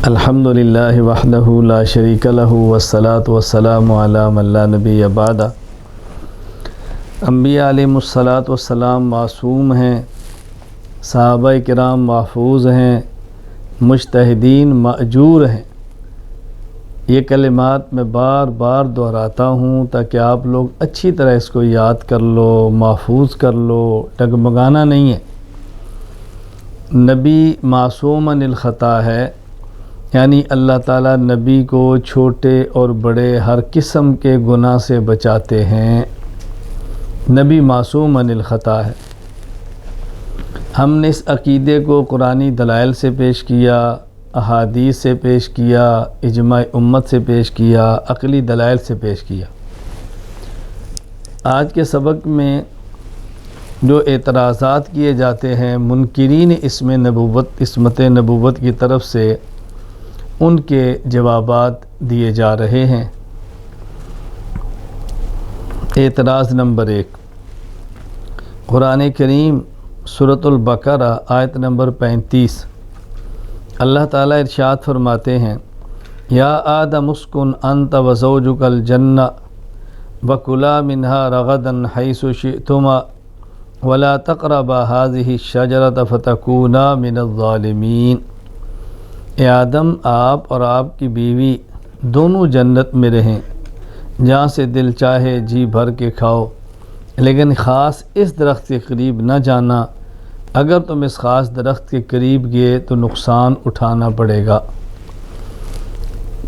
الحمدللہ وحدہ لا شریک لہ والصلاة والسلام علی من لا نبی بعدہ۔ انبیاء علیہم الصلاۃ والسلام معصوم ہیں، صحابہ کرام محفوظ ہیں، مجتہدین مأجور ہیں۔ یہ کلمات میں بار بار دہراتا ہوں تاکہ آپ لوگ اچھی طرح اس کو یاد کر لو، محفوظ کر لو، ڈگمگانا نہیں ہے۔ نبی معصوم عن الخطا ہے، یعنی اللہ تعالیٰ نبی کو چھوٹے اور بڑے ہر قسم کے گناہ سے بچاتے ہیں۔ نبی معصوم عن الخطا ہے۔ ہم نے اس عقیدے کو قرآنی دلائل سے پیش کیا، احادیث سے پیش کیا، اجماع امت سے پیش کیا، عقلی دلائل سے پیش کیا۔ آج کے سبق میں جو اعتراضات کیے جاتے ہیں منکرین عصمت نبوت کی طرف سے، ان کے جوابات دیے جا رہے ہیں۔ اعتراض نمبر 1، قرآن کریم سورۃ البقرہ آیت نمبر 35، اللہ تعالیٰ ارشاد فرماتے ہیں، یا آدم اسکن انت وزوجک الجنہ وکلا منہا رغدا حیث شئتما ولا تقربا هذه الشجرۃ فتکونا من الظالمین۔ اے آدم، آپ اور آپ کی بیوی دونوں جنت میں رہیں، جہاں سے دل چاہے جی بھر کے کھاؤ، لیکن خاص اس درخت کے قریب نہ جانا، اگر تم اس خاص درخت کے قریب گئے تو نقصان اٹھانا پڑے گا۔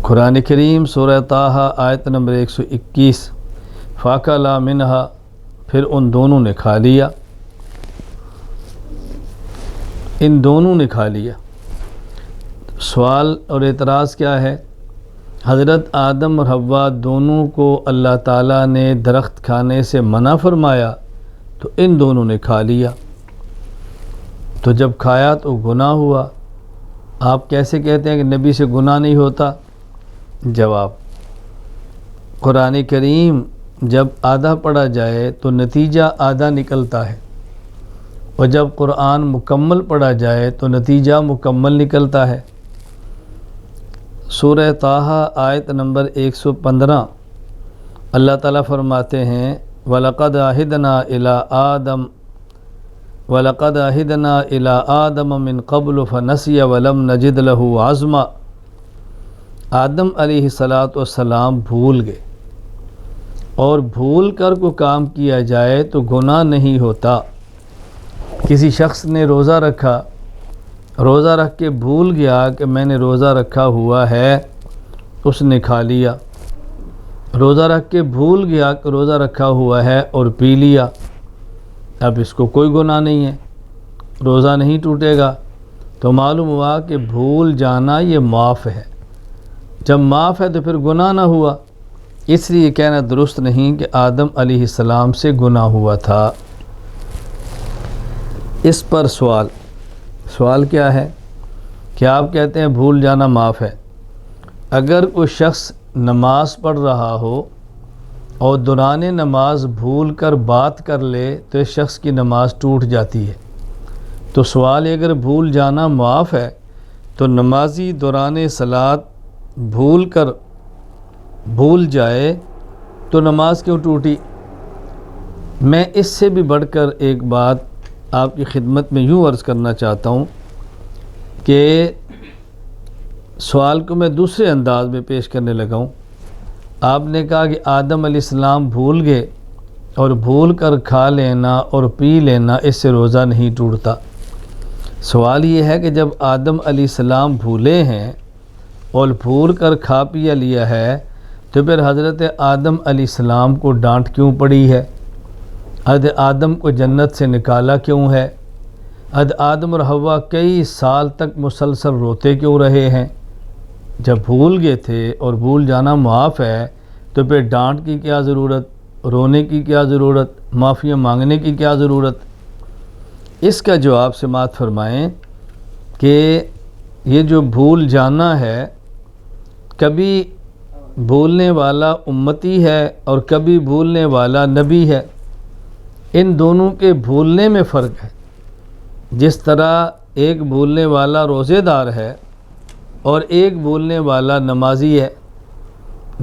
قرآن کریم سورہ طٰہٰ آیت نمبر 121، فَأَكَلَا مِنْهَا، پھر ان دونوں نے کھا لیا، ان دونوں نے کھا لیا۔ سوال اور اعتراض کیا ہے؟ حضرت آدم اور حوا دونوں کو اللہ تعالیٰ نے درخت کھانے سے منع فرمایا تو ان دونوں نے کھا لیا، تو جب کھایا تو گناہ ہوا۔ آپ کیسے کہتے ہیں کہ نبی سے گناہ نہیں ہوتا؟ جواب، قرآن کریم جب آدھا پڑھا جائے تو نتیجہ آدھا نکلتا ہے، اور جب قرآن مکمل پڑھا جائے تو نتیجہ مکمل نکلتا ہے۔ سورہ طٰہٰ آیت نمبر 115، اللہ تعالیٰ فرماتے ہیں، وَلَقَدْ عَهِدْنَا إِلَىٰ آدَمَ مِنْ قَبْلُ فَنَسِيَ وَلَمْ نَجِدْ لَهُ عَزْمًا۔ آدم علیہ السلام بھول گئے، اور بھول کر کو کام کیا جائے تو گناہ نہیں ہوتا۔ کسی شخص نے روزہ رکھا، روزہ رکھ کے بھول گیا کہ میں نے روزہ رکھا ہوا ہے، اس نے کھا لیا۔ روزہ رکھ کے بھول گیا کہ روزہ رکھا ہوا ہے اور پی لیا، اب اس کو کوئی گناہ نہیں ہے، روزہ نہیں ٹوٹے گا۔ تو معلوم ہوا کہ بھول جانا یہ معاف ہے، جب معاف ہے تو پھر گناہ نہ ہوا، اس لیے کہنا درست نہیں کہ آدم علیہ السلام سے گناہ ہوا تھا۔ اس پر سوال کیا ہے کہ آپ کہتے ہیں بھول جانا معاف ہے۔ اگر کوئی شخص نماز پڑھ رہا ہو اور دوران نماز بھول کر بات کر لے تو اس شخص کی نماز ٹوٹ جاتی ہے۔ تو سوال ہے، اگر بھول جانا معاف ہے تو نمازی دوران صلاۃ بھول جائے تو نماز کیوں ٹوٹی؟ میں اس سے بھی بڑھ کر ایک بات آپ کی خدمت میں یوں عرض کرنا چاہتا ہوں کہ سوال کو میں دوسرے انداز میں پیش کرنے لگا ہوں۔ آپ نے کہا کہ آدم علیہ السلام بھول گئے، اور بھول کر کھا لینا اور پی لینا اس سے روزہ نہیں ٹوٹتا۔ سوال یہ ہے کہ جب آدم علیہ السلام بھولے ہیں اور بھول کر کھا پیا لیا ہے تو پھر حضرت آدم علیہ السلام کو ڈانٹ کیوں پڑی ہے؟ حضرت آدم کو جنت سے نکالا کیوں ہے؟ حضرت آدم اور حوا کئی سال تک مسلسل روتے کیوں رہے ہیں؟ جب بھول گئے تھے اور بھول جانا معاف ہے تو پھر ڈانٹ کی کیا ضرورت، رونے کی کیا ضرورت، معافی مانگنے کی کیا ضرورت؟ اس کا جواب سماعت فرمائیں کہ یہ جو بھول جانا ہے، کبھی بھولنے والا امتی ہے اور کبھی بھولنے والا نبی ہے۔ ان دونوں کے بھولنے میں فرق ہے۔ جس طرح ایک بھولنے والا روزے دار ہے اور ایک بھولنے والا نمازی ہے،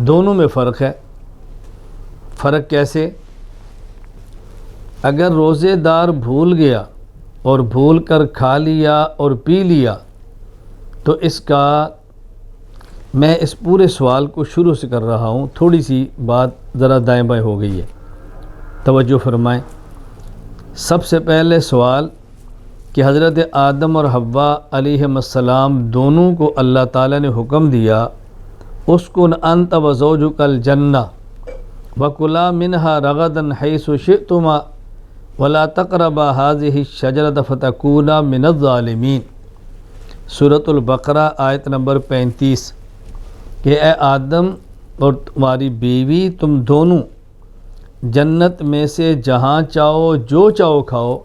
دونوں میں فرق ہے۔ فرق کیسے؟ اگر روزے دار بھول گیا اور بھول کر کھا لیا اور پی لیا تو اس کا، میں اس پورے سوال کو شروع سے کر رہا ہوں، تھوڑی سی بات ذرا دائیں بائیں ہو گئی ہے، توجہ فرمائیں۔ سب سے پہلے سوال کہ حضرت آدم اور حوا علیہم السلام دونوں کو اللہ تعالیٰ نے حکم دیا، اسکن انت وزوجک الجنہ وکلا منہا رغدا حیث شئتما ولا تقربا هذه الشجرۃ فتکونا من الظالمین، سورۃ البقرہ آیت نمبر 35، کہ اے آدم اور تمہاری بیوی تم دونوں جنت میں سے جہاں چاہو جو چاہو کھاؤ،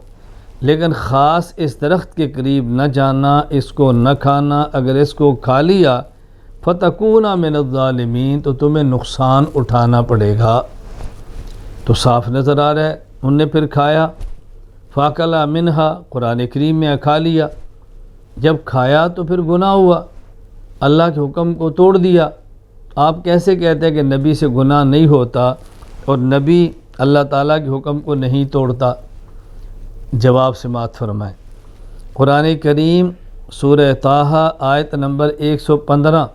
لیکن خاص اس درخت کے قریب نہ جانا، اس کو نہ کھانا، اگر اس کو کھا لیا فتکونا من الظالمین تو تمہیں نقصان اٹھانا پڑے گا۔ تو صاف نظر آ رہا ہے، انہوں نے پھر کھایا، فاکلا منہا، قرآن کریم میں کھا لیا، جب کھایا تو پھر گناہ ہوا، اللہ کے حکم کو توڑ دیا۔ آپ کیسے کہتے ہیں کہ نبی سے گناہ نہیں ہوتا اور نبی اللہ تعالیٰ کے حکم کو نہیں توڑتا؟ جواب سماعت فرمائیں۔ قرآن کریم سورہ طٰہٰ آیت نمبر 115،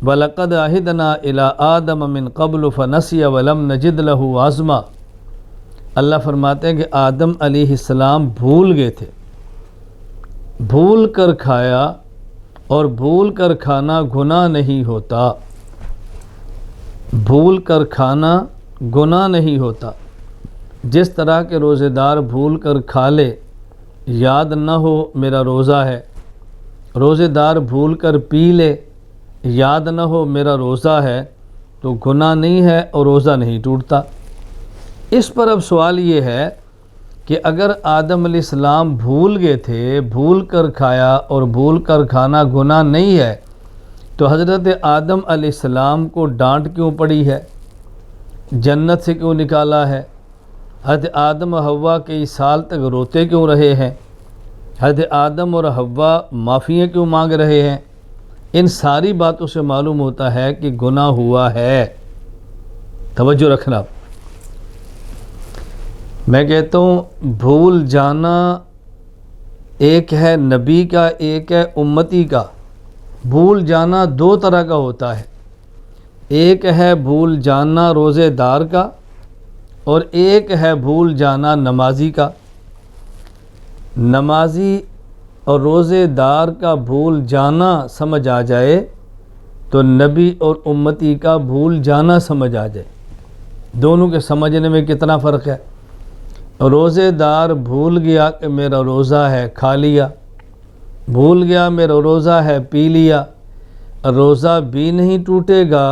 وَلَقَدْ عَهِدْنَا إِلَىٰ آدَمَ مِن قَبْلُ فَنَسِيَ وَلَمْ نَجِدْ لَهُ عَزْمًا، اللہ فرماتے ہیں کہ آدم علیہ السلام بھول گئے تھے، بھول کر کھایا، اور بھول کر کھانا گناہ نہیں ہوتا، بھول کر کھانا گناہ نہیں ہوتا۔ جس طرح کے روزے دار بھول کر کھا لے، یاد نہ ہو میرا روزہ ہے، روزے دار بھول کر پی لے، یاد نہ ہو میرا روزہ ہے، تو گناہ نہیں ہے اور روزہ نہیں ٹوٹتا۔ اس پر اب سوال یہ ہے کہ اگر آدم علیہ السلام بھول گئے تھے، بھول کر کھایا اور بھول کر کھانا گناہ نہیں ہے، تو حضرت آدم علیہ السلام کو ڈانٹ کیوں پڑی ہے؟ جنت سے کیوں نکالا ہے؟ حضرت آدم و حوا کئی سال تک روتے کیوں رہے ہیں؟ حضرت آدم اور حوا معافیاں کیوں مانگ رہے ہیں؟ ان ساری باتوں سے معلوم ہوتا ہے کہ گناہ ہوا ہے۔ توجہ رکھنا، میں کہتا ہوں بھول جانا ایک ہے نبی کا، ایک ہے امتی کا۔ بھول جانا دو طرح کا ہوتا ہے، ایک ہے بھول جانا روزے دار کا، اور ایک ہے بھول جانا نمازی کا۔ نمازی اور روزے دار کا بھول جانا سمجھ آ جائے تو نبی اور امتی کا بھول جانا سمجھ آ جائے۔ دونوں کے سمجھنے میں کتنا فرق ہے؟ روزے دار بھول گیا کہ میرا روزہ ہے، کھا لیا، بھول گیا میرا روزہ ہے، پی لیا، روزہ بھی نہیں ٹوٹے گا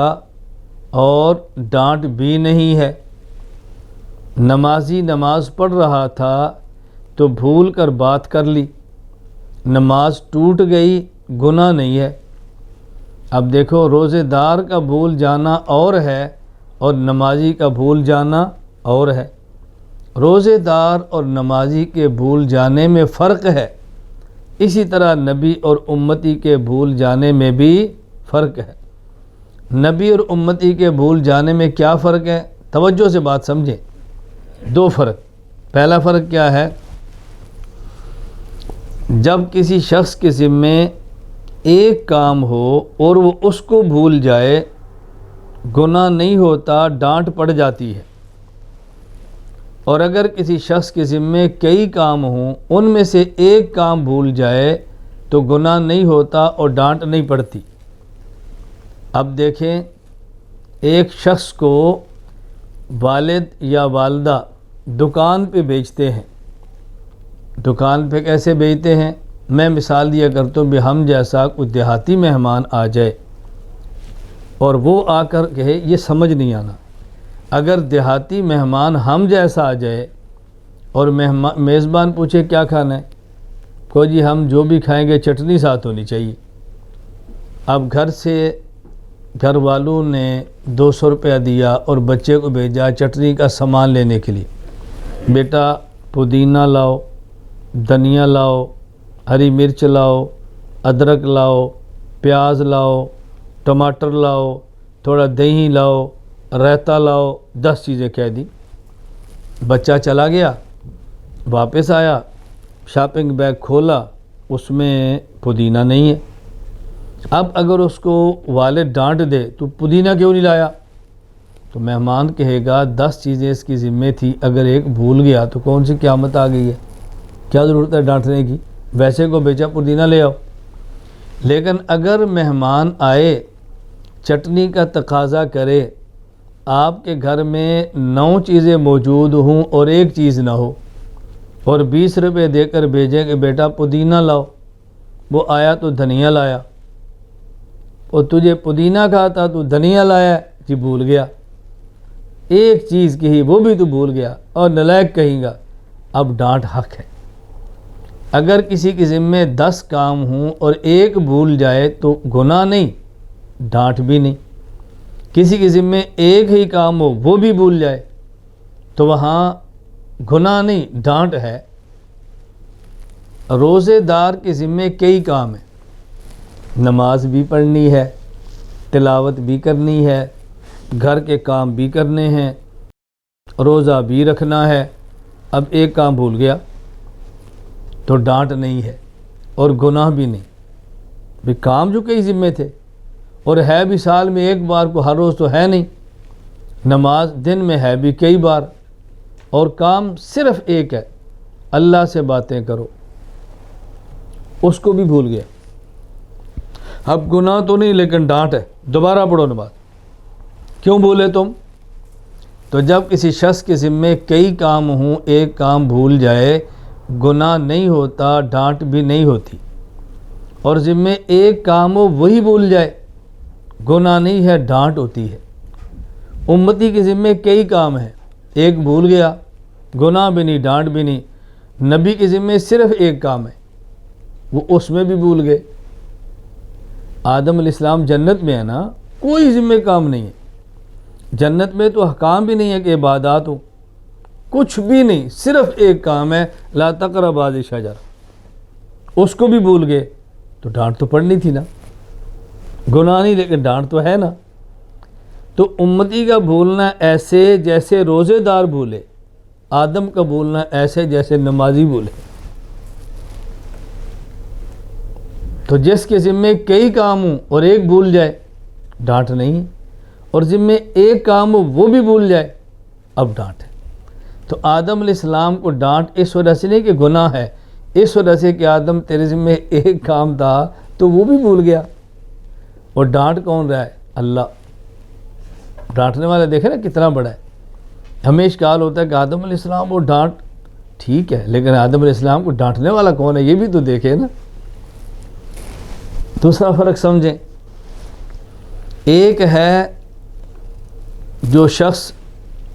اور ڈانٹ بھی نہیں ہے۔ نمازی نماز پڑھ رہا تھا تو بھول کر بات کر لی، نماز ٹوٹ گئی، گناہ نہیں ہے۔ اب دیکھو روزے دار کا بھول جانا اور ہے اور نمازی کا بھول جانا اور ہے۔ روزے دار اور نمازی کے بھول جانے میں فرق ہے، اسی طرح نبی اور امتی کے بھول جانے میں بھی فرق ہے۔ نبی اور امتی کے بھول جانے میں کیا فرق ہے؟ توجہ سے بات سمجھیں، دو فرق۔ پہلا فرق کیا ہے؟ جب کسی شخص کے ذمے ایک کام ہو اور وہ اس کو بھول جائے، گناہ نہیں ہوتا، ڈانٹ پڑ جاتی ہے۔ اور اگر کسی شخص کے ذمے کئی کام ہوں، ان میں سے ایک کام بھول جائے تو گناہ نہیں ہوتا اور ڈانٹ نہیں پڑتی۔ اب دیکھیں، ایک شخص کو والد یا والدہ دکان پہ بیچتے ہیں، دکان پہ کیسے بیچتے ہیں؟ میں مثال دیا کرتا ہوں، بھی ہم جیسا کوئی دیہاتی مہمان آ جائے اور وہ آ کر کہے یہ سمجھ نہیں آنا، اگر دیہاتی مہمان ہم جیسا آ جائے اور میزبان پوچھے کیا کھانا ہے، کوئی جی ہم جو بھی کھائیں گے چٹنی ساتھ ہونی چاہیے۔ اب گھر سے گھر والوں نے 200 روپیہ دیا اور بچے کو بھیجا چٹنی کا سامان لینے کے لیے، بیٹا پودینہ لاؤ، دھنیا لاؤ، ہری مرچ لاؤ، ادرک لاؤ، پیاز لاؤ، ٹماٹر لاؤ، تھوڑا دہی لاؤ، رائتا لاؤ، 10 چیزیں کہہ دی۔ بچہ چلا گیا، واپس آیا، شاپنگ بیگ کھولا، اس میں پودینہ نہیں ہے۔ اب اگر اس کو والد ڈانٹ دے تو پودینہ کیوں نہیں لایا، تو مہمان کہے گا 10 چیزیں اس کی ذمہ تھی، اگر ایک بھول گیا تو کون سی قیامت آ گئی ہے، کیا ضرورت ہے ڈانٹنے کی، ویسے کو بیچا پودینہ لے آؤ۔ لیکن اگر مہمان آئے، چٹنی کا تقاضا کرے، آپ کے گھر میں 9 چیزیں موجود ہوں اور ایک چیز نہ ہو، اور 20 روپے دے کر بھیجیں کہ بیٹا پودینہ لاؤ، وہ آیا تو دھنیا لایا، اور تجھے پودینہ کہا تھا تو دھنیا لایا، جی بھول گیا، ایک چیز کہی وہ بھی تو بھول گیا، اور نالائق کہیں گا۔ اب ڈانٹ حق ہے۔ اگر کسی کے ذمے 10 کام ہوں اور ایک بھول جائے تو گناہ نہیں، ڈانٹ بھی نہیں۔ کسی کے ذمے ایک ہی کام ہو، وہ بھی بھول جائے تو وہاں گناہ نہیں، ڈانٹ ہے۔ روزے دار کے ذمے کئی کام ہیں، نماز بھی پڑھنی ہے، تلاوت بھی کرنی ہے، گھر کے کام بھی کرنے ہیں، روزہ بھی رکھنا ہے۔ اب ایک کام بھول گیا تو ڈانٹ نہیں ہے اور گناہ بھی نہیں، بھی کام جو کئی ذمے تھے، اور ہے بھی سال میں ایک بار، کو ہر روز تو ہے نہیں، نماز دن میں ہے بھی کئی بار، اور کام صرف ایک ہے، اللہ سے باتیں کرو، اس کو بھی بھول گیا۔ اب گناہ تو نہیں لیکن ڈانٹ ہے، دوبارہ پڑھو نماز، کیوں بھولے تم؟ تو جب کسی شخص کے ذمے کئی کام ہوں، ایک کام بھول جائے، گناہ نہیں ہوتا، ڈانٹ بھی نہیں ہوتی، اور ذمے ایک کام ہو وہی بھول جائے، گناہ نہیں ہے، ڈانٹ ہوتی ہے۔ امتی کے ذمے کئی کام ہیں، ایک بھول گیا، گناہ بھی نہیں، ڈانٹ بھی نہیں۔ نبی کے ذمے صرف ایک کام ہے، وہ اس میں بھی بھول گئے۔ آدم علیہ السلام جنت میں ہے نا، کوئی ذمہ کام نہیں ہے، جنت میں تو احکام بھی نہیں ہے کہ عبادات ہو، کچھ بھی نہیں، صرف ایک کام ہے، لا تقربا هذه الشجرہ، اس کو بھی بھول گئے تو ڈانٹ تو پڑنی تھی نا، گناہ نہیں لیکن ڈانٹ تو ہے نا۔ تو امتی کا بھولنا ایسے جیسے روزے دار بھولے، آدم کا بھولنا ایسے جیسے نمازی بھولے۔ تو جس کے ذمے کئی کام ہوں اور ایک بھول جائے، ڈانٹ نہیں ہے، اور ذمے ایک کام ہو وہ بھی بھول جائے، اب ڈانٹ ہے۔ تو آدم علیہ السلام کو ڈانٹ اس وجہ سے نہیں کہ گناہ ہے، اس وجہ سے کہ آدم تیرے ذمے ایک کام تھا تو وہ بھی بھول گیا، اور ڈانٹ کون رہا ہے؟ اللہ۔ ڈانٹنے والا دیکھیں نا کتنا بڑا ہے۔ ہمیں اشکال ہوتا ہے کہ آدم علیہ السلام وہ ڈانٹ ٹھیک ہے، لیکن آدم علیہ السلام کو ڈانٹنے والا کون ہے یہ بھی تو دیکھے نا۔ دوسرا فرق سمجھیں، ایک ہے جو شخص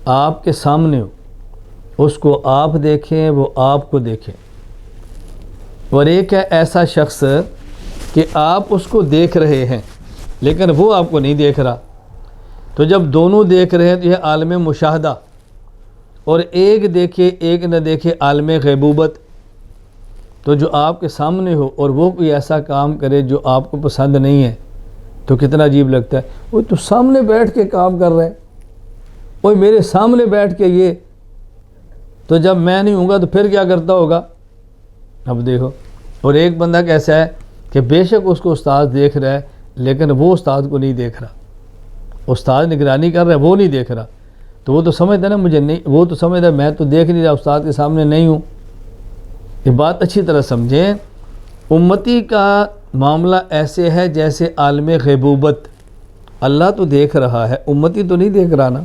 آپ کے سامنے ہو، اس کو آپ دیکھیں، وہ آپ کو دیکھیں، اور ایک ہے ایسا شخص کہ آپ اس کو دیکھ رہے ہیں لیکن وہ آپ کو نہیں دیکھ رہا۔ تو جب دونوں دیکھ رہے ہیں تو یہ عالم مشاہدہ، اور ایک دیکھے ایک نہ دیکھے عالم غیبوبت۔ تو جو آپ کے سامنے ہو اور وہ کوئی ایسا کام کرے جو آپ کو پسند نہیں ہے تو کتنا عجیب لگتا ہے، وہ تو سامنے بیٹھ کے کام کر رہے ہیں، وہ میرے سامنے بیٹھ کے یہ، تو جب میں نہیں ہوں گا تو پھر کیا کرتا ہوگا؟ اب دیکھو۔ اور ایک بندہ کیسا ہے کہ بے شک اس کو استاد دیکھ رہا ہے لیکن وہ استاد کو نہیں دیکھ رہا، استاد نگرانی کر رہا ہے وہ نہیں دیکھ رہا، تو وہ تو سمجھتا ہے نا مجھے نہیں، وہ تو سمجھتا ہے میں تو دیکھ نہیں رہا، استاد کے سامنے نہیں ہوں۔ یہ بات اچھی طرح سمجھیں، امتی کا معاملہ ایسے ہے جیسے عالم غیبوبت، اللہ تو دیکھ رہا ہے، امتی تو نہیں دیکھ رہا نا۔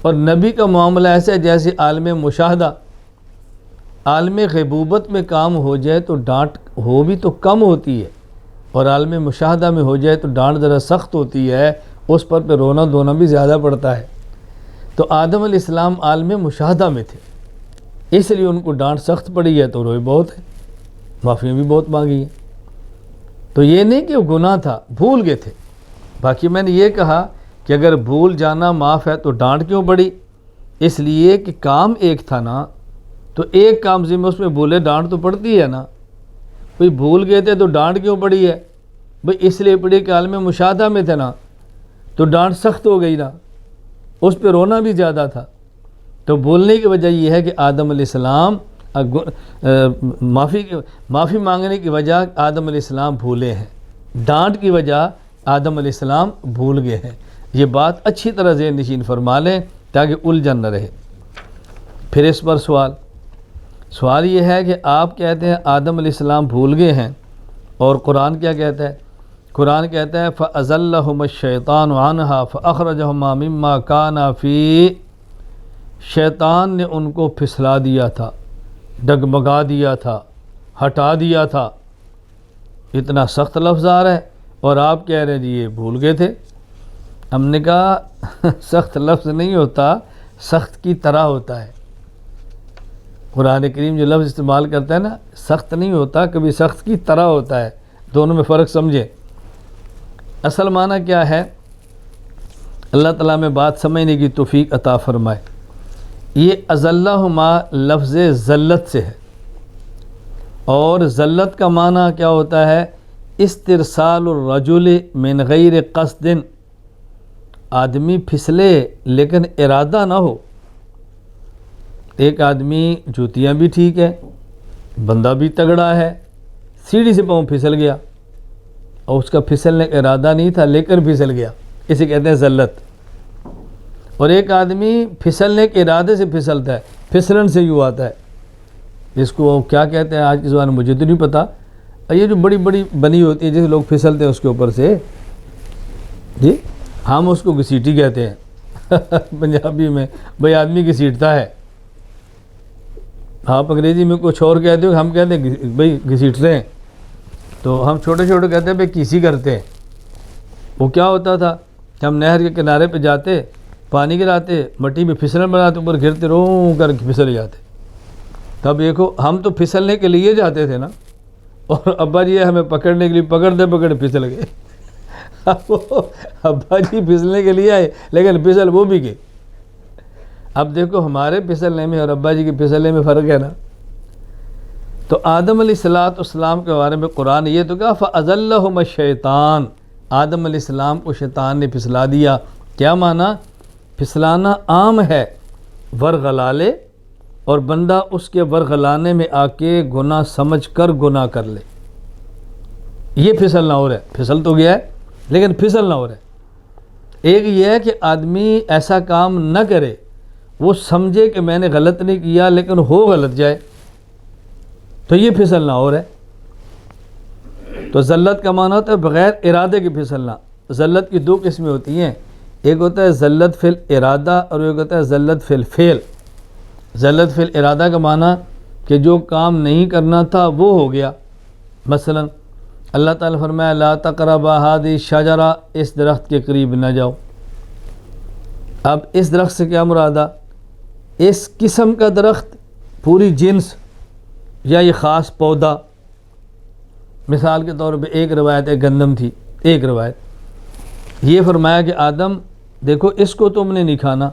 اور نبی کا معاملہ ایسا ہے جیسے عالم مشاہدہ، عالم غیبوبت میں کام ہو جائے تو ڈانٹ ہو بھی تو کم ہوتی ہے، اور عالم مشاہدہ میں ہو جائے تو ڈانٹ ذرا سخت ہوتی ہے، اس پر پہ رونا دھونا بھی زیادہ پڑتا ہے۔ تو آدم علیہ السلام عالم مشاہدہ میں تھے، اس لیے ان کو ڈانٹ سخت پڑی ہے تو روئے بہت ہے، معافیاں بھی بہت مانگی ہیں۔ تو یہ نہیں کہ وہ گناہ تھا، بھول گئے تھے۔ باقی میں نے یہ کہا کہ اگر بھول جانا معاف ہے تو ڈانٹ کیوں پڑی؟ اس لیے کہ کام ایک تھا نا، تو ایک کام ذمہ اس میں بھولے، ڈانٹ تو پڑتی ہے نا۔ کوئی بھول گئے تھے تو ڈانٹ کیوں پڑی ہے؟ بھئی اس لیے پڑھی کہ عالم مشاہدہ میں تھے نا، تو ڈانٹ سخت ہو گئی نا، اس پہ رونا بھی زیادہ تھا۔ تو بولنے کی وجہ یہ ہے کہ آدم علیہ السلام معافی مانگنے کی وجہ آدم علیہ السلام بھولے ہیں، ڈانٹ کی وجہ آدم علیہ السلام بھول گئے ہیں۔ یہ بات اچھی طرح ذہن نشین فرما لیں تاکہ الجھن نہ رہے۔ پھر اس پر سوال یہ ہے کہ آپ کہتے ہیں آدم علیہ السلام بھول گئے ہیں، اور قرآن کیا کہتا ہے؟ قرآن کہتا ہے فَأَزَلَّهُمَ الشَّيْطَانُ عَنْهَا فَأَخْرَجَهُمَا مِمَّا كَانَا فِيهِ، شیطان نے ان کو پھسلا دیا تھا، ڈگمگا دیا تھا، ہٹا دیا تھا۔ اتنا سخت لفظ آ رہا ہے اور آپ کہہ رہے ہیں جی یہ بھول گئے تھے۔ ہم نے کہا سخت لفظ نہیں ہوتا، سخت کی طرح ہوتا ہے۔ قرآن کریم جو لفظ استعمال کرتا ہے نا، سخت نہیں ہوتا، کبھی سخت کی طرح ہوتا ہے، دونوں میں فرق سمجھیں۔ اصل معنی کیا ہے؟ اللہ تعالیٰ میں بات سمجھنے کی توفیق عطا فرمائے۔ یہ ازلہما لفظ ذلت سے ہے، اور ذلت کا معنی کیا ہوتا ہے؟ استرسال الرجل من غیر قصد، آدمی پھسلے لیکن ارادہ نہ ہو۔ ایک آدمی جوتیاں بھی ٹھیک ہے، بندہ بھی تگڑا ہے، سیڑھی سے پاؤں پھسل گیا، اور اس کا پھسلنے کا ارادہ نہیں تھا لیکن پھسل گیا، اسے کہتے ہیں ذلت۔ اور ایک آدمی پھسلنے کے ارادے سے پھسلتا ہے، پھسلن سے یوں آتا ہے، جس کو کیا کہتے ہیں آج کی زبان میں مجھے تو نہیں پتہ، یہ جو بڑی بڑی بنی ہوتی ہے جس لوگ پھسلتے ہیں اس کے اوپر سے، جی ہم اس کو گھسیٹی کہتے ہیں پنجابی میں، بھئی آدمی گھسیٹتا ہے۔ آپ انگریزی میں کچھ اور کہتے ہو، ہم کہتے ہیں بھئی گھسیٹ رہے ہیں، تو ہم چھوٹے چھوٹے کہتے ہیں بھئی کیسی کرتے ہیں۔ وہ کیا ہوتا تھا کہ ہم نہر کے کنارے پہ جاتے، پانی گراتے، مٹی میں پھسلن بناتے، اوپر گرتے رو کر کے پھسل جاتے۔ تب دیکھو ہم تو پھسلنے کے لیے جاتے تھے نا، اور ابا جی ہمیں پکڑنے کے لیے پکڑتے پھسل گئے۔ ابا جی پھسلنے کے لیے آئے لیکن پھسل وہ بھی گئے۔ اب دیکھو ہمارے پھسلنے میں اور ابا جی کے پھسلنے میں فرق ہے نا۔ تو آدم علیہ السلام کے بارے میں قرآن یہ تو کہا فَأَزَلَّهُمَ الشَّيْطَانُ، آدم علیہ السلام کو شیطان نے پھسلا دیا۔ کیا معنی؟ پھسلانا عام ہے، ورغلالے، اور بندہ اس کے ورغلانے میں آ کے گناہ سمجھ کر گناہ کر لے، یہ پھسلنا ہو رہا ہے۔ پھسل تو گیا ہے لیکن پھسلنا ہو رہا ہے۔ ایک یہ ہے کہ آدمی ایسا کام نہ کرے، وہ سمجھے کہ میں نے غلط نہیں کیا لیکن ہو غلط جائے، تو یہ پھسلنا ہو رہا ہے۔ تو ذلت کا معنی ہوتا ہے بغیر ارادے کے پھسلنا۔ ذلت کی دو قسمیں ہوتی ہیں، ایک ہوتا ہے ذلت فی الارادہ اور ایک ہوتا ہے ذلت فی الفعل۔ ذلت فی الارادہ کا معنی کہ جو کام نہیں کرنا تھا وہ ہو گیا۔ مثلا اللہ تعالیٰ فرمایا لا تقربا هذه الشجرہ، اس درخت کے قریب نہ جاؤ۔ اب اس درخت سے کیا مرادہ؟ اس قسم کا درخت، پوری جنس، یا یہ خاص پودا؟ مثال کے طور پہ ایک روایت ہے گندم تھی، ایک روایت یہ فرمایا کہ آدم دیکھو اس کو تم نے نہیں کھانا،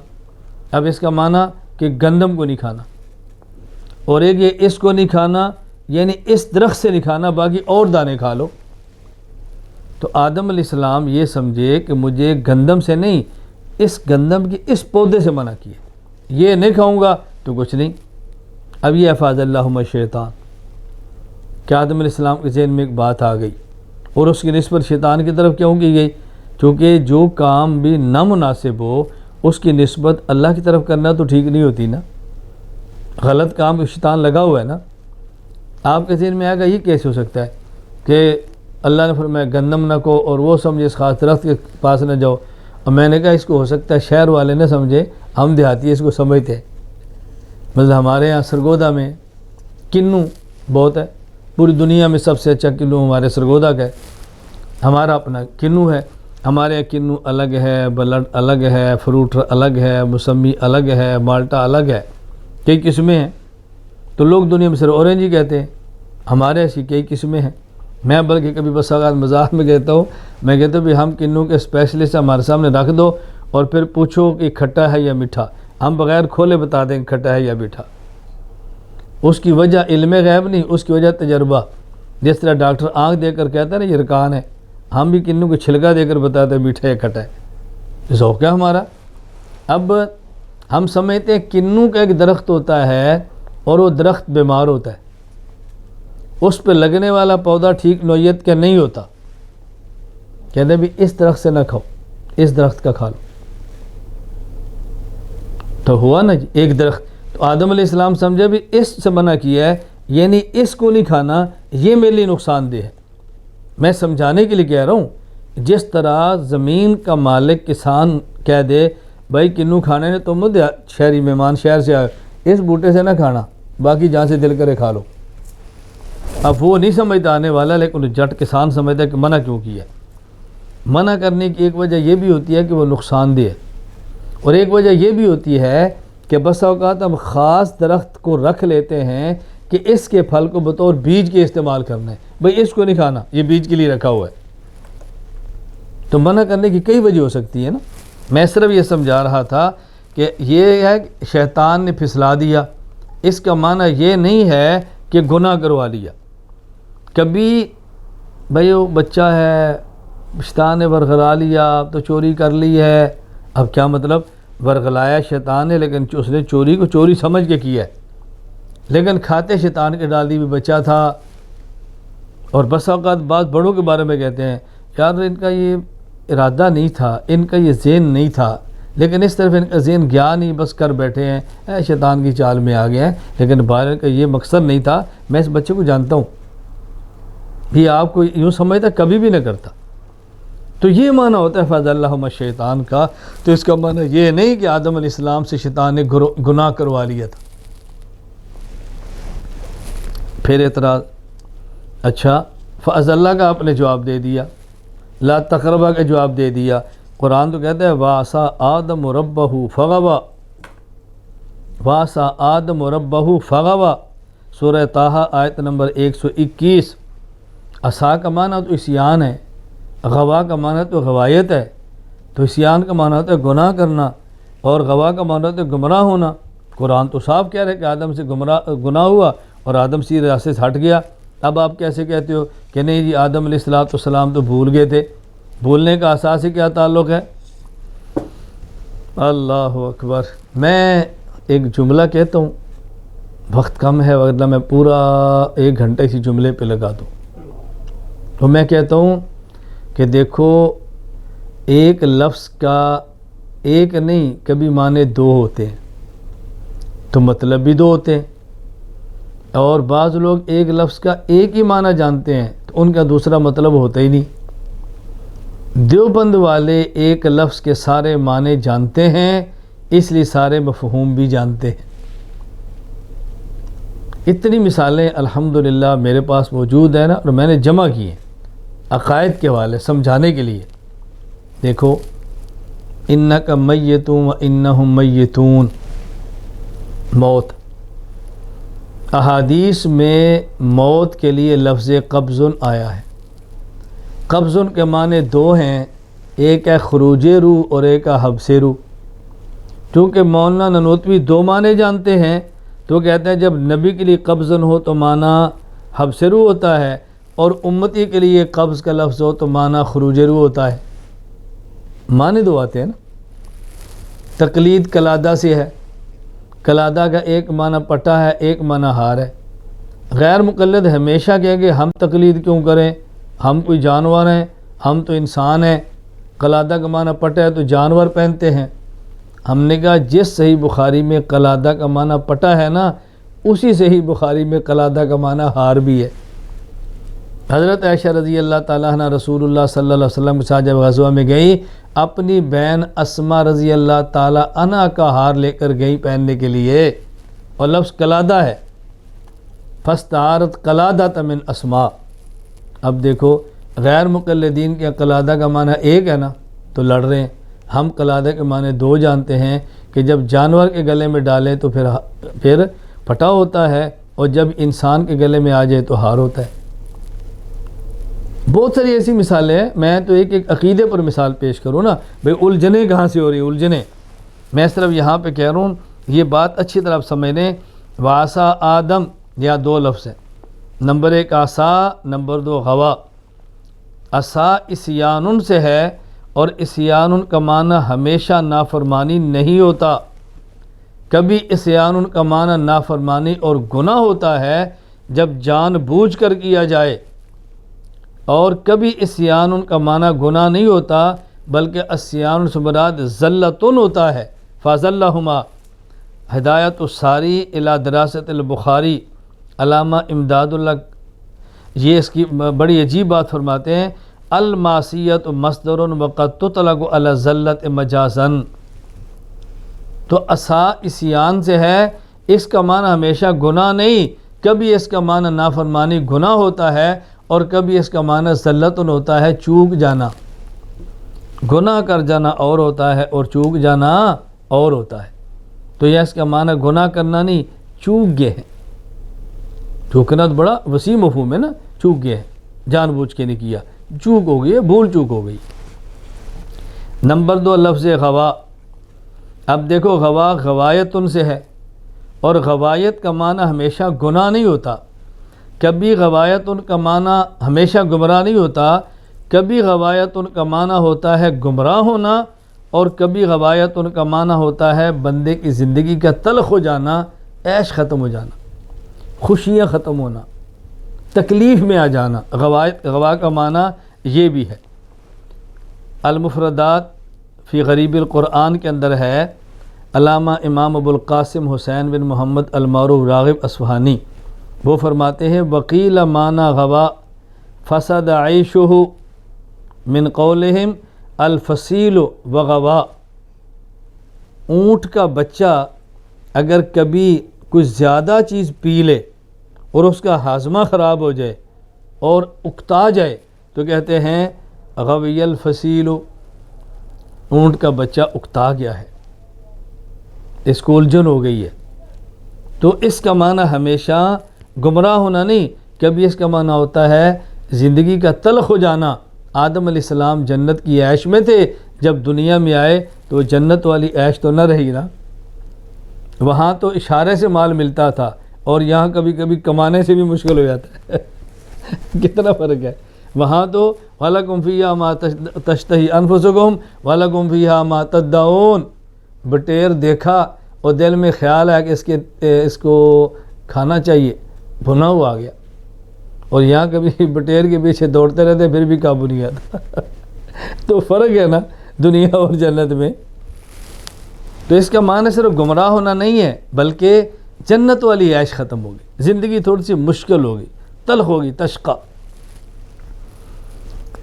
اب اس کا معنی کہ گندم کو نہیں کھانا، اور ایک یہ اس کو نہیں کھانا یعنی اس درخت سے نہیں کھانا، باقی اور دانے کھا لو۔ تو آدم علیہ السلام یہ سمجھے کہ مجھے گندم سے نہیں، اس گندم کی اس پودے سے منع کیے، یہ نہیں کھاؤں گا تو کچھ نہیں۔ اب یہ افاظ اللہم الشیطان کہ آدم علیہ السلام کے ذہن میں ایک بات آ گئی، اور اس کی نسبت شیطان کی طرف کیوں کی گئی؟ کیونکہ جو کام بھی نامناسب ہو اس کی نسبت اللہ کی طرف کرنا تو ٹھیک نہیں ہوتی نا، غلط کام شیطان لگا ہوا ہے نا۔ آپ کے ذہن میں آئے گا یہ کیسے ہو سکتا ہے کہ اللہ نے فرمایا گندم نہ کو اور وہ سمجھے اس خاص درخت کے پاس نہ جاؤ، اور میں نے کہا اس کو ہو سکتا ہے شہر والے نہ سمجھے، ہم دیہاتی اس کو سمجھتے ہیں۔ مطلب ہمارے یہاں سرگودا میں کنو بہت ہے، پوری دنیا میں سب سے اچھا کنو ہمارے سرگودا کا ہے، ہمارا اپنا کنو ہے۔ ہمارے یہاں کنو الگ ہے، بلڈ الگ ہے، فروٹ الگ ہے، موسمی الگ ہے، مالٹا الگ ہے، کئی قسمیں ہیں۔ تو لوگ دنیا میں صرف اورنج ہی کہتے ہیں، ہمارے ایسی کئی قسمیں ہیں۔ میں بلکہ کبھی بس اوقات مزاح میں کہتا ہوں، میں کہتا ہوں بھی ہم کنو کے اسپیشلسٹ ہمارے سامنے رکھ دو اور پھر پوچھو کہ کھٹا ہے یا میٹھا، ہم بغیر کھولے بتا دیں کھٹا ہے یا میٹھا۔ اس کی وجہ علم غیب نہیں، اس کی وجہ تجربہ۔ جس طرح ڈاکٹر آنکھ دے کر کہتا ہے نا یہ رکان ہے، ہم بھی کنوں کو چھلکا دے کر بتاتے ہیں میٹھا یا کھٹا ہے، ذوق ہے ہمارا۔ اب ہم سمجھتے ہیں کنوں کا ایک درخت ہوتا ہے اور وہ درخت بیمار ہوتا ہے، اس پہ لگنے والا پودا ٹھیک نوعیت کا نہیں ہوتا، کہتے ہیں بھی اس درخت سے نہ کھاؤ، اس درخت کا کھا لو۔ تو ہوا نا جی ایک درخت، تو آدم علیہ السلام سمجھے بھی اس سے منع کیا ہے، یعنی اس کو نہیں کھانا، یہ میرے لیے نقصان دہ ہے۔ میں سمجھانے کے لیے کہہ رہا ہوں، جس طرح زمین کا مالک کسان کہہ دے بھائی کنوں کھانے نے، تم شہری مہمان شہر سے آئے اس بوٹے سے نہ کھانا، باقی جہاں سے دل کرے کھا لو۔ اب وہ نہیں سمجھتا آنے والا، لیکن جٹ کسان سمجھتا ہے کہ منع کیوں کیا ہے۔ منع کرنے کی ایک وجہ یہ بھی ہوتی ہے کہ وہ نقصان دہ ہے، اور ایک وجہ یہ بھی ہوتی ہے کہ بسا اوقات ہم خاص درخت کو رکھ لیتے ہیں کہ اس کے پھل کو بطور بیج کے استعمال کرنا ہے، بھئی اس کو نہیں کھانا، یہ بیج کے لیے رکھا ہوا ہے۔ تو منع کرنے کی کئی وجہ ہو سکتی ہے نا۔ میں صرف یہ سمجھا رہا تھا کہ یہ ہے کہ شیطان نے پھسلا دیا، اس کا معنی یہ نہیں ہے کہ گناہ کروا لیا۔ کبھی بھئی وہ بچہ ہے، شیطان نے ورغلا لیا، اب تو چوری کر لی ہے، اب کیا مطلب ورغلایا شیطان نے، لیکن اس نے چوری کو چوری سمجھ کے کیا ہے، لیکن کھاتے شیطان کے ڈال دی بھی بچہ تھا۔ اور بس اوقات بعض بڑوں کے بارے میں کہتے ہیں یار ان کا یہ ارادہ نہیں تھا، ان کا یہ ذہن نہیں تھا، لیکن اس طرف ان کا ذہن گیا نہیں، بس کر بیٹھے ہیں، شیطان کی چال میں آ گئے ہیں، لیکن باہر کا یہ مقصد نہیں تھا۔ میں اس بچے کو جانتا ہوں، یہ آپ کو یوں سمجھتا کبھی بھی نہ کرتا۔ تو یہ معنی ہوتا ہے فَأَزَلَّهُمَا الشَّيْطَانُ کا، تو اس کا معنی یہ نہیں کہ آدم علیہ السلام سے شیطان نے گناہ کروا لیا تھا۔ پھر اعتراض، اچھا فَأَزَلَّ کا آپ نے جواب دے دیا، لا تقربہ کا جواب دے دیا۔ قرآن تو کہتا ہے وَعَصَىٰ آدَمُ رَبَّهُ فَغَوَىٰ، وَعَصَىٰ آدَمُ رَبَّهُ فَغَوَىٰ، سورہ طٰہٰ آیت نمبر 121۔ عصا کا معنی تو عصیان ہے، غوا کا معنی تو غوایت ہے، تو عصیان کا معنی ہوتا ہے گناہ کرنا، اور غوا کا معنی ہوتا ہے گمراہ ہونا۔ قرآن تو صاف کہہ رہے کہ آدم سے گناہ ہوا اور آدم سیدھے راستے سے ہٹ گیا۔ اب آپ کیسے کہتے ہو کہ نہیں جی آدم علیہ السلام تو بھول گئے تھے؟ بھولنے کا اساس سے کیا تعلق ہے؟ اللہ اکبر۔ میں ایک جملہ کہتا ہوں، وقت کم ہے ورنہ میں پورا 1 گھنٹہ اسی جملے پہ لگا دوں۔ تو میں کہتا ہوں کہ دیکھو ایک لفظ کا ایک نہیں کبھی معنی 2 ہوتے ہیں، تو مطلب بھی 2 ہوتے ہیں، اور بعض لوگ ایک لفظ کا ایک ہی معنی جانتے ہیں تو ان کا دوسرا مطلب ہوتا ہی نہیں۔ دیوبند والے ایک لفظ کے سارے معنی جانتے ہیں، اس لیے سارے مفہوم بھی جانتے ہیں۔ اتنی مثالیں الحمدللہ میرے پاس موجود ہیں نا، اور میں نے جمع کی ہیں عقائد کے حوالے سمجھانے کے لیے۔ دیکھو انک میتون و انہم میتون، موت، احادیث میں موت کے لیے لفظ قبض آیا ہے۔ قبض کے معنی 2 ہیں، ایک ہے خروج روح اور ایک ہے حبس روح۔ چونکہ مولانا ننوتوی 2 معنی جانتے ہیں تو کہتے ہیں جب نبی کے لیے قبض ہو تو معنی حبس روح ہوتا ہے، اور امتی کے لیے قبض کا لفظ ہو تو معنی خروج روح ہوتا ہے۔ معنی 2 آتے ہیں نا۔ تقلید کلادہ سے ہے، کلادہ کا ایک معنی پٹا ہے، ایک معنی ہار ہے۔ غیر مقلد ہمیشہ کہیں گے ہم تقلید کیوں کریں، ہم کوئی جانور ہیں، ہم تو انسان ہیں۔ کلادہ کا معنی پٹا ہے تو جانور پہنتے ہیں۔ ہم نے کہا جس صحیح بخاری میں کلادہ کا معنی پٹا ہے نا، اسی صحیح بخاری میں کلادہ کا معنی ہار بھی ہے۔ حضرت عائشہ رضی اللہ تعالیٰ عنہ رسول اللہ صلی اللہ علیہ وسلم کے ساتھ جب غزوہ میں گئی، اپنی بہن اسما رضی اللہ تعالیٰ عنہ کا ہار لے کر گئی پہننے کے لیے، اور لفظ کلادہ ہے، فاستعارت قلادۃ من اسماء۔ اب دیکھو غیر مقلدین کے کلادہ کا معنی ایک ہے نا، تو لڑ رہے ہیں۔ ہم کلادہ کے معنی 2 جانتے ہیں کہ جب جانور کے گلے میں ڈالیں تو پھر پھٹا ہوتا ہے، اور جب انسان کے گلے میں آ جائے تو ہار ہوتا ہے۔ بہت ساری ایسی مثالیں ہیں، میں تو ایک عقیدے پر مثال پیش کروں نا، بھئی الجھنیں کہاں سے ہو رہی الجھنیں؟ میں صرف یہاں پہ کہہ رہا ہوں یہ بات اچھی طرح سمجھ لیں۔ وَعَصَىٰ آدم، یا 2 لفظ ہیں، نمبر 1 عصا، نمبر 2 غوا۔ عصا عصیان سے ہے، اور عصیان کا معنی ہمیشہ نافرمانی نہیں ہوتا۔ کبھی عصیان کا معنی نافرمانی اور گناہ ہوتا ہے جب جان بوجھ کر کیا جائے، اور کبھی عصیان کا معنی گناہ نہیں ہوتا بلکہ عصیان سے مراد ذلتن ہوتا ہے۔ فَأَزَلَّهُمَا ہدایت الساری الی دراست البخاری، علامہ امداد اللہ یہ اس کی بڑی عجیب بات فرماتے ہیں، المعصیت مصدر وقد تطلق علی الذلۃ مجازا۔ تو عصا عصیان سے ہے، اس کا معنی ہمیشہ گناہ نہیں، کبھی اس کا معنی نافرمانی گناہ ہوتا ہے اور کبھی اس کا معنی ذلتن ہوتا ہے، چوک جانا۔ گناہ کر جانا اور ہوتا ہے اور چوک جانا اور ہوتا ہے۔ تو یہ اس کا معنی گناہ کرنا نہیں، چوک گئے ہیں۔ چوکنا تو بڑا وسیع مفہوم ہے نا، چوک گئے ہیں، جان بوجھ کے نہیں کیا، چوک ہو گئی ہے، بھول چوک ہو گئی۔ نمبر 2 لفظ غوا۔ اب دیکھو غوا غوایتن سے ہے، اور غوایت کا معنی ہمیشہ گناہ نہیں ہوتا، کبھی غوایتن کا معنی ہمیشہ گمراہ نہیں ہوتا، کبھی غوایتن کا معنی ہوتا ہے گمراہ ہونا، اور کبھی غوایتن کا معنی ہوتا ہے بندے کی زندگی کا تلخ ہو جانا، عیش ختم ہو جانا، خوشیاں ختم ہونا، تکلیف میں آ جانا۔ غوا کا معنی یہ بھی ہے۔ المفردات فی غریب القرآن کے اندر ہے، علامہ امام ابو القاسم حسین بن محمد المعروف راغب اصفہانی وہ فرماتے ہیں، وقیل معنی غوا فسد عیشہ من قولہم الفصیل وغوا۔ اونٹ کا بچہ اگر کبھی کچھ زیادہ چیز پی لے اور اس کا ہاضمہ خراب ہو جائے اور اکتا جائے تو کہتے ہیں غوی الفصیل، اونٹ کا بچہ اکتا گیا ہے، اس کو الجھن ہو گئی ہے۔ تو اس کا معنی ہمیشہ گمراہ ہونا نہیں، کبھی اس کا معنی ہوتا ہے زندگی کا تلخ ہو جانا۔ آدم علیہ السلام جنت کی عیش میں تھے، جب دنیا میں آئے تو جنت والی عیش تو نہ رہی نا، وہاں تو اشارے سے مال ملتا تھا، اور یہاں کبھی کبھی کمانے سے بھی مشکل ہو جاتا ہے۔ کتنا فرق ہے، وہاں تو وَلَكُمْ فِيهَا مَا تَشْتَهِي أَنفُسُكُمْ وَلَكُمْ فِيهَا مَا تَدَّعُونَ۔ بٹیر دیکھا اور دل میں خیال ہے کہ اس کو کھانا چاہیے، بھنا ہوا آ گیا، اور یہاں کبھی بٹیر کے پیچھے دوڑتے رہتے پھر بھی قابو نہیں آتا۔ تو فرق ہے نا دنیا اور جنت میں۔ تو اس کا معنی صرف گمراہ ہونا نہیں ہے، بلکہ جنت والی عیش ختم ہوگی، زندگی تھوڑی سی مشکل ہوگی، تلخ ہوگی، تشقہ۔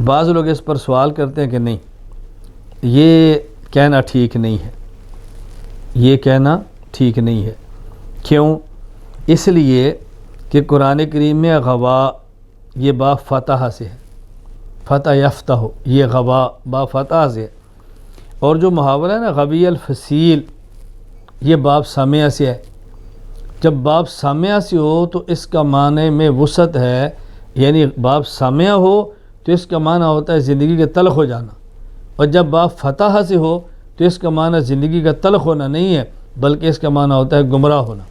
بعض لوگ اس پر سوال کرتے ہیں کہ نہیں، یہ کہنا ٹھیک نہیں ہے، یہ کہنا ٹھیک نہیں ہے۔ کیوں؟ اس لیے کہ قرآن کریم میں غوا یہ با فتح سے ہے، فتح یفتح ہو، یہ غوا با فتح سے ہے، اور جو محاورہ ہے نا غوی الفصیل، یہ باب سامعہ سے ہے۔ جب باب سامعہ سے ہو تو اس کا معنی میں وسعت ہے، یعنی باب سامعہ ہو تو اس کا معنی ہوتا ہے زندگی کا تلخ ہو جانا، اور جب باب فتح سے ہو تو اس کا معنی زندگی کا تلخ ہونا نہیں ہے بلکہ اس کا معنی ہوتا ہے گمراہ ہونا۔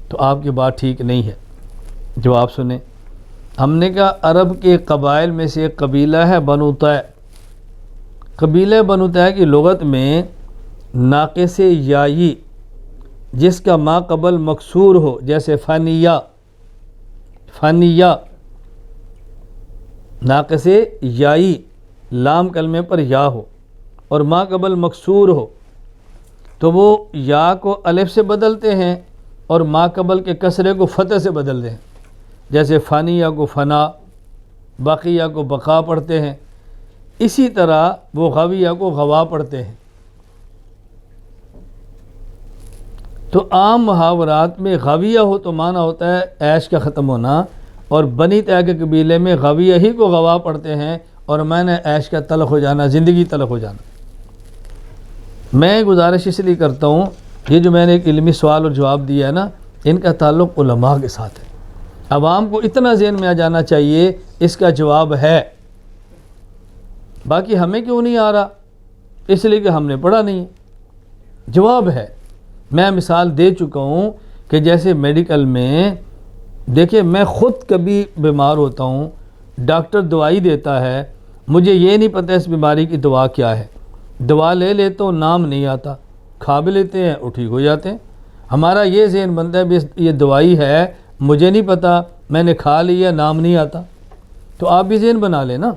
تو آپ کی بات ٹھیک نہیں ہے۔ جواب سنیں، ہم نے کہا عرب کے قبائل میں سے ایک قبیلہ ہے بنو طے۔ قبیلہ بنو طے کی لغت میں ناقص یائی جس کا ما قبل مکسور ہو، جیسے فنیہ، فنیہ ناقص یائی، لام کلمے پر یا ہو اور ما قبل مکسور ہو تو وہ یا کو الف سے بدلتے ہیں اور ما قبل کے کسرے کو فتح سے بدلتے ہیں، جیسے فانیہ کو فنا، باقیہ کو بقا پڑھتے ہیں، اسی طرح وہ غویہ کو غوا پڑھتے ہیں۔ تو عام محاورات میں غویہ ہو تو معنی ہوتا ہے عیش کا ختم ہونا، اور بنی طے کے قبیلے میں غویہ ہی کو غوا پڑھتے ہیں اور میں نے عیش کا تلخ ہو جانا، زندگی تلخ ہو جانا۔ میں گزارش اس لیے کرتا ہوں، یہ جو میں نے ایک علمی سوال اور جواب دیا ہے نا، ان کا تعلق علماء کے ساتھ ہے۔ عوام کو اتنا ذہن میں آ جانا چاہیے اس کا جواب ہے، باقی ہمیں کیوں نہیں آ رہا؟ اس لیے کہ ہم نے پڑھا نہیں۔ جواب ہے، میں مثال دے چکا ہوں کہ جیسے میڈیکل میں دیکھیں، میں خود کبھی بیمار ہوتا ہوں، ڈاکٹر دوائی دیتا ہے، مجھے یہ نہیں پتہ اس بیماری کی دوا کیا ہے، دوا لے لیتا ہوں، نام نہیں آتا، کھا بھی لیتے ہیں اور ٹھیک ہو جاتے ہیں۔ ہمارا یہ ذہن بنتا ہے بھی یہ دوائی ہے، مجھے نہیں پتہ، میں نے کھا لیا، نام نہیں آتا۔ تو آپ بھی ذہن بنا لیں نا،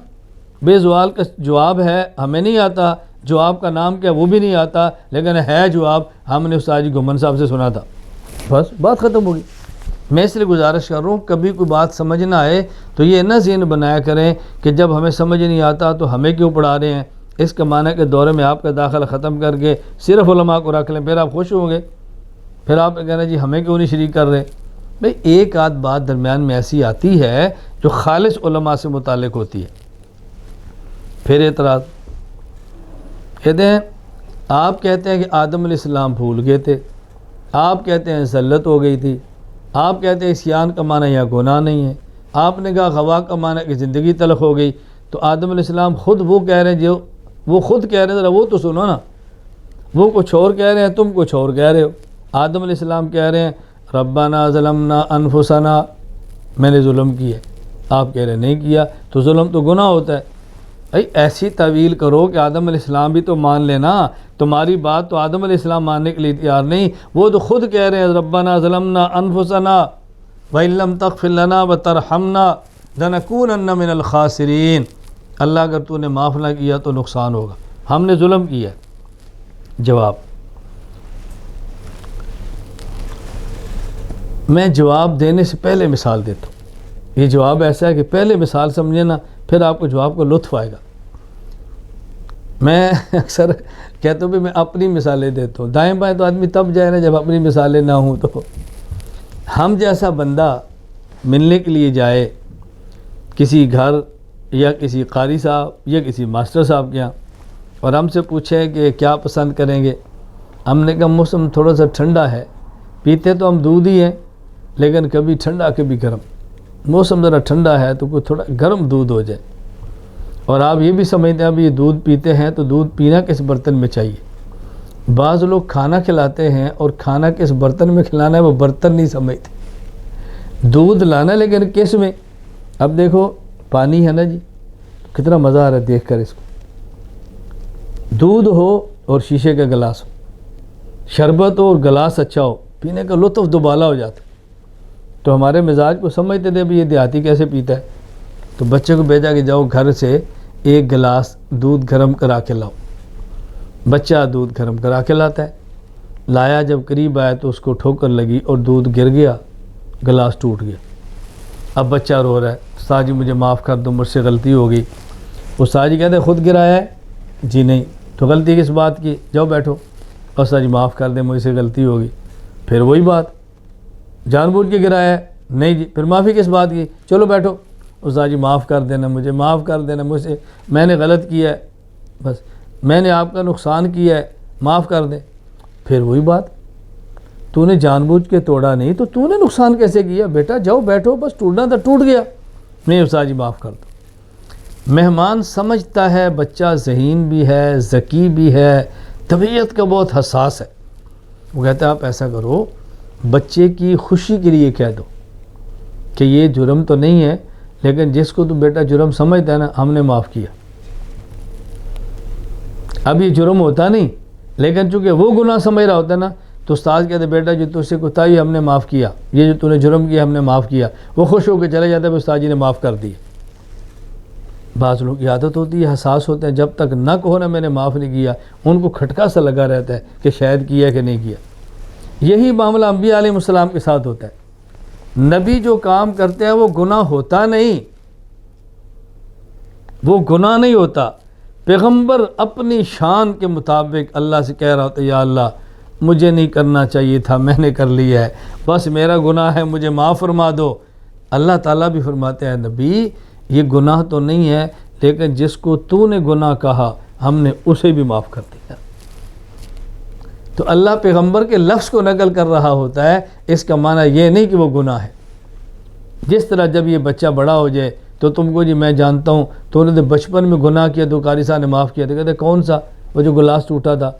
بے زوال کا جواب ہے، ہمیں نہیں آتا، جواب کا نام کیا وہ بھی نہیں آتا، لیکن ہے جواب، ہم نے استاد جی گھمن صاحب سے سنا تھا، بس بات ختم ہوگی۔ میں اس لیے گزارش کر رہا ہوں کبھی کوئی بات سمجھ نہ آئے تو یہ نہ ذہن بنایا کریں کہ جب ہمیں سمجھ نہیں آتا تو ہمیں کیوں پڑھا رہے ہیں۔ اس کا معنی کہ دورے میں آپ کا داخلہ ختم کر کے صرف علماء کو رکھ لیں، پھر آپ خوش ہوں گے، پھر آپ کہنا جی ہمیں کیوں نہیں شریک کر رہے۔ بھئی ایک آدھ بات درمیان میں ایسی آتی ہے جو خالص علماء سے متعلق ہوتی ہے۔ پھر اعتراض کہتے ہیں، آپ کہتے ہیں کہ آدم علیہ السلام بھول گئے تھے، آپ کہتے ہیں ذلت ہو گئی تھی، آپ کہتے ہیں عصیان کا معنی یا گناہ نہیں ہے، آپ نے کہا غوا کا معنی کہ زندگی تلخ ہو گئی، تو آدم علیہ السلام خود وہ کہہ رہے ہیں، جو وہ خود کہہ رہے ہیں، ذرا وہ تو سنو نا، وہ کچھ اور کہہ رہے ہیں، تم کچھ اور کہہ رہے ہو۔ آدم علیہ السلام کہہ رہے ہیں ربنا ظلمنا انفسنا، میں نے ظلم کیا، آپ کہہ رہے ہیں نہیں کیا، تو ظلم تو گناہ ہوتا ہے۔ بھائی ایسی تعویل کرو کہ آدم علیہ السلام بھی تو مان لینا، تمہاری بات تو آدم علیہ السلام ماننے کے لیے تیار نہیں، وہ تو خود کہہ رہے ہیں ربنا ظلمنا انفسنا وَإِن لَّمْ تَغْفِرْ لَنَا وَتَرْحَمْنَا لَنَكُونَنَّ مِنَ الْخَاسِرِينَ، اللہ اگر تو نے معاف نہ کیا تو نقصان ہوگا، ہم نے ظلم کیا۔ جواب، میں جواب دینے سے پہلے مثال دیتا ہوں۔ یہ جواب ایسا ہے کہ پہلے مثال سمجھے نا، پھر آپ کو جواب کو لطف آئے گا۔ میں اکثر کہتا ہوں کہ میں اپنی مثالیں دیتا ہوں، دائیں بائیں تو آدمی تب جائے نا جب اپنی مثالیں نہ ہوں۔ تو ہم جیسا بندہ ملنے کے لیے جائے کسی گھر یا کسی قاری صاحب یا کسی ماسٹر صاحب کے یہاں، اور ہم سے پوچھے کہ کیا پسند کریں گے، ہم نے کہا موسم تھوڑا سا ٹھنڈا ہے، پیتے تو ہم دودھ ہی ہیں لیکن کبھی ٹھنڈا کبھی گرم، موسم ذرا ٹھنڈا ہے تو کوئی تھوڑا گرم دودھ ہو جائے، اور آپ یہ بھی سمجھتے ہیں اب یہ دودھ پیتے ہیں تو دودھ پینا کس برتن میں چاہیے۔ بعض لوگ کھانا کھلاتے ہیں اور کھانا کس برتن میں کھلانا ہے وہ برتن نہیں سمجھتے، دودھ لانا لیکن کس میں۔ اب دیکھو پانی ہے نا جی، کتنا مزہ آ رہا ہے دیکھ کر اس کو، دودھ ہو اور شیشے کا گلاس ہو، شربت ہو اور گلاس اچھا ہو، پینے کا لطف دوبالا ہو جاتا ہے۔ تو ہمارے مزاج کو سمجھتے تھے بھی یہ دیہاتی کیسے پیتا ہے، تو بچے کو بھیجا کہ جاؤ گھر سے ایک گلاس دودھ گرم کرا کے لاؤ، بچہ دودھ گرم کرا کے لاتا ہے، لایا جب قریب آیا تو اس کو ٹھوکر لگی اور دودھ گر گیا، گلاس ٹوٹ گیا۔ اب بچہ رو رہا ہے، استاد جی مجھے معاف کر دو، مجھ سے غلطی ہو گئی۔ استاد جی کہتے ہیں خود گرایا ہے؟ جی نہیں۔ تو غلطی کس بات کی؟ جاؤ بیٹھو، استاد جی معاف کر دیں مجھ سے غلطی ہوگی۔ پھر وہی بات، جان بوجھ کے گرایا ہے؟ نہیں جی۔ پھر معافی کس بات کی؟ چلو بیٹھو، استاد جی معاف کر دینا، مجھے معاف کر دینا، مجھ سے میں نے غلط کیا ہے، بس میں نے آپ کا نقصان کیا ہے، معاف کر دیں۔ پھر وہی بات، تو نے جان بوجھ کے توڑا نہیں تو نے نقصان کیسے کیا؟ بیٹا جاؤ بیٹھو، بس ٹوٹنا تھا ٹوٹ گیا، نہیں استاد جی معاف کر دو۔ مہمان سمجھتا ہے، بچہ ذہین بھی ہے، ذکی بھی ہے، طبیعت کا بہت حساس ہے، وہ کہتا ہے آپ ایسا کرو، بچے کی خوشی کے لیے کہہ دو کہ یہ جرم تو نہیں ہے لیکن جس کو تو بیٹا جرم سمجھتا ہے نا ہم نے معاف کیا۔ اب یہ جرم ہوتا نہیں لیکن چونکہ وہ گناہ سمجھ رہا ہوتا ہے نا، تو استاد کہتے بیٹا جو تجھ سے کوتاہی ہم نے معاف کیا، یہ جو تو نے جرم کیا ہم نے معاف کیا، وہ خوش ہو کے چلے جاتا ہے استاد جی نے معاف کر دی۔ بعض لوگ کی عادت ہوتی ہے، حساس ہوتے ہیں، جب تک نہ کہو نا میں نے معاف نہیں کیا، ان کو کھٹکا سا لگا رہتا ہے کہ شاید کیا کہ نہیں کیا۔ یہی معاملہ انبیاء علیہ السلام کے ساتھ ہوتا ہے، نبی جو کام کرتے ہیں وہ گناہ ہوتا نہیں، وہ گناہ نہیں ہوتا۔ پیغمبر اپنی شان کے مطابق اللہ سے کہہ رہا ہوتا ہے یا اللہ مجھے نہیں کرنا چاہیے تھا، میں نے کر لیا ہے، بس میرا گناہ ہے، مجھے معاف فرما دو۔ اللہ تعالیٰ بھی فرماتے ہیں نبی یہ گناہ تو نہیں ہے لیکن جس کو تو نے گناہ کہا ہم نے اسے بھی معاف کر دیا۔ تو اللہ پیغمبر کے لفظ کو نقل کر رہا ہوتا ہے، اس کا معنی یہ نہیں کہ وہ گناہ ہے۔ جس طرح جب یہ بچہ بڑا ہو جائے تو تم کو جی میں جانتا ہوں تو نے بچپن میں گناہ کیا تو قاری صاحب نے معاف کیا، تو کہتے کون سا؟ وہ جو گلاس ٹوٹا تھا،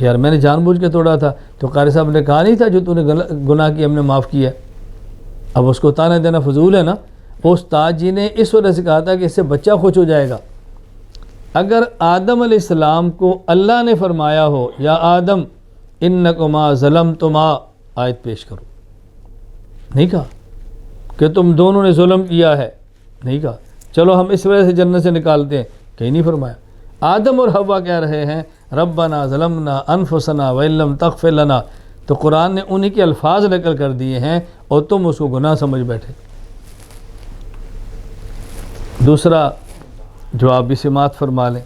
یار میں نے جان بوجھ کے توڑا تھا، تو قاری صاحب نے کہا نہیں تھا جو تو نے گناہ کیا ہم نے معاف کیا۔ اب اس کو تانے دینا فضول ہے نا، استاد جی نے اس وجہ سے کہا تھا کہ اس سے بچہ خوش ہو جائے گا۔ اگر آدم علیہ السلام کو اللہ نے فرمایا ہو یا آدم انکما ظلمتما، آیت پیش کرو، نہیں کہا کہ تم دونوں نے ظلم کیا ہے، نہیں کہا چلو ہم اس وجہ سے جنت سے نکالتے ہیں، کہیں نہیں فرمایا۔ آدم اور حوا کہہ رہے ہیں ربنا ظلمنا انفسنا وان لم تغفر لنا، تو قرآن نے انہی کے الفاظ نقل کر دیے ہیں اور تم اس کو گناہ سمجھ بیٹھے۔ دوسرا جو آپ بھی سماعت فرما لیں،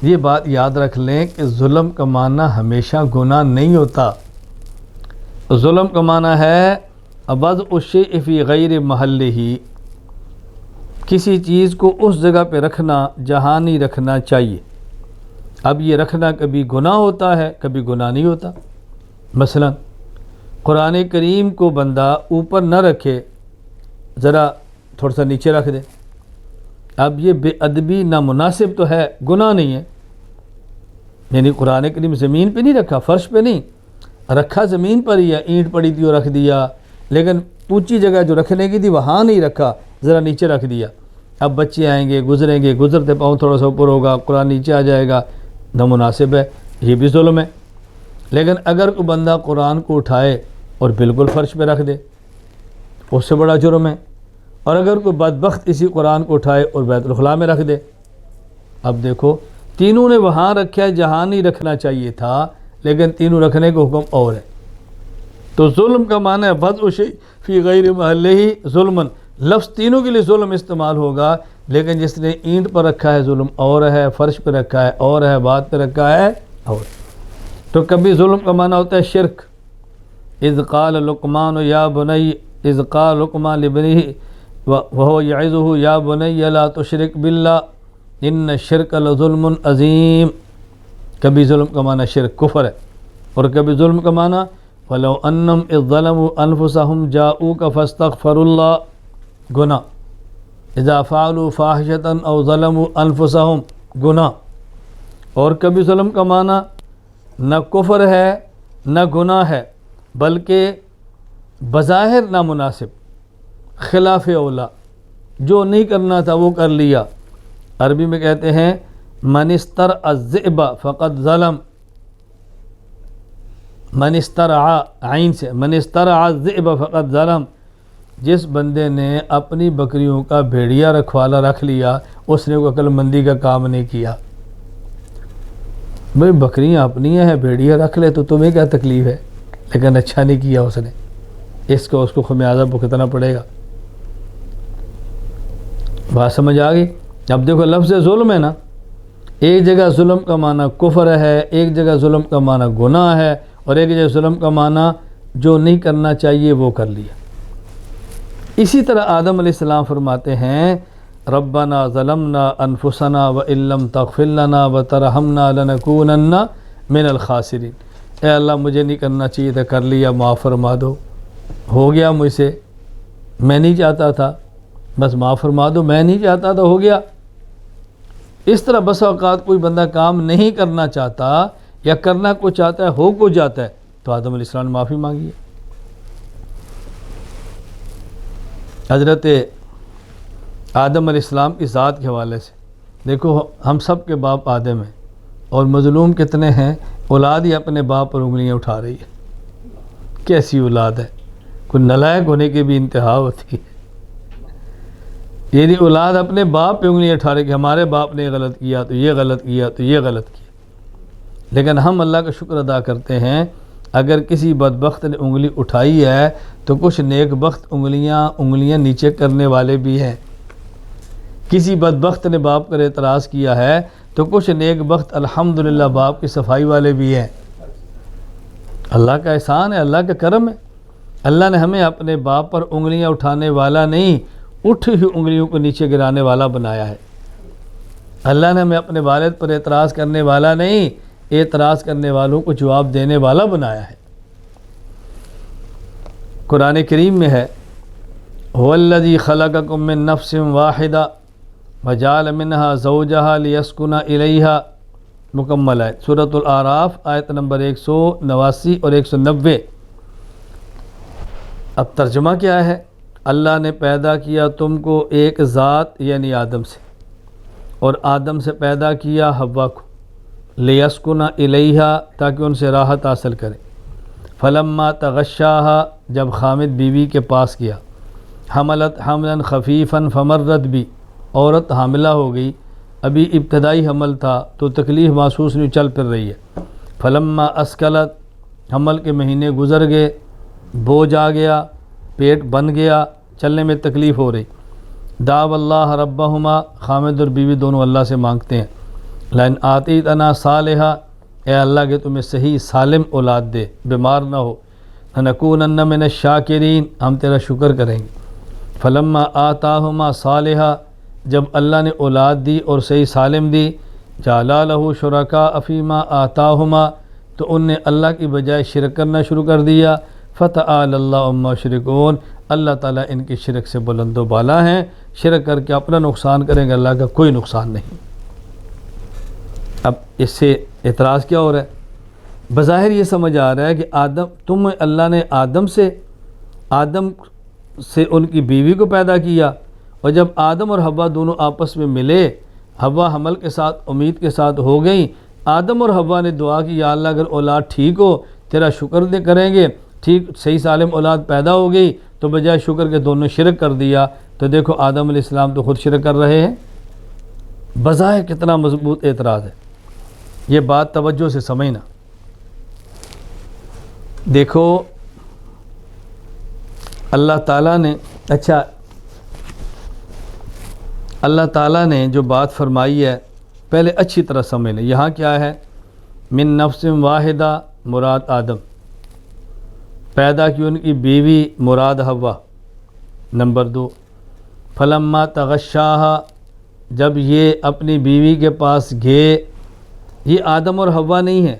یہ بات یاد رکھ لیں کہ ظلم کا معنی ہمیشہ گناہ نہیں ہوتا۔ ظلم کا معنی ہے وضع الشیء فی غیر محلہ، کسی چیز کو اس جگہ پہ رکھنا جہاں نہیں رکھنا چاہیے۔ اب یہ رکھنا کبھی گناہ ہوتا ہے، کبھی گناہ نہیں ہوتا۔ مثلا قرآن کریم کو بندہ اوپر نہ رکھے، ذرا تھوڑا سا نیچے رکھ دے، اب یہ بے ادبی نامناسب تو ہے، گناہ نہیں ہے۔ یعنی قرآن کریم زمین پہ نہیں رکھا، فرش پہ نہیں رکھا، زمین پر ہی ہے، اینٹ پڑی تھی اور رکھ دیا، لیکن اونچی جگہ جو رکھنے کی تھی وہاں نہیں رکھا، ذرا نیچے رکھ دیا۔ اب بچے آئیں گے، گزریں گے، گزرتے پاؤں تھوڑا سا اوپر ہوگا، قرآن نیچے آ جائے گا، نامناسب ہے، یہ بھی ظلم ہے۔ لیکن اگر کوئی بندہ قرآن کو اٹھائے اور بالکل فرش پہ رکھ دے، اس سے بڑا جرم ہے۔ اور اگر کوئی بدبخت اسی قرآن کو اٹھائے اور بیت الخلاء میں رکھ دے، اب دیکھو تینوں نے وہاں رکھا ہے جہاں نہیں رکھنا چاہیے تھا، لیکن تینوں رکھنے کا حکم اور ہے۔ تو ظلم کا معنی ہے وضع شیء فی غیر محلہ ظلمن، لفظ تینوں کے لیے ظلم استعمال ہوگا، لیکن جس نے اینٹ پر رکھا ہے ظلم اور ہے، فرش پہ رکھا ہے اور ہے، بات پہ رکھا ہے اور۔ تو کبھی ظلم کا معنی ہوتا ہے شرک، اذ قال لقمان یا بنی، اذ قال لقمان لابنہ وهو یعظہ یا بنی لا تشرک باللہ ان الشرک لظلم عظیم۔ کبھی ظلم کا معنی شرک کفر ہے، اور کبھی ظلم کا معنی وَلَوْ أَنَّهُمْ إِذْ ظَلَمُوا أَنفُسَهُمْ جَاءُوكَ فَاسْتَغْفَرُوا اللَّهَ، گناہ۔ اذا فعلوا فاحشة او ظلموا انفسهم، گناہ۔ اور کبھی ظلم کا معنی نہ کفر ہے نہ گناہ ہے، بلکہ بظاہر نامناسب، خلاف اولا، جو نہیں کرنا تھا وہ کر لیا۔ عربی میں کہتے ہیں من استرعى الذئب فقد ظلم، من استرعى، عین سے، من استرعى الذئب فقد ظلم، جس بندے نے اپنی بکریوں کا بھیڑیا رکھوالا رکھ لیا، اس نے کوئی عقل مندی کا کام نہیں کیا۔ بھئی بکریاں اپنی ہیں، بھیڑیا رکھ لے تو تمہیں کیا تکلیف ہے، لیکن اچھا نہیں کیا اس نے، اس کو خمیازہ بھگتنا پڑے گا۔ بات سمجھ آ گئی؟ اب دیکھو لفظ ظلم ہے نا، ایک جگہ ظلم کا معنی کفر ہے، ایک جگہ ظلم کا معنی گناہ ہے، اور ایک جگہ ظلم کا معنی جو نہیں کرنا چاہیے وہ کر لیا۔ اسی طرح آدم علیہ السلام فرماتے ہیں ربنا ظلمنا انفسنا وان لم تغفر لنا وترحمنا لنکونن من الخاسرین، اے اللہ مجھے نہیں کرنا چاہیے تھا، کر لیا، معاف فرما دو، ہو گیا مجھ سے، میں نہیں چاہتا تھا، بس معاف فرما دو، میں نہیں چاہتا تھا، ہو گیا۔ اس طرح بس اوقات کوئی بندہ کام نہیں کرنا چاہتا یا کرنا کو چاہتا ہے، ہو کو جاتا ہے، تو آدم علیہ السلام نے معافی مانگی ہے۔ حضرت آدم علیہ السلام کی ذات کے حوالے سے دیکھو، ہم سب کے باپ آدم ہیں، اور مظلوم کتنے ہیں، اولاد ہی اپنے باپ پر انگلیاں اٹھا رہی ہے۔ کیسی اولاد ہے، کوئی نالائق ہونے کی بھی انتہا ہوتی ہے۔ یعنی اولاد اپنے باپ پہ انگلیاں اٹھا رہی کہ ہمارے باپ نے غلط کیا تو یہ غلط کیا تو یہ غلط کیا، لیکن ہم اللہ کا شکر ادا کرتے ہیں اگر کسی بدبخت نے انگلی اٹھائی ہے تو کچھ نیک بخت انگلیاں نیچے کرنے والے بھی ہیں۔ کسی بدبخت نے باپ پر اعتراض کیا ہے تو کچھ نیک بخت الحمدللہ باپ کی صفائی والے بھی ہیں۔ اللہ کا احسان ہے، اللہ کا کرم ہے۔ اللہ نے ہمیں اپنے باپ پر انگلیاں اٹھانے والا نہیں، اٹھی ہوئی انگلیوں کو نیچے گرانے والا بنایا ہے۔ اللہ نے ہمیں اپنے والد پر اعتراض کرنے والا نہیں، اعتراض کرنے والوں کو جواب دینے والا بنایا ہے۔ قرآن کریم میں ہے هو الذی خلقکم من نفس واحدہ وجعل منها زوجها لیسکن الیہا، مکمل آیت، سورۃ الاعراف آیت نمبر 189 اور 190۔ اب ترجمہ کیا ہے؟ اللہ نے پیدا کیا تم کو ایک ذات یعنی آدم سے، اور آدم سے پیدا کیا حوا کو، لیسکن الیہا تاکہ ان سے راحت حاصل کرے۔ فلما تغشاہا جب خامد بیوی کے پاس گیا، حملت حملا خفیفا فمرت بھی عورت حاملہ ہو گئی، ابھی ابتدائی حمل تھا تو تکلیف محسوس نہیں، چل پھر رہی ہے۔ فلما اسکلت حمل کے مہینے گزر گئے، بوجھ آ گیا، پیٹ بن گیا، چلنے میں تکلیف ہو رہی، دعوا اللہ ربہما خامد اور بیوی دونوں اللہ سے مانگتے ہیں، لئن آتیتنا صالحا اے اللہ کہ تمہیں صحیح سالم اولاد دے، بیمار نہ ہو، لنکونن من الشاکرین ہم تیرا شکر کریں گے۔ فلما آتاہما صالحا جب اللہ نے اولاد دی اور صحیح سالم دی، جعلا لہ شرکاء فیما آتاہما تو ان نے اللہ کی بجائے شرک کرنا شروع کر دیا۔ فتعالی اللہ عما یشرکون اللہ تعالیٰ ان کی شرک سے بلند و بالا ہیں، شرک کر کے اپنا نقصان کریں گے، اللہ کا کوئی نقصان نہیں۔ اب اس سے اعتراض کیا ہو رہا ہے؟ بظاہر یہ سمجھ آ رہا ہے کہ اللہ نے آدم سے ان کی بیوی کو پیدا کیا، اور جب آدم اور حوا دونوں آپس میں ملے، حوا حمل کے ساتھ امید کے ساتھ ہو گئیں، آدم اور حوا نے دعا کی یا اللہ اگر اولاد ٹھیک ہو تیرا شکر کریں گے، ٹھیک صحیح سالم اولاد پیدا ہو گئی، تو بجائے شکر کے دونوں شرک کر دیا۔ تو دیکھو آدم علیہ السلام تو خود شرک کر رہے ہیں، بظاہر کتنا مضبوط اعتراض ہے۔ یہ بات توجہ سے سمجھنا۔ دیکھو اللہ تعالیٰ نے اللہ تعالیٰ نے جو بات فرمائی ہے پہلے اچھی طرح سمجھ لیں۔ یہاں کیا ہے؟ من نفس واحدہ مراد آدم، پیدا کی ان کی بیوی مراد حوا۔ نمبر 2 فلما تغشاہا جب یہ اپنی بیوی کے پاس گئے، یہ آدم اور حوا نہیں ہے،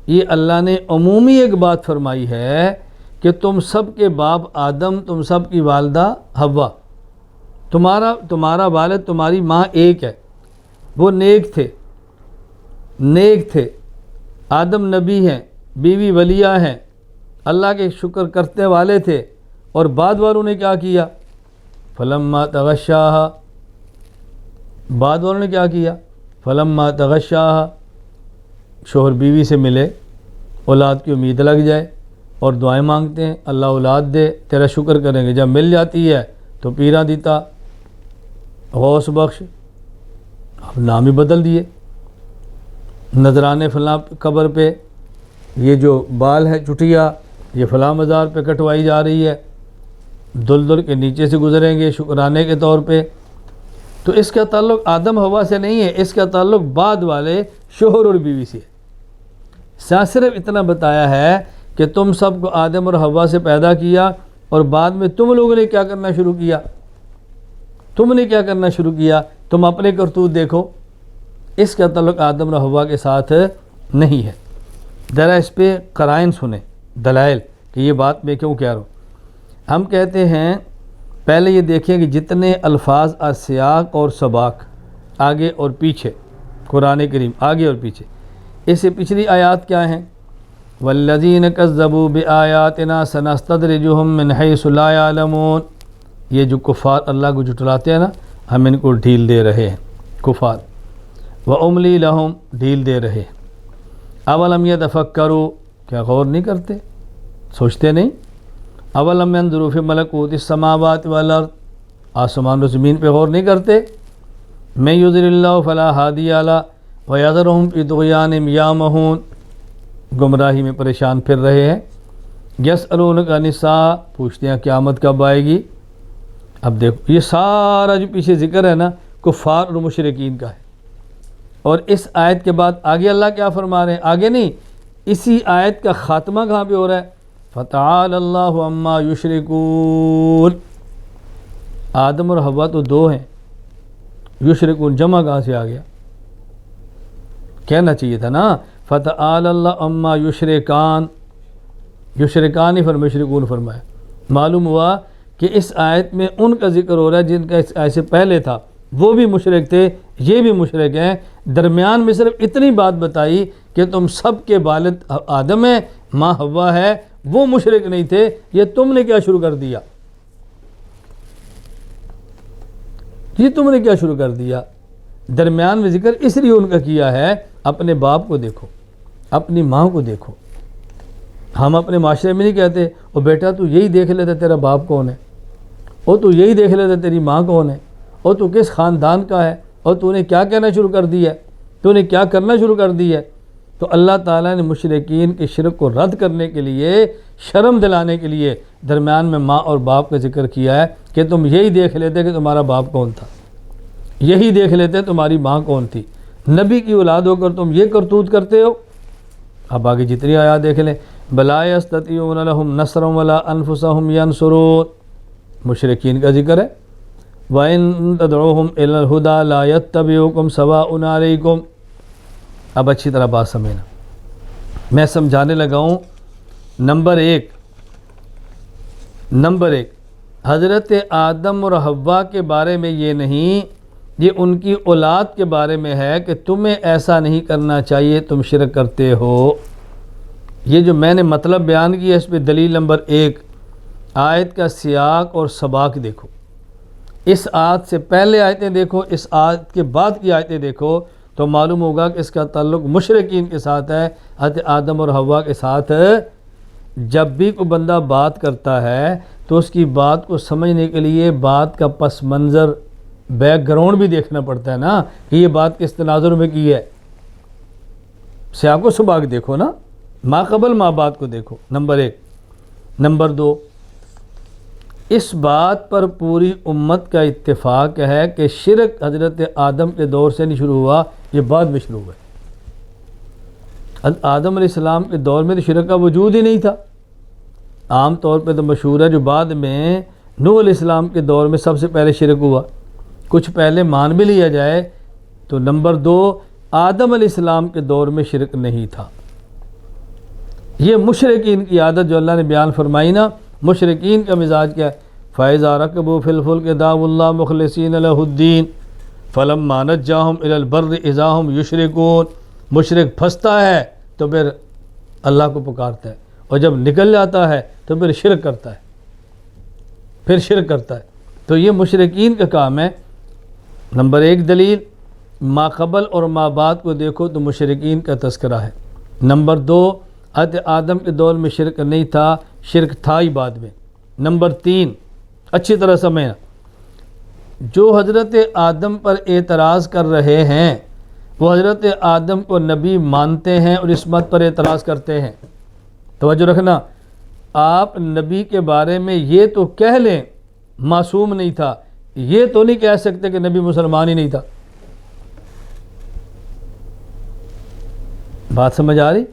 یہ اللہ نے عمومی ایک بات فرمائی ہے کہ تم سب کے باپ آدم، تم سب کی والدہ حوا، تمہارا والد تمہاری ماں ایک ہے، وہ نیک تھے، آدم نبی ہیں، بیوی ولیہ ہیں، اللہ کے شکر کرتے والے تھے، اور بعد والوں نے کیا کیا؟ فلما تغشاہا بعد والوں نے کیا کیا؟ فلما تغشاہا شوہر بیوی سے ملے، اولاد کی امید لگ جائے اور دعائیں مانگتے ہیں اللہ اولاد دے، تیرا شکر کریں گے، جب مل جاتی ہے تو پیرا دیتا، غوث بخش، اب نام ہی بدل دیے، نذرانے فلاں قبر پہ، یہ جو بال ہے چٹیا یہ فلاں مزار پہ کٹوائی جا رہی ہے، دل کے نیچے سے گزریں گے شکرانے کے طور پہ۔ تو اس کا تعلق آدم حوا سے نہیں ہے، اس کا تعلق بعد والے شوہر اور بیوی سے ہے۔ صرف اتنا بتایا ہے کہ تم سب کو آدم اور حوا سے پیدا کیا، اور بعد میں تم لوگوں نے کیا کرنا شروع کیا؟ تم اپنے کرتوت دیکھو، اس کا تعلق آدم اور حوا کے ساتھ نہیں ہے۔ ذرا اس پہ قرائن سنیں، دلائل کہ یہ بات میں کیوں کہہ رہا ہوں۔ ہم کہتے ہیں پہلے یہ دیکھیں کہ جتنے الفاظ سیاق اور سباق آگے اور پیچھے، قرآن کریم آگے اور پیچھے، اس سے پچھلی آیات کیا ہیں؟ والذین کذبوا بآیاتنا سنستدرجهم من حیث لا یعلمون، یہ جو کفار اللہ کو جھٹلاتے ہیں نا، ہم ان کو ڈھیل دے رہے ہیں، کفار، واملی لہم ڈھیل دے رہے ہیں۔ اولم یتفکروا کیا غور نہیں کرتے، سوچتے نہیں؟ اولم ينظروا فی ملکوت السماوات والارض آسمان و زمین پہ غور نہیں کرتے؟ من یضلل اللہ فلا ہادی له ویذرهم فی طغیانہم یعمہون، گمراہی میں پریشان پھر رہے ہیں۔ یسألونک عن الساعۃ پوچھتے ہیں قیامت کب آئے گی۔ اب دیکھو یہ سارا جو پیچھے ذکر ہے نا کفار اور مشرکین کا ہے، اور اس آیت کے بعد آگے اللہ کیا فرما رہے ہیں؟ آگے نہیں، اسی آیت کا خاتمہ کہاں پہ ہو رہا ہے؟ فتعالی اللہ عما یشرکون، آدم اور حوا تو دو ہیں، یشرکون جمع کہاں سے آ گیا؟ کہنا چاہیے تھا نا فتعالی اللہ عما یشرکان، یشرکان ہی یشرکون فرمایا۔ معلوم ہوا کہ اس آیت میں ان کا ذکر ہو رہا ہے جن کا اس آیت سے پہلے تھا، وہ بھی مشرک تھے، یہ بھی مشرک ہیں، درمیان میں صرف اتنی بات بتائی کہ تم سب کے والد آدم ہے، ماں حوا ہے، وہ مشرک نہیں تھے، یہ تم نے کیا شروع کر دیا؟ یہ تم نے کیا شروع کر دیا؟ درمیان میں ذکر اس لیے ان کا کیا ہے، اپنے باپ کو دیکھو، اپنی ماں کو دیکھو۔ ہم اپنے معاشرے میں نہیں کہتے او بیٹا تو یہی دیکھ لیتا تیرا باپ کون ہے، او تو یہی دیکھ لیتا تیری ماں کون ہے، او تو کس خاندان کا ہے، اور تو نے کیا کہنا شروع کر دیا ہے، تو نے کیا کرنا شروع کر دیا ہے۔ تو اللہ تعالیٰ نے مشرکین کے شرک کو رد کرنے کے لیے، شرم دلانے کے لیے درمیان میں ماں اور باپ کا ذکر کیا ہے کہ تم یہی دیکھ لیتے کہ تمہارا باپ کون تھا، یہی دیکھ لیتے تمہاری ماں کون تھی، نبی کی اولاد ہو کر تم یہ کرتوت کرتے ہو۔ اب آگے جتنی آیات دیکھ لیں، بلا یستطیعون لہم نصرا ولا انفسہم ینصرون، مشرکین کا ذکر ہے۔ وَإِن تَدْعُوهُمْ إِلَى الْهُدَى لَا يَتَّبِعُوكُمْ سَوَاءٌ عَلَيْكُمْ۔ اب اچھی طرح بات سمجھنا، میں سمجھانے لگا ہوں۔ نمبر ایک حضرت آدم اور حوا کے بارے میں یہ نہیں، یہ ان کی اولاد کے بارے میں ہے کہ تمہیں ایسا نہیں کرنا چاہیے، تم شرک کرتے ہو۔ یہ جو میں نے مطلب بیان کیا اس پہ دلیل نمبر ایک، آیت کا سیاق اور سباق دیکھو، اس آیت سے پہلے آیتیں دیکھو، اس آیت کے بعد کی آیتیں دیکھو، تو معلوم ہوگا کہ اس کا تعلق مشرکین کے ساتھ ہے، حضرت آدم اور حوا کے ساتھ۔ جب بھی کوئی بندہ بات کرتا ہے تو اس کی بات کو سمجھنے کے لیے بات کا پس منظر، بیک گراؤنڈ بھی دیکھنا پڑتا ہے نا، کہ یہ بات کس تناظر میں کی ہے۔ سیاق و سباق دیکھو نا، ما قبل ما بعد کو دیکھو، نمبر ایک۔ نمبر دو، اس بات پر پوری امت کا اتفاق ہے کہ شرک حضرت آدم کے دور سے نہیں شروع ہوا، یہ بعد میں شروع ہوا ہے۔ حضرت آدم علیہ السلام کے دور میں تو شرک کا وجود ہی نہیں تھا۔ عام طور پہ تو مشہور ہے جو بعد میں نوح علیہ السلام کے دور میں سب سے پہلے شرک ہوا۔ کچھ پہلے مان بھی لیا جائے تو نمبر دو، آدم علیہ السلام کے دور میں شرک نہیں تھا۔ یہ مشرکین کی عادت جو اللہ نے بیان فرمائی نا، مشرکین کا مزاج کیا ہے؟ فَإِذَا رَكِبُوا فِي الْفُلْكِ دَعَوُا اللَّهَ مُخْلِصِينَ لَهُ الدِّينَ فَلَمَّا نَجَّاهُمْ إِلَى الْبَرِّ إِذَا هُمْ يُشْرِكُونَ۔ مشرک پھنستا ہے تو پھر اللہ کو پکارتا ہے، اور جب نکل جاتا ہے تو پھر شرک کرتا ہے، تو یہ مشرکین کا کام ہے۔ نمبر ایک دلیل، ما قبل اور ما بعد کو دیکھو تو مشرکین کا تذکرہ ہے۔ نمبر دو، حضرت آدم کے دور میں شرک نہیں تھا، شرک تھا ہی بعد میں۔ نمبر تین، اچھی طرح سمجھنا، جو حضرت آدم پر اعتراض کر رہے ہیں وہ حضرت آدم کو نبی مانتے ہیں اور عصمت پر اعتراض کرتے ہیں۔ توجہ رکھنا، آپ نبی کے بارے میں یہ تو کہہ لیں معصوم نہیں تھا، یہ تو نہیں کہہ سکتے کہ نبی مسلمان ہی نہیں تھا۔ بات سمجھ آ رہی؟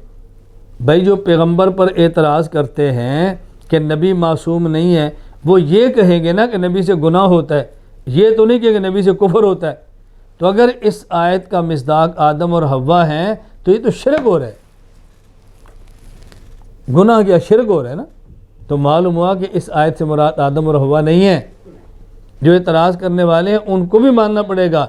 بھائی جو پیغمبر پر اعتراض کرتے ہیں کہ نبی معصوم نہیں ہے، وہ یہ کہیں گے نا کہ نبی سے گناہ ہوتا ہے، یہ تو نہیں کہ نبی سے کفر ہوتا ہے۔ تو اگر اس آیت کا مصداق آدم اور حوا ہیں تو یہ تو شرک ہو رہا ہے، گناہ کیا شرک ہو رہا ہے نا۔ تو معلوم ہوا کہ اس آیت سے مراد آدم اور حوا نہیں ہے۔ جو اعتراض کرنے والے ہیں ان کو بھی ماننا پڑے گا،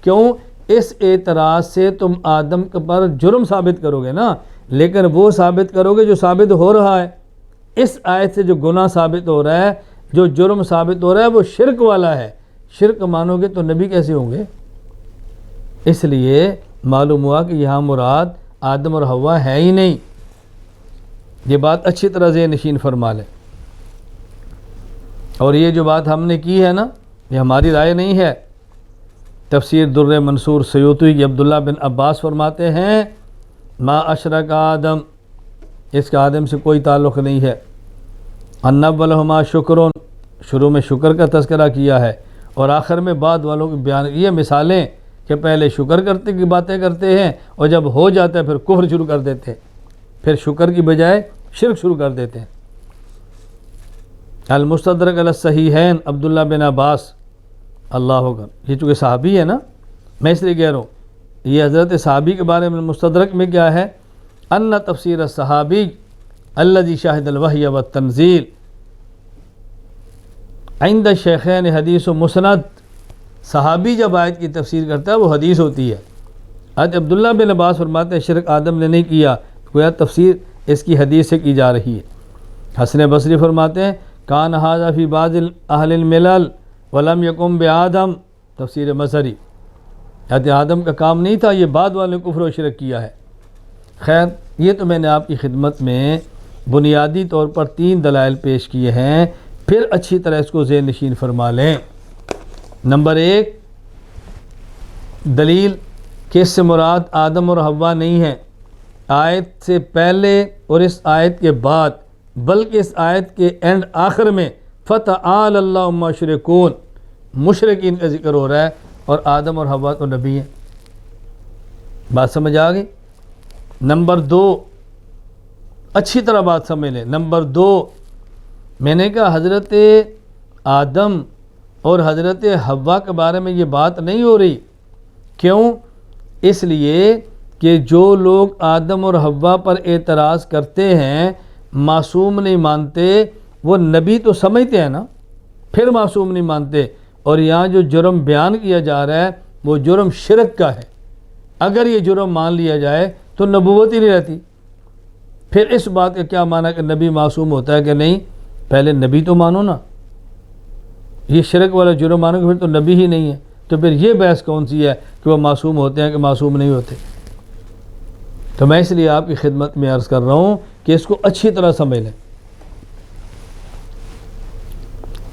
کیوں؟ اس اعتراض سے تم آدم پر جرم ثابت کرو گے نا، لیکن وہ ثابت کرو گے جو ثابت ہو رہا ہے۔ اس آیت سے جو گناہ ثابت ہو رہا ہے، جو جرم ثابت ہو رہا ہے، وہ شرک والا ہے۔ شرک مانو گے تو نبی کیسے ہوں گے؟ اس لیے معلوم ہوا کہ یہاں مراد آدم اور حوا ہے ہی نہیں۔ یہ بات اچھی طرح ذہن نشین فرما لیں۔ اور یہ جو بات ہم نے کی ہے نا، یہ ہماری رائے نہیں ہے۔ تفسیر در منصور سیوطی کی عبداللہ بن عباس فرماتے ہیں، ما اشرک آدم، اس کا آدم سے کوئی تعلق نہیں ہے۔ ان اولہما شکرون، شروع میں شکر کا تذکرہ کیا ہے، اور آخر میں بعد والوں کی بیان یہ مثالیں کہ پہلے شکر کرتے کی باتیں کرتے ہیں اور جب ہو جاتا ہے پھر کفر شروع کر دیتے ہیں، پھر شکر کی بجائے شرک شروع کر دیتے ہیں۔ المستدرک علی الصحیحین عبداللہ بن عباس، اللہ اکبر، یہ چونکہ صحابی ہے نا، میں اس لیے کہہ رہا ہوں، یہ حضرت صحابی کے بارے میں مستدرک میں کیا ہے؟ ان تفسیر الصحابی الذی شاہد الوحی والتنزیل عند الشیخین حدیث و مسند۔ صحابی جب آیت کی تفسیر کرتا ہے وہ حدیث ہوتی ہے۔ حضرت عبداللہ بن عباس فرماتے ہیں شرک آدم نے نہیں کیا، گویا تفسیر اس کی حدیث سے کی جا رہی ہے۔ حسن بصری فرماتے ہیں کان ھذا فی بعض اہل الملل ولم یکن بعادم، تفسیر مظہری، حضرت آدم کا کام نہیں تھا، یہ بعد والوں نے کفر و شرک کیا ہے۔ خیر، یہ تو میں نے آپ کی خدمت میں بنیادی طور پر 3 دلائل پیش کیے ہیں، پھر اچھی طرح اس کو ذہن نشین فرما لیں۔ نمبر 1 دلیل کہ اس سے مراد آدم اور حوا نہیں ہے، آیت سے پہلے اور اس آیت کے بعد، بلکہ اس آیت کے اینڈ آخر میں فَتَعَالَى اللَّهُ عَمَّا يُشْرِكُونَ مشرکین کا ذکر ہو رہا ہے، اور آدم اور حوا تو نبی ہیں۔ بات سمجھ آ گئی؟ نمبر 2 اچھی طرح بات سمجھ لیں۔ نمبر 2 میں نے کہا حضرت آدم اور حضرت حوا کے بارے میں یہ بات نہیں ہو رہی۔ کیوں؟ اس لیے کہ جو لوگ آدم اور حوا پر اعتراض کرتے ہیں، معصوم نہیں مانتے، وہ نبی تو سمجھتے ہیں نا، پھر معصوم نہیں مانتے۔ اور یہاں جو جرم بیان کیا جا رہا ہے وہ جرم شرک کا ہے۔ اگر یہ جرم مان لیا جائے تو نبوت ہی نہیں رہتی۔ پھر اس بات کا کیا معنی کہ نبی معصوم ہوتا ہے کہ نہیں؟ پہلے نبی تو مانو نا، یہ شرک والا جرم مانو کہ پھر تو نبی ہی نہیں ہے، تو پھر یہ بحث کون سی ہے کہ وہ معصوم ہوتے ہیں کہ معصوم نہیں ہوتے؟ تو میں اس لیے آپ کی خدمت میں عرض کر رہا ہوں کہ اس کو اچھی طرح سمجھ لیں۔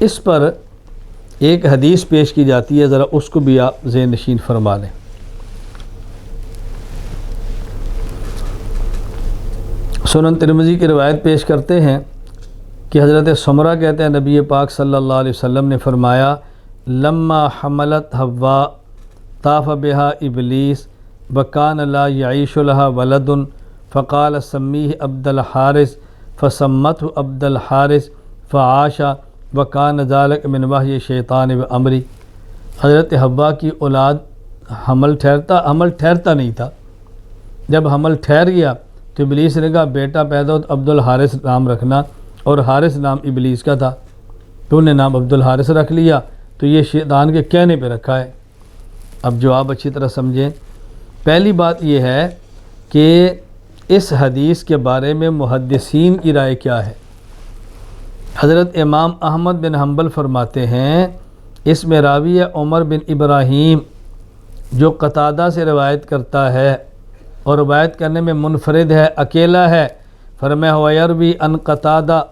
اس پر ایک حدیث پیش کی جاتی ہے، ذرا اس کو بھی آپ ذہن نشین فرما لیں۔ سنن ترمذی کی روایت پیش کرتے ہیں کہ حضرت سمرہ کہتے ہیں نبی پاک صلی اللہ علیہ وسلم نے فرمایا لما حملت حوا طاف بها ابلیس وکان لا یعیش لها ولد فقال سمیہ عبد الحارث فسمته عبد الحارث فعاش وکان ذلک من وحی شیطان و امری۔ حضرت حوا کی اولاد حمل ٹھہرتا نہیں تھا، جب حمل ٹھہر گیا تو ابلیس نے کہا بیٹا پیدا ہو تو عبد الحارث نام رکھنا، اور حارث نام ابلیس کا تھا، تو انہیں نام عبد الحارث رکھ لیا، تو یہ شیطان کے کہنے پہ رکھا ہے۔ اب جواب اچھی طرح سمجھیں۔ پہلی بات یہ ہے کہ اس حدیث کے بارے میں محدثین کی رائے کیا ہے۔ حضرت امام احمد بن حنبل فرماتے ہیں اس میں راوی ہے عمر بن ابراہیم، جو قتادہ سے روایت کرتا ہے اور روایت کرنے میں منفرد ہے، اکیلا ہے۔ فرمایا ویروی ان قتادہ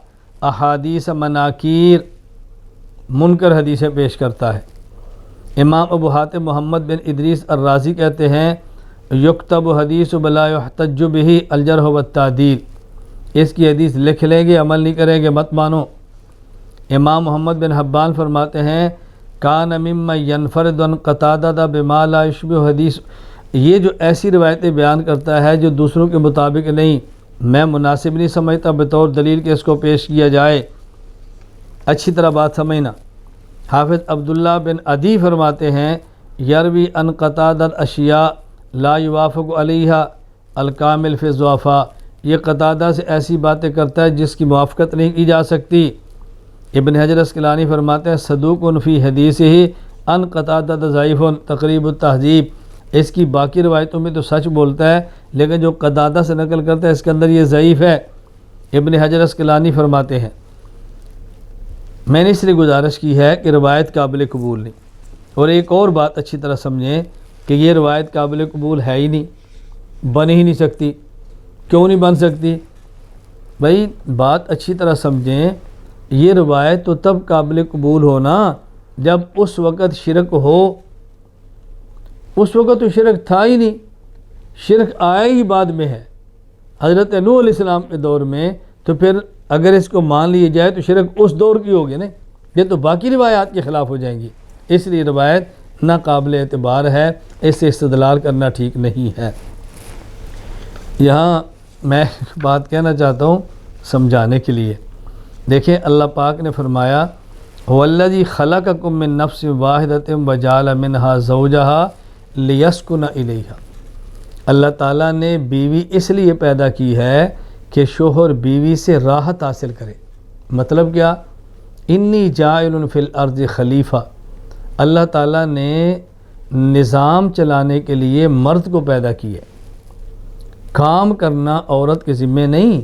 احادیث مناکیر، منکر حدیثیں پیش کرتا ہے۔ امام ابو حاتم محمد بن ادریس الرازی کہتے ہیں یکتب حدیث بلا یحتج بہ الجرح والتعدیل، اس کی حدیث لکھ لیں گے، عمل نہیں کریں گے، مت مانو۔ امام محمد بن حبان فرماتے ہیں کان مما ینفرد عن قتادہ بما لا یشبہ حدیث، یہ جو ایسی روایتیں بیان کرتا ہے جو دوسروں کے مطابق نہیں، میں مناسب نہیں سمجھتا بطور دلیل کہ اس کو پیش کیا جائے۔ اچھی طرح بات سمجھنا۔ حافظ عبداللہ بن عدی فرماتے ہیں یروی ان قتادہ اشیاء لا یوافق علیہ الکامل فی الضعفاء، یہ قتادہ سے ایسی باتیں کرتا ہے جس کی موافقت نہیں کی جا سکتی۔ ابن حجر اسقلانی فرماتے ہیں صدوق فی حدیث ہی ان قتادہ ضعیف تقریب التہذیب، اس کی باقی روایتوں میں تو سچ بولتا ہے، لیکن جو قتادہ سے نقل کرتا ہے اس کے اندر یہ ضعیف ہے۔ ابن حجر اسقلانی فرماتے ہیں میں نے اس لیے گزارش کی ہے کہ روایت قابل قبول نہیں، اور ایک اور بات اچھی طرح سمجھیں کہ یہ روایت قابل قبول ہے ہی نہیں، بن ہی نہیں سکتی۔ کیوں نہیں بن سکتی؟ بھائی بات اچھی طرح سمجھیں، یہ روایت تو تب قابل قبول ہونا جب اس وقت شرک ہو، اس وقت تو شرک تھا ہی نہیں، شرک آیا ہی بعد میں ہے، حضرت نوح علیہ السلام کے دور میں، تو پھر اگر اس کو مان لیے جائے تو شرک اس دور کی ہوگی نا، یہ تو باقی روایات کے خلاف ہو جائیں گی، اس لیے روایت ناقابل اعتبار ہے، اس سے استدلال کرنا ٹھیک نہیں ہے۔ یہاں میں بات کہنا چاہتا ہوں سمجھانے کے لیے، دیکھیں اللہ پاک نے فرمایا وَالَّذِي خَلَقَكُم مِّن نَّفْسٍ وَاحِدَةٍ وَجَعَلَ مِنْهَا زَوْجَهَا لِيَسْكُنَ إِلَيْهَا، اللہ تعالیٰ نے بیوی اس لیے پیدا کی ہے کہ شوہر بیوی سے راحت حاصل کرے۔ مطلب کیا؟ انی جاعل فی الارض خلیفہ، اللہ تعالیٰ نے نظام چلانے کے لیے مرد کو پیدا کی ہے، کام کرنا عورت کے ذمے نہیں،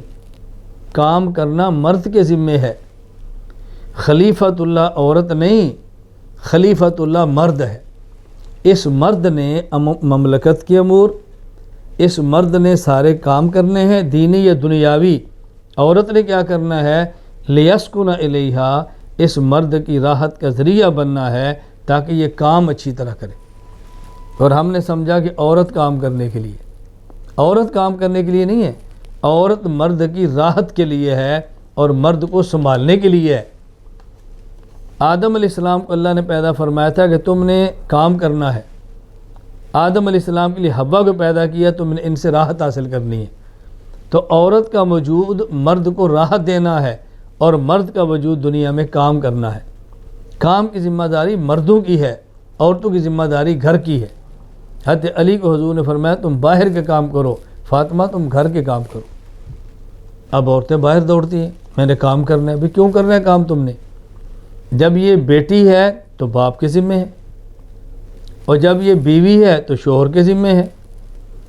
کام کرنا مرد کے ذمے ہے۔ خلیفۃ اللہ عورت نہیں، خلیفۃ اللہ مرد ہے۔ اس مرد نے مملکت کے امور، اس مرد نے سارے کام کرنے ہیں دینی یا دنیاوی، عورت نے کیا کرنا ہے؟ لیسکن الیہا، اس مرد کی راحت کا ذریعہ بننا ہے تاکہ یہ کام اچھی طرح کرے۔ اور ہم نے سمجھا کہ عورت کام کرنے کے لیے، عورت کام کرنے کے لیے نہیں ہے، عورت مرد کی راحت کے لیے ہے اور مرد کو سنبھالنے کے لیے ہے۔ آدم علیہ السلام کو اللہ نے پیدا فرمایا تھا کہ تم نے کام کرنا ہے، آدم علیہ السلام کے لیے حوا کو پیدا کیا، تم نے ان سے راحت حاصل کرنی ہے۔ تو عورت کا وجود مرد کو راحت دینا ہے اور مرد کا وجود دنیا میں کام کرنا ہے۔ کام کی ذمہ داری مردوں کی ہے، عورتوں کی ذمہ داری گھر کی ہے۔ حضرت علی کو حضور نے فرمایا تم باہر کے کام کرو، فاطمہ تم گھر کے کام کرو۔ اب عورتیں باہر دوڑتی ہیں، میں نے کام کرنا ہے۔ بھی کیوں کرنا ہے کام تم نے؟ جب یہ بیٹی ہے تو باپ کے ذمے ہے، اور جب یہ بیوی ہے تو شوہر کے ذمے ہے،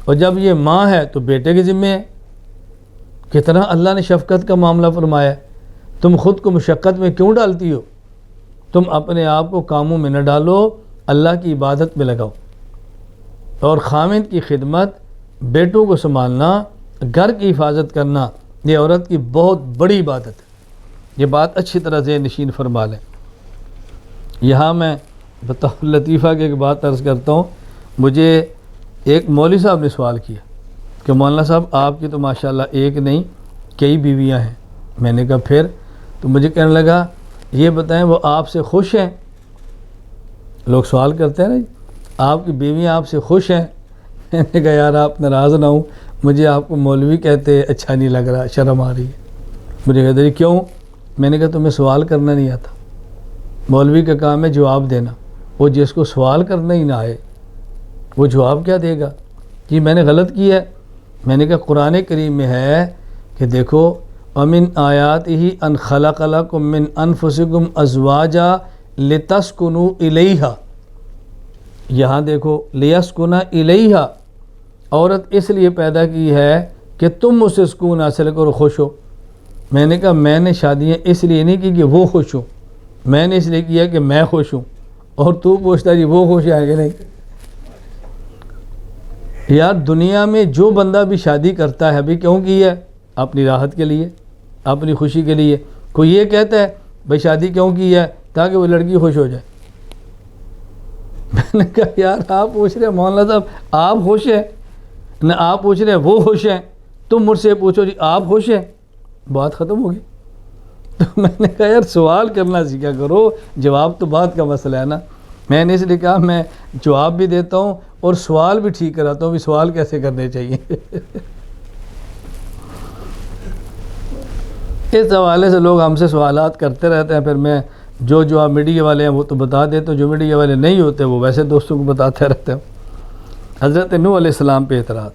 اور جب یہ ماں ہے تو بیٹے کے ذمے ہے۔ کتنا اللہ نے شفقت کا معاملہ فرمایا ہے۔ تم خود کو مشقت میں کیوں ڈالتی ہو؟ تم اپنے آپ کو کاموں میں نہ ڈالو، اللہ کی عبادت میں لگاؤ۔ اور خامند کی خدمت، بیٹوں کو سنبھالنا، گھر کی حفاظت کرنا، یہ عورت کی بہت بڑی عبادت ہے۔ یہ بات اچھی طرح ذہن نشین فرما لیں۔ یہاں میں بطور لطیفہ کی ایک بات عرض کرتا ہوں۔ مجھے ایک مولوی صاحب نے سوال کیا کہ مولانا صاحب آپ کی تو ماشاءاللہ ایک نہیں کئی بیویاں ہیں۔ میں نے کہا پھر؟ تو مجھے کہنے لگا یہ بتائیں وہ آپ سے خوش ہیں؟ لوگ سوال کرتے ہیں نا، آپ کی بیویاں آپ سے خوش ہیں؟ میں نے کہا یار آپ ناراض نہ ہوں، مجھے آپ کو مولوی کہتے اچھا نہیں لگ رہا، شرم آ رہی ہے۔ مجھے کہتے ہیں کیوں؟ میں نے کہا تمہیں سوال کرنا نہیں آتا، مولوی کا کام ہے جواب دینا، وہ جس کو سوال کرنا ہی نہ آئے وہ جواب کیا دے گا؟ جی میں نے غلط کیا ہے۔ میں نے کہا قرآن کریم میں ہے کہ دیکھو وَمِنْ آیَاتِهِ أَنْ خَلَقَ لَكُم مِّنْ أَنفُسِكُمْ أَزْوَاجًا لِتَسْكُنُوا إِلَيْهَا، یہاں دیکھو لِيَسْكُنَ إِلَيْهَا، عورت اس لیے پیدا کی ہے کہ تم اس سے سکون حاصل کرو، خوش ہو۔ میں نے کہا میں نے شادیاں اس لیے نہیں کی کہ وہ خوش ہو، میں نے اس لیے کیا کہ میں خوش ہوں۔ اور تو پوچھتا جی وہ خوش ہے کہ نہیں؟ یار دنیا میں جو بندہ بھی شادی کرتا ہے بھی کیوں کی ہے؟ اپنی راحت کے لیے، اپنی خوشی کے لیے۔ کوئی یہ کہتا ہے بھائی شادی کیوں کی ہے؟ تاکہ وہ لڑکی خوش ہو جائے۔ میں نے کہا یار آپ پوچھ رہے ہیں مولانا صاحب آپ خوش ہیں، نہ آپ پوچھ رہے ہیں وہ خوش ہیں، تم مجھ سے پوچھو جی آپ خوش ہیں، بات ختم ہوگی۔ تو میں نے کہا یار سوال کرنا سیکھا کرو، جواب تو بات کا مسئلہ ہے نا۔ میں نے اس لیے کہا میں جواب بھی دیتا ہوں اور سوال بھی ٹھیک کراتا ہوں بھی سوال کیسے کرنے چاہیے۔ اس حوالے سے لوگ ہم سے سوالات کرتے رہتے ہیں، پھر میں جو آپ میڈیا والے ہیں وہ تو بتا دیتے ہیں، جو میڈیا والے نہیں ہوتے وہ ویسے دوستوں کو بتاتے رہتے ہیں۔ حضرت نوح علیہ السلام پہ اعتراض،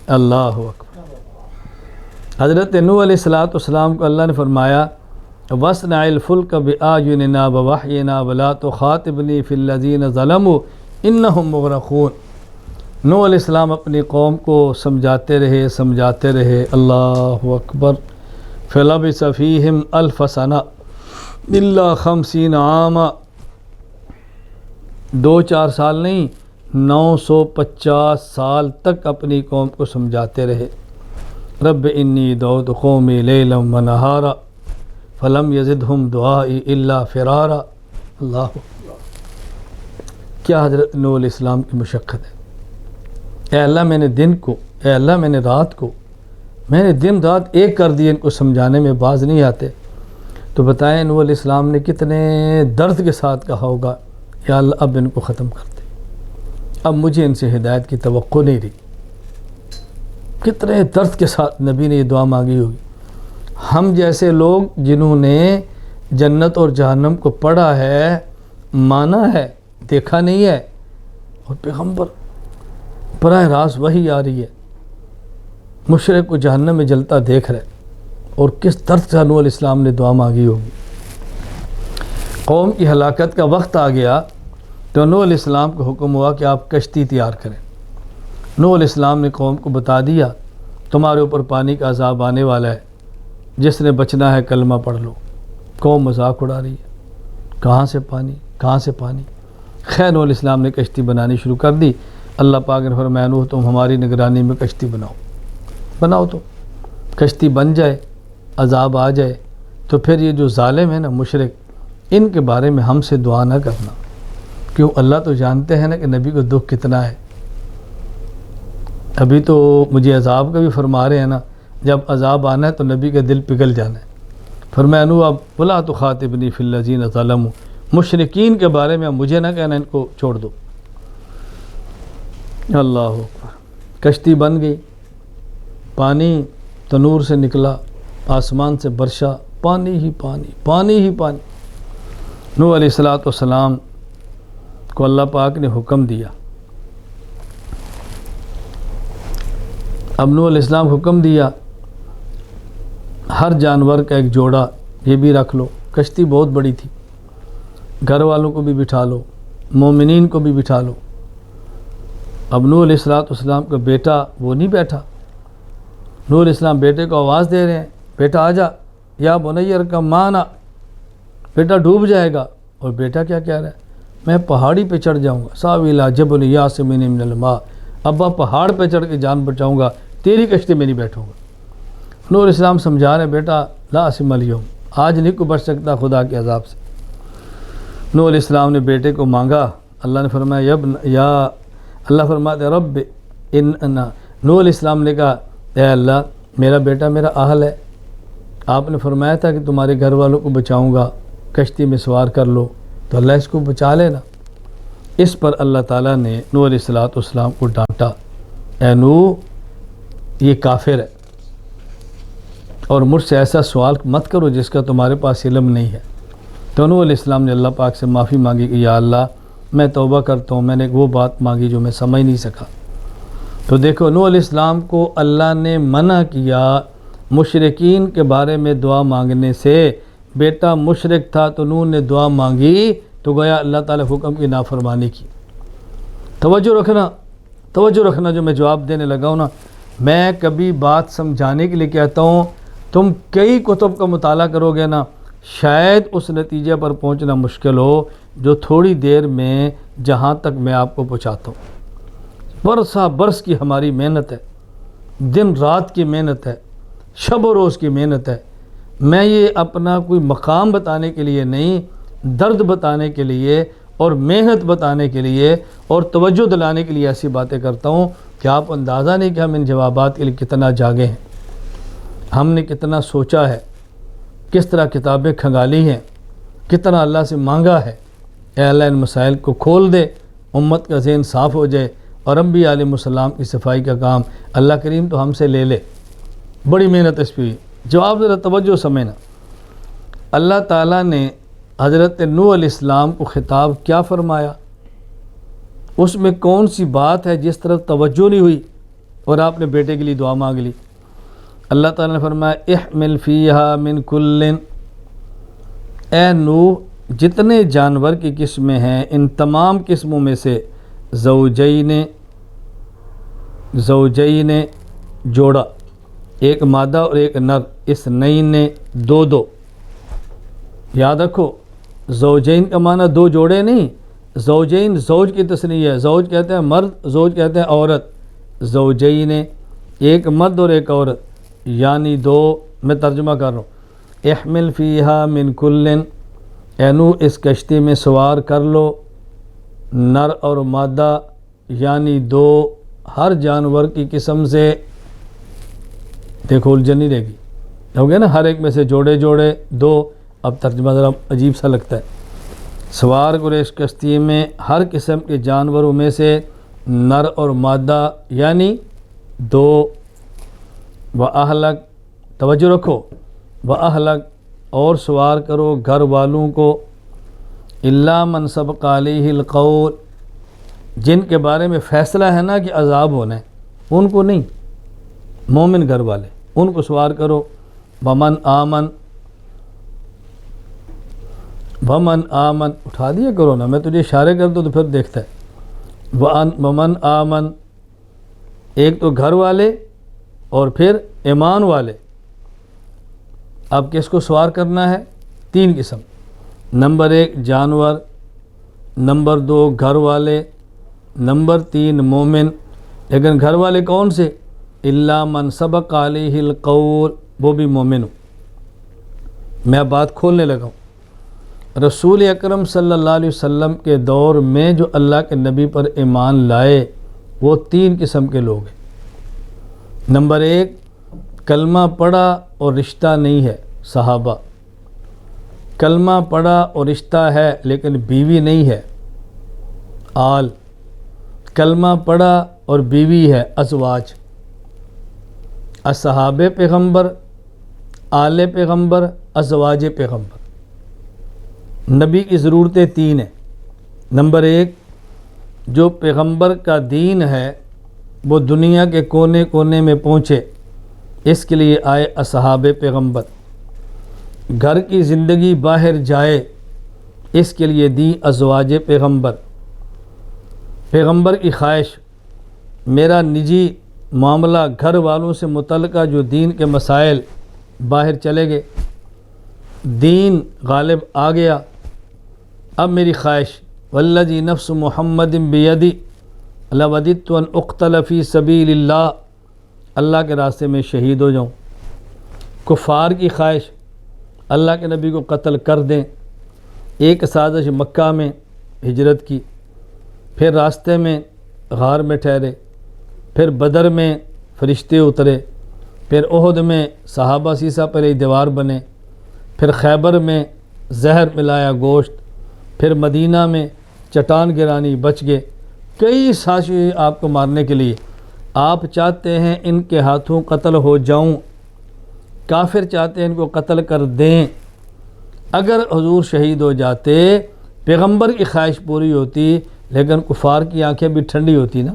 اللہ اکبر۔ حضرت نوح علیہ السلام کو اللہ نے فرمایا وَاصْنَعِ الْفُلْكَ بِأَعْيُنِنَا وَوَحْيِنَا وَلَا تُخَاطِبْنِي فِي الَّذِينَ ظَلَمُوا إِنَّهُمْ مُغْرَقُونَ۔ نوح علیہ السلام اپنی قوم کو سمجھاتے رہے، اللہ اکبر۔ فَلَبِثَ فِيهِمْ أَلْفَ سَنَةٍ إِلَّا 50 عَامًا، 2-4 سال نہیں 950 سال تک اپنی قوم کو سمجھاتے رہے۔ رب انی دعوت قومی لیلا ونہارا فلم یزدہم دعائی الا فرارا۔ اللہ، کیا حضرت نوح علیہ السلام کی مشقت ہے۔ اے اللہ میں نے دن کو، اے اللہ میں نے رات کو، میں نے دن رات ایک کر دی، ان کو سمجھانے میں باز نہیں آتے۔ تو بتائیں نوح علیہ السلام نے کتنے درد کے ساتھ کہا ہوگا یا اللہ اب ان کو ختم کر دے، اب مجھے ان سے ہدایت کی توقع نہیں رہی۔ کتنے درد کے ساتھ نبی نے یہ دعا مانگی ہوگی۔ ہم جیسے لوگ جنہوں نے جنت اور جہنم کو پڑھا ہے، مانا ہے، دیکھا نہیں ہے، اور پیغمبر براہ راست وحی آ رہی ہے، مشرک کو جہنم میں جلتا دیکھ رہے، اور کس درد سے نوح علیہ السلام نے دعا مانگی ہوگی۔ قوم کی ہلاکت کا وقت آ گیا تو نوح علیہ السلام کو حکم ہوا کہ آپ کشتی تیار کریں۔ نوح علیہ السلام نے قوم کو بتا دیا تمہارے اوپر پانی کا عذاب آنے والا ہے، جس نے بچنا ہے کلمہ پڑھ لو۔ قوم مذاق اڑا رہی ہے، کہاں سے پانی، کہاں سے پانی؟ خیر نوح علیہ السلام نے کشتی بنانی شروع کر دی۔ اللہ پاک نے فرمایا نوح تم ہماری نگرانی میں کشتی بناؤ تو کشتی بن جائے، عذاب آ جائے تو پھر یہ جو ظالم ہے نا مشرک، ان کے بارے میں ہم سے دعا نہ کرنا، کیوں اللہ تو جانتے ہیں نا کہ نبی کو دکھ کتنا ہے۔ ابھی تو مجھے عذاب کا بھی فرما رہے ہیں نا، جب عذاب آنا ہے تو نبی کا دل پگھل جانا ہے۔ فرمایا نوح اب ولا تخاطبنی فی الذین ظلموا، مشرکین کے بارے میں مجھے نہ کہنا، ان کو چھوڑ دو۔ اللہ اکبر، کشتی بن گئی، پانی تنور سے نکلا، آسمان سے برشا، پانی ہی پانی، پانی ہی پانی۔ نوح علیہ السلام کو اللہ پاک نے حکم دیا۔ اب نوح علیہ السلام حکم دیا ہر جانور کا ایک جوڑا یہ بھی رکھ لو۔ کشتی بہت بڑی تھی، گھر والوں کو بھی بٹھا لو، مومنین کو بھی بٹھا لو۔ اب نوح علیہ السلام کا بیٹا وہ نہیں بیٹھا۔ نوح علیہ السلام بیٹے کو آواز دے رہے ہیں، بیٹا آ جا، یا بنی ارکب معنا، بیٹا ڈوب جائے گا۔ اور بیٹا کیا کہہ رہا ہے؟ میں پہاڑی پہ چڑھ جاؤں گا، ساوی الی جبل یعصمنی من الماء، ابا پہاڑ پہ چڑھ کے جان بچاؤں گا، تیری کشتی میں نہیں بیٹھوں گا۔ نوح علیہ السلام سمجھا رہے بیٹا لا عصم اليوم، آج نہیں کو بچ سکتا خدا کے عذاب سے۔ نوح علیہ السلام نے بیٹے کو مانگا، اللہ نے فرمایا یا اللہ فرماتے رب انا، نوح علیہ السلام نے کہا اے اللہ میرا بیٹا میرا اہل ہے، آپ نے فرمایا تھا کہ تمہارے گھر والوں کو بچاؤں گا، کشتی میں سوار کر لو، تو اللہ اس کو بچا لینا۔ اس پر اللہ تعالیٰ نے نوح علیہ السلام کو ڈانٹا، اے نوح یہ کافر ہے اور مجھ سے ایسا سوال مت کرو جس کا تمہارے پاس علم نہیں ہے۔ تو نوح علیہ السلام نے اللہ پاک سے معافی مانگی کہ یا اللہ میں توبہ کرتا ہوں، میں نے وہ بات مانگی جو میں سمجھ نہیں سکا۔ تو دیکھو نوح علیہ السلام کو اللہ نے منع کیا مشرکین کے بارے میں دعا مانگنے سے۔ بیٹا مشرک تھا تو نوح نے دعا مانگی تو گویا اللہ تعالیٰ حکم کی نافرمانی کی۔ توجہ رکھنا جو میں جواب دینے لگا ہوں نا، میں کبھی بات سمجھانے کے لیے کہتا ہوں، تم کئی کتب کا مطالعہ کرو گے نا، شاید اس نتیجے پر پہنچنا مشکل ہو جو تھوڑی دیر میں جہاں تک میں آپ کو پہنچاتا ہوں۔ برسا برس کی ہماری محنت ہے، دن رات کی محنت ہے، شب و روز کی محنت ہے۔ میں یہ اپنا کوئی مقام بتانے کے لیے نہیں، درد بتانے کے لیے اور محنت بتانے کے لیے اور توجہ دلانے کے لیے ایسی باتیں کرتا ہوں کہ آپ اندازہ نہیں کہ ہم ان جوابات کے لیے کتنا جاگے ہیں، ہم نے کتنا سوچا ہے، کس طرح کتابیں کھنگالی ہیں، کتنا اللہ سے مانگا ہے۔ اے اللہ ان مسائل کو کھول دے، امت کا ذہن صاف ہو جائے، اور انبیاء علیہ السلام کی صفائی کا کام اللہ کریم تو ہم سے لے لے۔ بڑی محنت اس پہ۔ جواب ذرا توجہ سمجھنا، اللہ تعالیٰ نے حضرت نوح علیہ السلام کو خطاب کیا فرمایا، اس میں کون سی بات ہے جس طرف توجہ نہیں ہوئی اور آپ نے بیٹے کے لیے دعا مانگ لی؟ اللہ تعالیٰ نے فرمایا احمل فیہا من کل، اے نوح جتنے جانور کی قسمیں ہیں ان تمام قسموں میں سے زوجین جوڑا، ایک مادہ اور ایک نر، اثنین دو۔ یاد رکھو زوجین کا معنی دو جوڑے نہیں، زوجین زوج کی تثنیہ ہے، زوج کہتے ہیں مرد، زوج کہتے ہیں عورت، زوجین ایک مرد اور ایک عورت یعنی دو۔ میں ترجمہ کر رہا ہوں، احمل فیہا من کلن، اے نوح اس کشتی میں سوار کر لو نر اور مادہ یعنی دو، ہر جانور کی قسم سے۔ دیکھو الجھن نہیں رہے گی، ہو گیا نا، ہر ایک میں سے جوڑے جوڑے دو۔ اب ترجمہ ذرا عجیب سا لگتا ہے، سوار کرو اس کشتی میں ہر قسم کے جانوروں میں سے نر اور مادہ یعنی دو۔ وَأَهْلَكَ، توجہ رکھو، وَأَهْلَكَ اور سوار کرو گھر والوں کو، إِلَّا مَنْ سَبَقَ عَلَيْهِ الْقَوْلُ جن کے بارے میں فیصلہ ہے نا کہ عذاب ہونا ہے، ان کو نہیں، مومن گھر والے ان کو سوار کرو۔ وَمَنْ آمن اٹھا دیا کرو نا، میں تجھے اشارے کر دوں تو پھر دیکھتا ہے۔ وَمَنْ آمن ایک تو گھر والے اور پھر ایمان والے۔ اب کس کو سوار کرنا ہے؟ تین قسم، نمبر ایک جانور، نمبر 2 گھر والے، نمبر 3 مومن۔ لیکن گھر والے کون سے؟ الا من سبق علیہ القول، وہ بھی مومن ہو۔ میں بات کھولنے لگا ہوں۔ رسول اکرم صلی اللہ علیہ وسلم کے دور میں جو اللہ کے نبی پر ایمان لائے وہ 3 قسم کے لوگ ہیں۔ نمبر 1 کلمہ پڑھا اور رشتہ نہیں ہے، صحابہ۔ کلمہ پڑھا اور رشتہ ہے لیکن بیوی نہیں ہے، آل۔ کلمہ پڑھا اور بیوی ہے، ازواج۔ اصحاب پیغمبر، آل پیغمبر، ازواج پیغمبر۔ نبی کی ضرورتیں 3 ہیں۔ نمبر 1 جو پیغمبر کا دین ہے وہ دنیا کے کونے کونے میں پہنچے، اس کے لیے آئے اصحاب پیغمبر۔ گھر کی زندگی باہر جائے، اس کے لیے دی ازواج پیغمبر۔ پیغمبر کی خواہش، میرا نجی معاملہ گھر والوں سے متعلقہ جو دین کے مسائل، باہر چلے گئے، دین غالب آ گیا، اب میری خواہش والذی نفس محمد بیدی لوددت ان اقتل فی سبیل اللہ، اللہ کے راستے میں شہید ہو جاؤں۔ کفار کی خواہش اللہ کے نبی کو قتل کر دیں۔ ایک سازش مکہ میں ہجرت کی، پھر راستے میں غار میں ٹھہرے، پھر بدر میں فرشتے اترے، پھر احد میں صحابہ سیسا پہلے دیوار بنے، پھر خیبر میں زہر ملایا گوشت، پھر مدینہ میں چٹان گرانی، بچ گئے۔ کئی سازشیں آپ کو مارنے کے لیے۔ آپ چاہتے ہیں ان کے ہاتھوں قتل ہو جاؤں، کافر چاہتے ہیں ان کو قتل کر دیں۔ اگر حضور شہید ہو جاتے، پیغمبر کی خواہش پوری ہوتی، لیکن کفار کی آنکھیں بھی ٹھنڈی ہوتی نا۔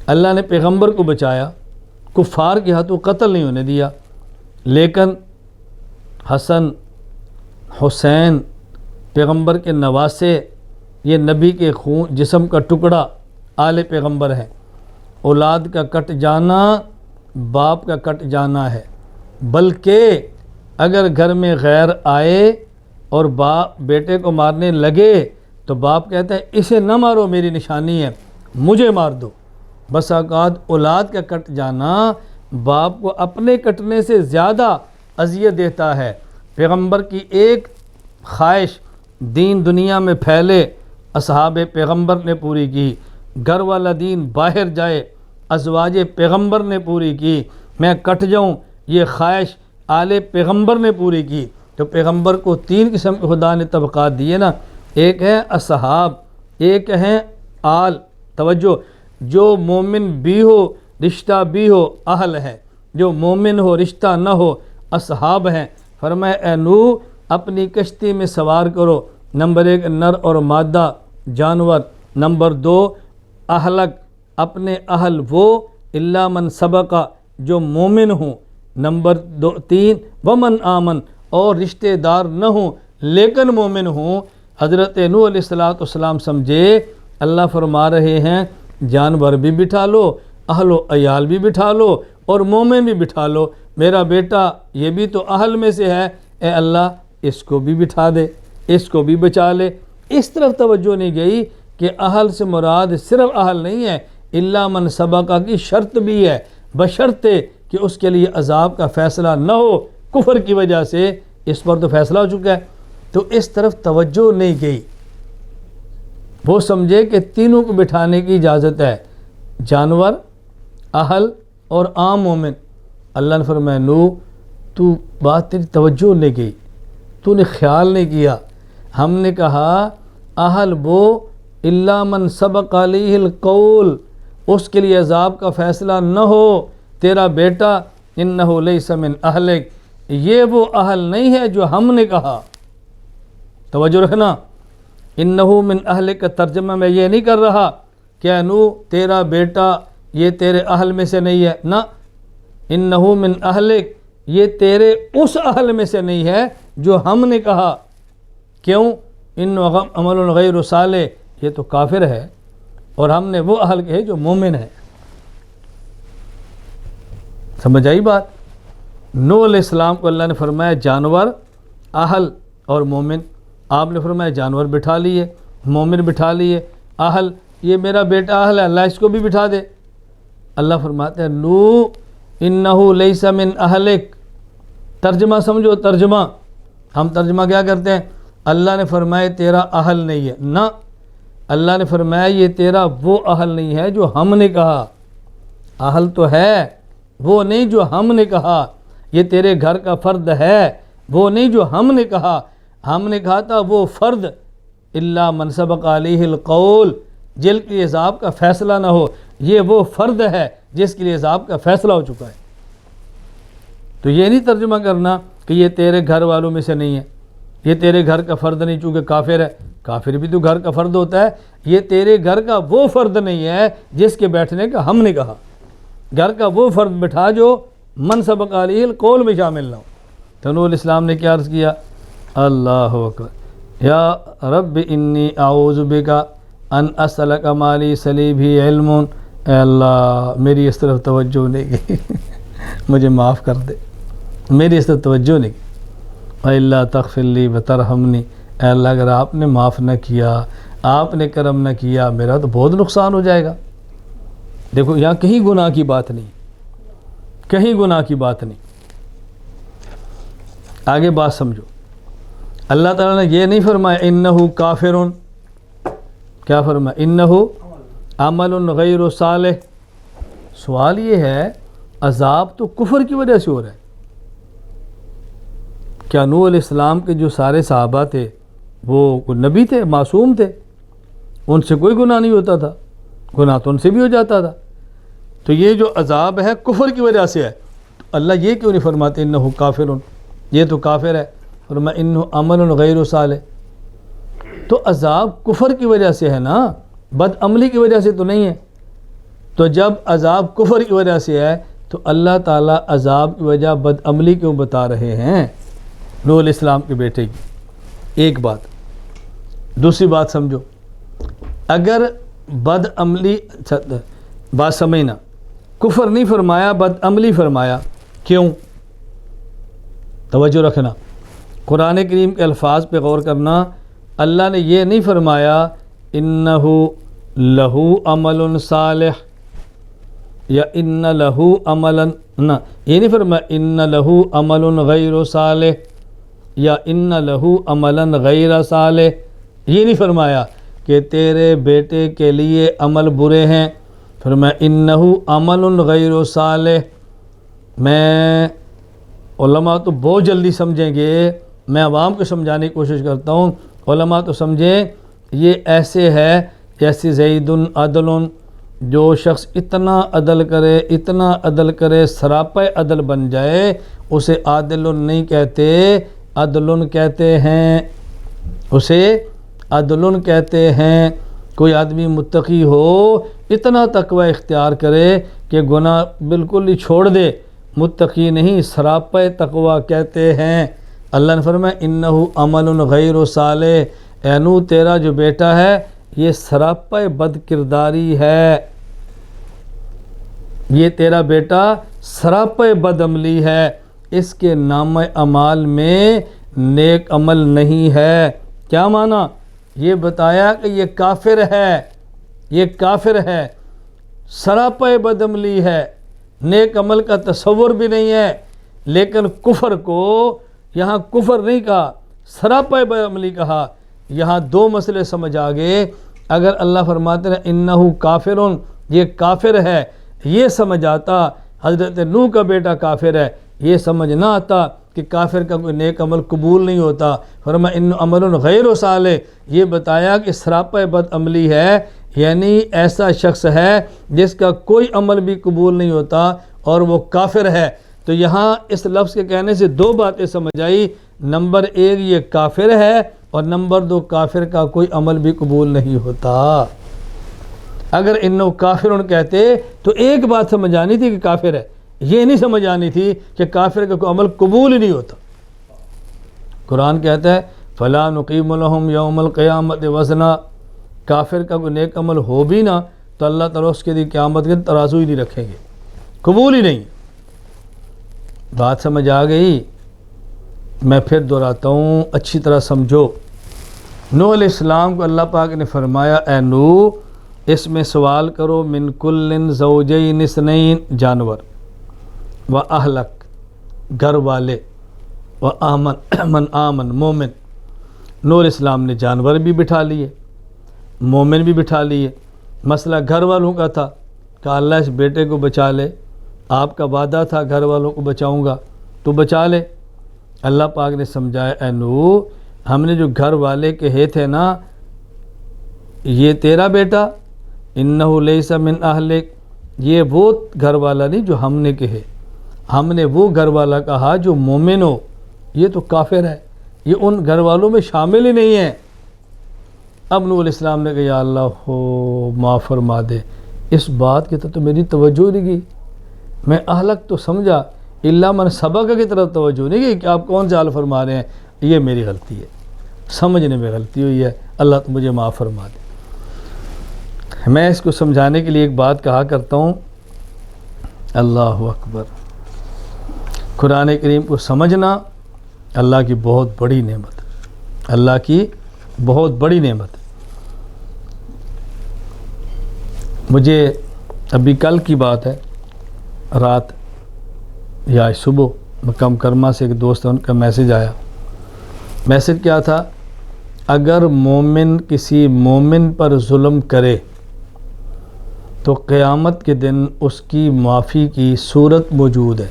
اللہ نے پیغمبر کو بچایا، کفار کے ہاتھوں قتل نہیں ہونے دیا۔ لیکن حسن، حسین پیغمبر کے نواسے، یہ نبی کے خون جسم کا ٹکڑا، آل پیغمبر ہیں۔ اولاد کا کٹ جانا باپ کا کٹ جانا ہے، بلکہ اگر گھر میں غیر آئے اور باپ بیٹے کو مارنے لگے تو باپ کہتا ہے اسے نہ مارو، میری نشانی ہے، مجھے مار دو۔ بس اوقات اولاد کا کٹ جانا باپ کو اپنے کٹنے سے زیادہ اذیت دیتا ہے۔ پیغمبر کی ایک خواہش دین دنیا میں پھیلے، اصحاب پیغمبر نے پوری کی۔ گھر والا دین باہر جائے، ازواج پیغمبر نے پوری کی۔ میں کٹ جاؤں، یہ خواہش آل پیغمبر نے پوری کی۔ تو پیغمبر کو 3 قسم کے خدا نے طبقات دیے نا، ایک ہے اصحاب، ایک ہے آل۔ توجہ، جو مومن بھی ہو رشتہ بھی ہو اہل ہے، جو مومن ہو رشتہ نہ ہو اصحاب ہیں۔ فرمایا اے نوح اپنی کشتی میں سوار کرو، نمبر 1 نر اور مادہ جانور، نمبر 2 اہلک اپنے اہل وہ الا من سبقہ جو مومن ہوں، نمبر 3 ومن آمن اور رشتہ دار نہ ہوں لیکن مومن ہوں۔ حضرت نوح علیہ السلام سمجھے اللہ فرما رہے ہیں جانور بھی بٹھا لو، اہل و عیال بھی بٹھا لو اور مومن بھی بٹھا لو، میرا بیٹا یہ بھی تو اہل میں سے ہے، اے اللہ اس کو بھی بٹھا دے، اس کو بھی بچا لے۔ اس طرف توجہ نہیں گئی کہ اہل سے مراد صرف اہل نہیں ہے، الا من سبقہ کی شرط بھی ہے، بشرطے کہ اس کے لیے عذاب کا فیصلہ نہ ہو کفر کی وجہ سے، اس پر تو فیصلہ ہو چکا ہے۔ تو اس طرف توجہ نہیں گئی، وہ سمجھے کہ تینوں کو بٹھانے کی اجازت ہے، جانور، اہل اور عام مومن۔ اللہ نے فرمایا نوح تو بات تیری توجہ نہیں گئی، تو نے خیال نہیں کیا۔ ہم نے کہا اہل وہ الا من سبق علیہ القول، اس کے لیے عذاب کا فیصلہ نہ ہو، تیرا بیٹا انہ لیس من اہلک، یہ وہ اہل نہیں ہے جو ہم نے کہا۔ توجہ رکھنا، انہ من اہلک کا ترجمہ میں یہ نہیں کر رہا کہ نوح تیرا بیٹا یہ تیرے اہل میں سے نہیں ہے، نہ، انہ من اہلک یہ تیرے اس اہل میں سے نہیں ہے جو ہم نے کہا۔ کیوں؟ انہ عمل غیر صالح، یہ تو کافر ہے اور ہم نے وہ اہل کہے جو مومن ہے۔ سمجھ آئی بات؟ نوح علیہ السلام کو اللہ نے فرمایا جانور، اہل اور مومن۔ آپ نے فرمایا جانور بٹھا لیے، مومن بٹھا لیے، اہل، یہ میرا بیٹا اہل ہے، اللہ اس کو بھی بٹھا دے۔ اللہ فرماتے ہیں نو انہو لیس من اہلک، ترجمہ سمجھو، ترجمہ ہم ترجمہ کیا کرتے ہیں؟ اللہ نے فرمایا تیرا اہل نہیں ہے، نہ، اللہ نے فرمایا یہ تیرا وہ اہل نہیں ہے جو ہم نے کہا، اہل تو ہے وہ نہیں جو ہم نے کہا، یہ تیرے گھر کا فرد ہے وہ نہیں جو ہم نے کہا، ہم نے کہا تھا وہ فرد الا من سبق علیہ القول، جن کے لیے عذاب کا فیصلہ نہ ہو، یہ وہ فرد ہے جس کے لیے عذاب کا فیصلہ ہو چکا ہے۔ تو یہ نہیں ترجمہ کرنا کہ یہ تیرے گھر والوں میں سے نہیں ہے، یہ تیرے گھر کا فرد نہیں چونکہ کافر ہے، کافر بھی تو گھر کا فرد ہوتا ہے، یہ تیرے گھر کا وہ فرد نہیں ہے جس کے بیٹھنے کا ہم نے کہا، گھر کا وہ فرد بٹھا جو من سبق علیہ القول میں شامل نہ ہو۔ تو نبی علیہ السلام نے کیا عرض کیا؟ اللہ اکبر، یا رب انی اعوذ بک ان اسألک ما لیس لی بھی علم، اے اللہ میری اس طرف توجہ نہیں کی مجھے معاف کر دے، میری اس طرف توجہ نہیں کی، الا تغفر لی وترحمنی، اے اللہ اگر آپ نے معاف نہ کیا، آپ نے کرم نہ کیا، میرا تو بہت نقصان ہو جائے گا۔ دیکھو یہاں کہیں گناہ کی بات نہیں، کہیں گناہ کی بات نہیں۔ آگے بات سمجھو، اللہ تعالیٰ نے یہ نہیں فرمایا انہو کافرون، کیا فرمایا؟ انہو عمل غیر صالح۔ سوال یہ ہے عذاب تو کفر کی وجہ سے ہو رہا ہے، کیا نوح علیہ السلام کے جو سارے صحابہ تھے وہ کوئی نبی تھے، معصوم تھے، ان سے کوئی گناہ نہیں ہوتا تھا؟ گناہ تو ان سے بھی ہو جاتا تھا۔ تو یہ جو عذاب ہے کفر کی وجہ سے ہے، تو اللہ یہ کیوں نہیں فرماتے انہو کافرون، یہ تو کافر ہے، فرمایا انہو عمل غیر صالح۔ تو عذاب کفر کی وجہ سے ہے نا، بد عملی کی وجہ سے تو نہیں ہے۔ تو جب عذاب کفر کی وجہ سے ہے تو اللہ تعالیٰ عذاب کی وجہ بد عملی کیوں بتا رہے ہیں نوح علیہ السلام کے بیٹے کی؟ ایک بات۔ دوسری بات سمجھو، اگر بد عملی، بات سمجھنا، کفر نہیں فرمایا بد عملی فرمایا، کیوں؟ توجہ رکھنا، قرآن کریم کے الفاظ پہ غور کرنا۔ اللہ نے یہ نہیں فرمایا انہو لہو عمل صالح یا ان لہو عملا، نہ، یہ نہیں فرمایا ان لہو عمل غیر صالح یا ان لہو عملا غیر صالح، یہ نہیں فرمایا کہ تیرے بیٹے کے لیے عمل برے ہیں، فرمایا انہو عمل غیر صالح۔ میں علماء تو بہت جلدی سمجھیں گے، میں عوام کو سمجھانے کی کوشش کرتا ہوں، علماء تو سمجھیں یہ ایسے ہے جیسے زید عدل، جو شخص اتنا عدل کرے، اتنا عدل کرے، سراپا عدل بن جائے، اسے عادل نہیں کہتے، عدل کہتے ہیں، اسے عدل کہتے ہیں۔ کوئی آدمی متقی ہو، اتنا تقوی اختیار کرے کہ گناہ بالکل ہی چھوڑ دے، متقی نہیں، سراپا تقوی کہتے ہیں۔ اللہ نے فرمایا انہو عمل غیر صالح، اے نوح تیرا جو بیٹا ہے یہ سراپا بد کرداری ہے، یہ تیرا بیٹا سراپا بد عملی ہے، اس کے نام اعمال میں نیک عمل نہیں ہے۔ کیا معنی؟ یہ بتایا کہ یہ کافر ہے، یہ کافر ہے، سراپا بد عملی ہے، نیک عمل کا تصور بھی نہیں ہے۔ لیکن کفر کو یہاں کفر نہیں کہا، سراپا بد عملی کہا۔ یہاں دو مسئلے سمجھ آگئے۔ اگر اللہ فرماتے ہیں انہو کافرون، یہ کافر ہے، یہ سمجھ آتا حضرت نوح کا بیٹا کافر ہے، یہ سمجھ نہ آتا کہ کافر کا کوئی نیک عمل قبول نہیں ہوتا۔ فرمایا انہو عمل غیر صالح، یہ بتایا کہ سراپا بد عملی ہے، یعنی ایسا شخص ہے جس کا کوئی عمل بھی قبول نہیں ہوتا اور وہ کافر ہے۔ تو یہاں اس لفظ کے کہنے سے دو باتیں سمجھ آئی، نمبر ایک یہ کافر ہے، اور نمبر دو کافر کا کوئی عمل بھی قبول نہیں ہوتا۔ اگر انہو کافرون کہتے تو ایک بات سمجھ آنی تھی کہ کافر ہے، یہ نہیں سمجھ آنی تھی کہ کافر کا کوئی عمل قبول ہی نہیں ہوتا۔ قرآن کہتا ہے فَلَا نُقِيمُ لَهُمْ يَوْمَ الْقِيَامَةِ وَزْنًا، کافر کا کوئی نیک عمل ہو بھی نہ تو اللہ تعالیٰ اس کے لیے قیامت کے ترازو ہی نہیں رکھیں گے، قبول ہی نہیں۔ بات سمجھ آ گئی؟ میں پھر دہراتا ہوں، اچھی طرح سمجھو، نوح علیہ السلام کو اللہ پاک نے فرمایا اے نوح اس میں سوال کرو من کل زوجین اثنین جانور و اہلک گھر والے و من آمن مومن. نوح علیہ السلام نے جانور بھی بٹھا لیے مومن بھی بٹھا لیے. مسئلہ گھر والوں کا تھا کہ اللہ اس بیٹے کو بچا لے, آپ کا وعدہ تھا گھر والوں کو بچاؤں گا تو بچا لے. اللہ پاک نے سمجھایا اے نوح ہم نے جو گھر والے کہے تھے نا یہ تیرا بیٹا انہ لیس من اہلک, یہ وہ گھر والا نہیں جو ہم نے کہے, ہم نے وہ گھر والا کہا جو مومن ہو, یہ تو کافر ہے, یہ ان گھر والوں میں شامل ہی نہیں ہے. اب نوح علیہ السلام نے کہا یا اللہ ہو معاف فرما دے, اس بات کی تو میری توجہ نہیں کی, میں اہلک تو سمجھا الا من سبق کی طرف توجہ نہیں کی کہ آپ کون سے حال فرما رہے ہیں. یہ میری غلطی ہے, سمجھنے میں غلطی ہوئی ہے, اللہ تو مجھے معاف فرما دے. میں اس کو سمجھانے کے لیے ایک بات کہا کرتا ہوں, اللہ اکبر, قرآن کریم کو سمجھنا اللہ کی بہت بڑی نعمت ہے, اللہ کی بہت بڑی نعمت ہے. مجھے ابھی کل کی بات ہے, رات یا صبح مکم کرما سے ایک دوست ہے ان کا میسیج آیا. میسیج کیا تھا, اگر مومن کسی مومن پر ظلم کرے تو قیامت کے دن اس کی معافی کی صورت موجود ہے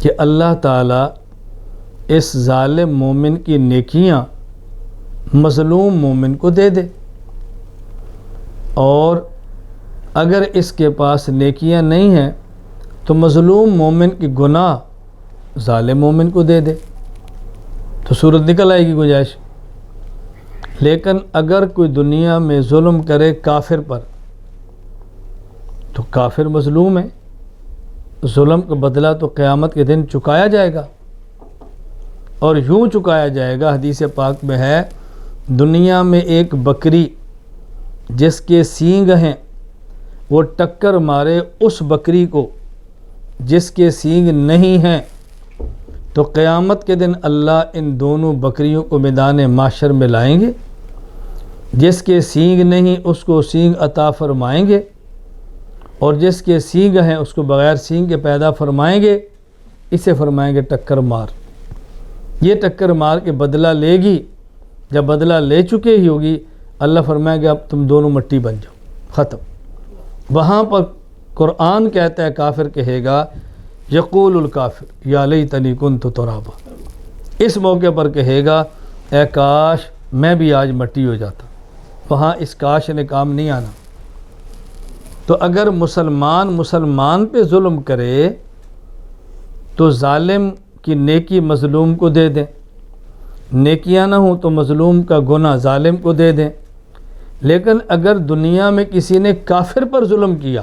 کہ اللہ تعالیٰ اس ظالم مومن کی نیکیاں مظلوم مومن کو دے دے, اور اگر اس کے پاس نیکیاں نہیں ہیں تو مظلوم مومن کی گناہ ظالم مومن کو دے دے, تو صورت نکل آئے گی گنجائش. لیکن اگر کوئی دنیا میں ظلم کرے کافر پر تو کافر مظلوم ہے, ظلم کا بدلہ تو قیامت کے دن چکایا جائے گا, اور یوں چکایا جائے گا. حدیث پاک میں ہے دنیا میں ایک بکری جس کے سینگ ہیں وہ ٹکر مارے اس بکری کو جس کے سینگ نہیں ہیں, تو قیامت کے دن اللہ ان دونوں بکریوں کو میدان محشر میں لائیں گے. جس کے سینگ نہیں اس کو سینگ عطا فرمائیں گے, اور جس کے سینگ ہیں اس کو بغیر سینگ کے پیدا فرمائیں گے. اسے فرمائیں گے ٹکر مار. یہ ٹکر مار کے بدلہ لے گی, جب بدلہ لے چکے ہی ہوگی اللہ فرمائے گا اب تم دونوں مٹی بن جاؤ, ختم. وہاں پر قرآن کہتا ہے کافر کہے گا یقول الکافر یا لیتنی کنت ترابا, اس موقع پر کہے گا اے کاش میں بھی آج مٹی ہو جاتا. وہاں اس کاش نے کام نہیں آنا. تو اگر مسلمان پہ ظلم کرے تو ظالم کی نیکی مظلوم کو دے دیں, نیکیاں نہ ہوں تو مظلوم کا گناہ ظالم کو دے دیں. لیکن اگر دنیا میں کسی نے کافر پر ظلم کیا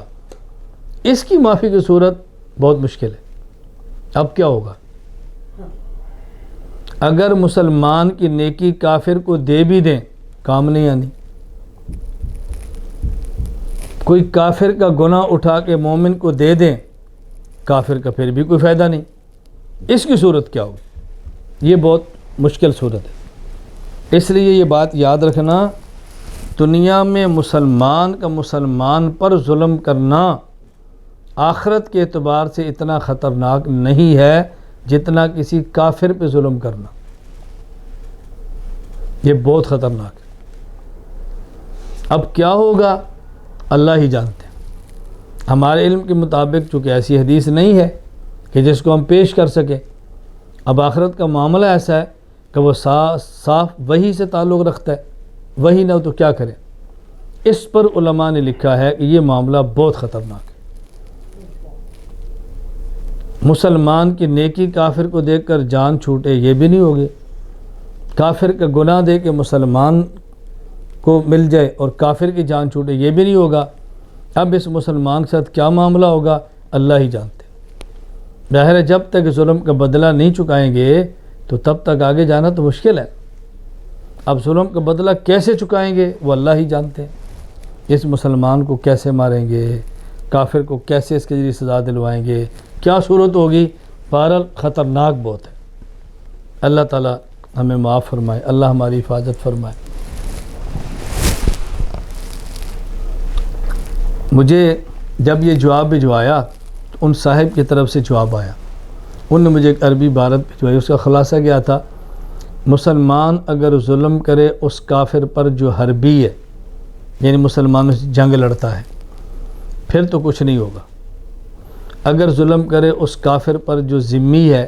اس کی معافی کی صورت بہت مشکل ہے. اب کیا ہوگا اگر مسلمان کی نیکی کافر کو دے بھی دیں کام نہیں آنی. کوئی کافر کا گناہ اٹھا کے مومن کو دے دیں کافر کا پھر بھی کوئی فائدہ نہیں. اس کی صورت کیا ہوگی؟ یہ بہت مشکل صورت ہے. اس لیے یہ بات یاد رکھنا, دنیا میں مسلمان کا مسلمان پر ظلم کرنا آخرت کے اعتبار سے اتنا خطرناک نہیں ہے جتنا کسی کافر پہ ظلم کرنا. یہ بہت خطرناک ہے. اب کیا ہوگا اللہ ہی جانتے ہیں. ہمارے علم کے مطابق چونکہ ایسی حدیث نہیں ہے کہ جس کو ہم پیش کر سکیں. اب آخرت کا معاملہ ایسا ہے کہ وہ صاف وحی سے تعلق رکھتا ہے, وحی نہ ہو تو کیا کریں. اس پر علماء نے لکھا ہے کہ یہ معاملہ بہت خطرناک ہے. مسلمان کی نیکی کافر کو دیکھ کر جان چھوٹے یہ بھی نہیں ہوگی, کافر کا گناہ دے کے مسلمان کو مل جائے اور کافر کی جان چھوٹے یہ بھی نہیں ہوگا. اب اس مسلمان کے ساتھ کیا معاملہ ہوگا اللہ ہی جانتے. ظاہر ہے جب تک ظلم کا بدلہ نہیں چکائیں گے تو تب تک آگے جانا تو مشکل ہے. اب ظلم کا بدلہ کیسے چکائیں گے وہ اللہ ہی جانتے ہیں. اس مسلمان کو کیسے ماریں گے, کافر کو کیسے اس کے ذریعے سزا دلوائیں گے, کیا صورت ہوگی. بہرحال خطرناک بہت ہے. اللہ تعالیٰ ہمیں معاف فرمائے، اللہ ہماری حفاظت فرمائے۔ مجھے جب یہ جواب بھجوایا تو ان صاحب کی طرف سے جواب آیا، انہوں نے مجھے ایک عربی عبارت بھجوائی، اس کا خلاصہ کیا تھا، مسلمان اگر ظلم کرے اس کافر پر جو حربی ہے، یعنی مسلمانوں سے جنگ لڑتا ہے، پھر تو کچھ نہیں ہوگا۔ اگر ظلم کرے اس کافر پر جو ذمی ہے،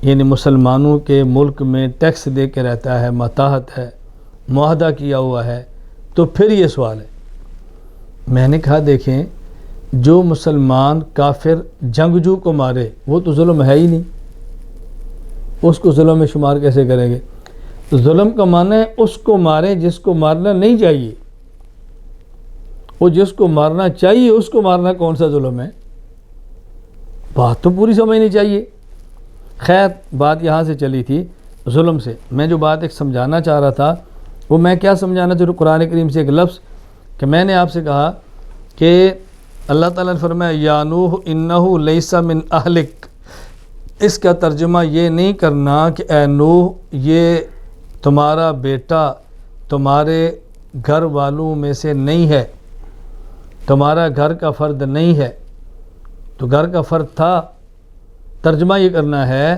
یعنی مسلمانوں کے ملک میں ٹیکس دے کے رہتا ہے، متاحت ہے، معاہدہ کیا ہوا ہے، تو پھر یہ سوال ہے۔ میں نے کہا دیکھیں، جو مسلمان کافر جنگجو کو مارے وہ تو ظلم ہے ہی نہیں، اس کو ظلم میں شمار کیسے کریں گے؟ تو ظلم کا معنی ہے اس کو ماریں جس کو مارنا نہیں چاہیے، وہ جس کو مارنا چاہیے اس کو مارنا کون سا ظلم ہے؟ بات تو پوری سمجھنی چاہیے۔ خیر، بات یہاں سے چلی تھی ظلم سے۔ میں جو بات ایک سمجھانا چاہ رہا تھا وہ میں کیا سمجھانا چاہ رہا ہوں، قرآن کریم سے ایک لفظ کہ میں نے آپ سے کہا کہ اللہ تعالیٰ نے فرمایا یا نوح انہ لیس من اہلک، اس کا ترجمہ یہ نہیں کرنا کہ اے نوح یہ تمہارا بیٹا تمہارے گھر والوں میں سے نہیں ہے، تمہارا گھر کا فرد نہیں ہے، تو گھر کا فرد تھا۔ ترجمہ یہ کرنا ہے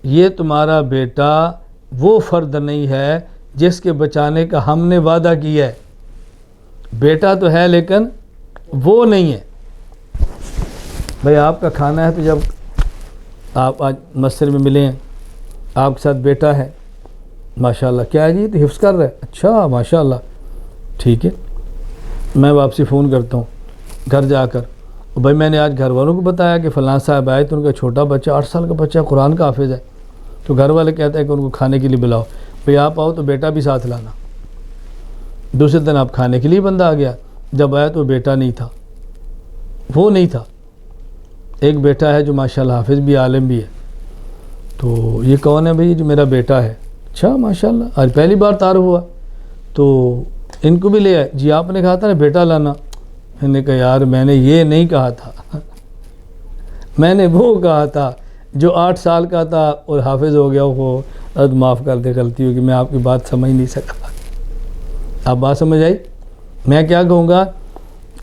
یہ تمہارا بیٹا وہ فرد نہیں ہے جس کے بچانے کا ہم نے وعدہ کیا ہے، بیٹا تو ہے لیکن وہ نہیں ہے۔ بھئی آپ کا کھانا ہے تو جب آپ آج مسجد میں ملے ہیں، آپ کے ساتھ بیٹا ہے، ماشاءاللہ، کیا ہے جی تو حفظ کر رہا ہے، اچھا ماشاءاللہ، ٹھیک ہے، میں واپسی فون کرتا ہوں گھر جا کر، بھائی میں نے آج گھر والوں کو بتایا کہ فلاں صاحب آئے تو ان کا چھوٹا بچہ 8 سال کا بچہ قرآن کا حافظ ہے، تو گھر والے کہتے ہیں کہ ان کو کھانے کے لیے بلاؤ، بھئی آپ آؤ تو بیٹا بھی ساتھ لانا۔ دوسرے دن آپ کھانے کے لیے بندہ آ گیا، جب آیا تو بیٹا نہیں تھا، وہ نہیں تھا، ایک بیٹا ہے جو ماشاءاللہ حافظ بھی عالم بھی ہے، تو یہ کون ہے بھئی؟ جو میرا بیٹا ہے۔ اچھا ماشاءاللہ، آج پہلی بار تعارف ہوا، تو ان کو بھی لے آئے، جی آپ نے کہا تھا نا بیٹا لانا۔ میں نے کہا یار میں نے یہ نہیں کہا تھا، میں نے وہ کہا تھا جو 8 سال کا تھا اور حافظ ہو گیا، وہ معاف کر دے، غلطی ہوگی، میں آپ کی بات سمجھ نہیں سکا۔ آپ بات سمجھ آئی؟ میں کیا کہوں گا،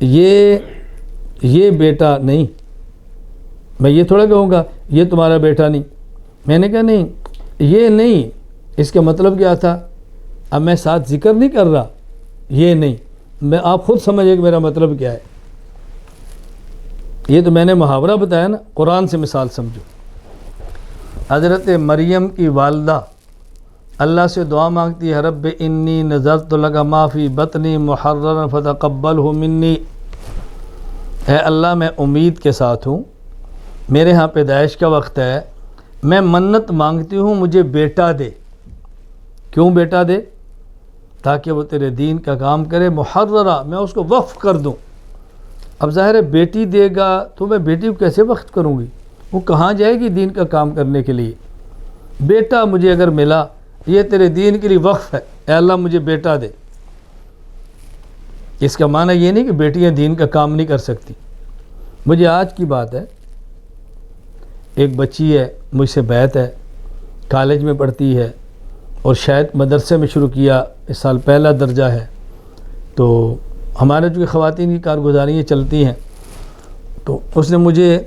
یہ بیٹا نہیں، میں یہ تھوڑا کہوں گا یہ تمہارا بیٹا نہیں، میں نے کہا نہیں یہ نہیں، اس کا مطلب کیا تھا؟ اب میں ساتھ ذکر نہیں کر رہا، یہ نہیں، میں آپ خود سمجھے کہ میرا مطلب کیا ہے۔ یہ تو میں نے محاورہ بتایا نا، قرآن سے مثال سمجھو۔ حضرت مریم کی والدہ اللہ سے دعا مانگتی ہے، رب انی نذرت لک ما فی بطنی محررا فتقبلہ منی، اے اللہ میں امید کے ساتھ ہوں، میرے ہاں پیدائش کا وقت ہے، میں منت مانگتی ہوں مجھے بیٹا دے۔ کیوں بیٹا دے؟ تاکہ وہ تیرے دین کا کام کرے، محررہ، میں اس کو وقف کر دوں۔ اب ظاہر ہے بیٹی دے گا تو میں بیٹی کو کیسے وقف کروں گی، وہ کہاں جائے گی دین کا کام کرنے کے لیے؟ بیٹا مجھے اگر ملا، یہ تیرے دین کے لیے وقف ہے، اے اللہ مجھے بیٹا دے۔ اس کا معنی یہ نہیں کہ بیٹیاں دین کا کام نہیں کر سکتی۔ مجھے آج کی بات ہے، ایک بچی ہے مجھ سے بیعت ہے، کالج میں پڑھتی ہے اور شاید مدرسے میں شروع کیا، اس سال پہلا درجہ ہے، تو ہمارے جو خواتین کی کارگزاریاں چلتی ہیں، تو اس نے مجھے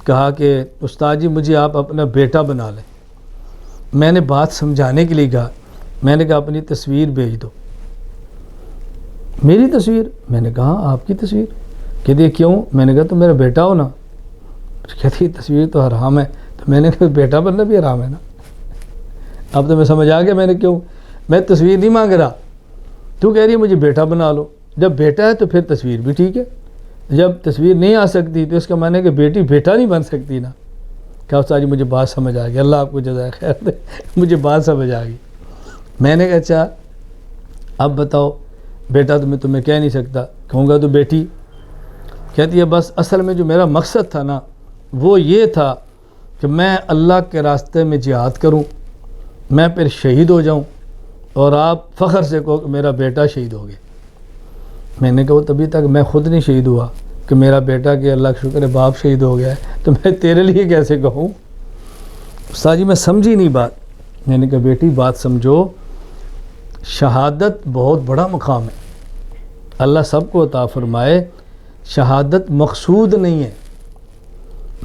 کہا کہ استاد جی مجھے آپ اپنا بیٹا بنا لیں۔ میں نے بات سمجھانے کے لیے کہا، میں نے کہا اپنی تصویر بھیج دو۔ میری تصویر؟ میں نے کہا آپ کی تصویر؟ کہتی ہے کیوں؟ میں نے کہا تو میرا بیٹا ہو نا۔ کہتی ہے تصویر تو حرام ہے، تو میں نے کہا بیٹا بننا بھی حرام ہے نا۔ اب تو میں سمجھ آ گیا میں نے کیوں، میں تصویر نہیں مانگ رہا، تو کہہ رہی ہے مجھے بیٹا بنا لو۔ جب بیٹا ہے تو پھر تصویر بھی ٹھیک ہے، جب تصویر نہیں آ سکتی تو اس کا معنی ہے کہ بیٹی بیٹا نہیں بن سکتی نا۔ کہا استاد جی مجھے بات سمجھ آ گئی، اللہ آپ کو جزائے خیر دے، مجھے بات سمجھ آ گئی۔ میں نے کہا اچھا اب بتاؤ، بیٹا تو میں تمہیں کہہ نہیں سکتا، کہوں گا تو بیٹی۔ کہتی ہے بس اصل میں جو میرا مقصد تھا نا وہ یہ تھا کہ میں اللہ کے راستے میں جہاد کروں، میں پھر شہید ہو جاؤں اور آپ فخر سے کہو کہ میرا بیٹا شہید ہو گیا۔ میں نے کہا وہ تبھی تک میں خود نہیں شہید ہوا کہ میرا بیٹا کہ اللہ کا شکر ہے باپ شہید ہو گیا ہے، تو میں تیرے لیے کیسے کہوں؟ استاد جی میں سمجھی نہیں بات۔ میں نے کہا بیٹی بات سمجھو، شہادت بہت بڑا مقام ہے، اللہ سب کو عطا فرمائے، شہادت مقصود نہیں ہے،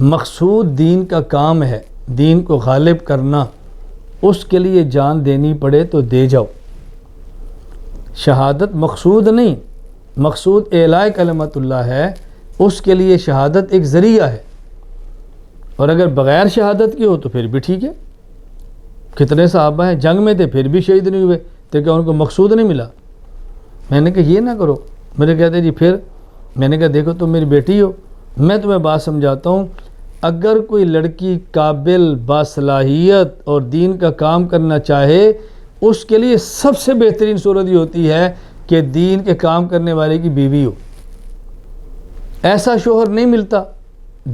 مقصود دین کا کام ہے، دین کو غالب کرنا، اس کے لیے جان دینی پڑے تو دے جاؤ۔ شہادت مقصود نہیں، مقصود اعلاء کلمت اللہ ہے، اس کے لیے شہادت ایک ذریعہ ہے، اور اگر بغیر شہادت کی ہو تو پھر بھی ٹھیک ہے۔ کتنے صحابہ ہیں جنگ میں تھے پھر بھی شہید نہیں ہوئے، تو کیا ان کو مقصود نہیں ملا؟ میں نے کہا یہ نہ کرو، میرے کہتے جی پھر؟ میں نے کہا دیکھو تم میری بیٹی ہو، میں تمہیں بات سمجھاتا ہوں، اگر کوئی لڑکی قابل، باصلاحیت اور دین کا کام کرنا چاہے، اس کے لیے سب سے بہترین صورت یہ ہوتی ہے کہ دین کے کام کرنے والے کی بیوی ہو۔ ایسا شوہر نہیں ملتا،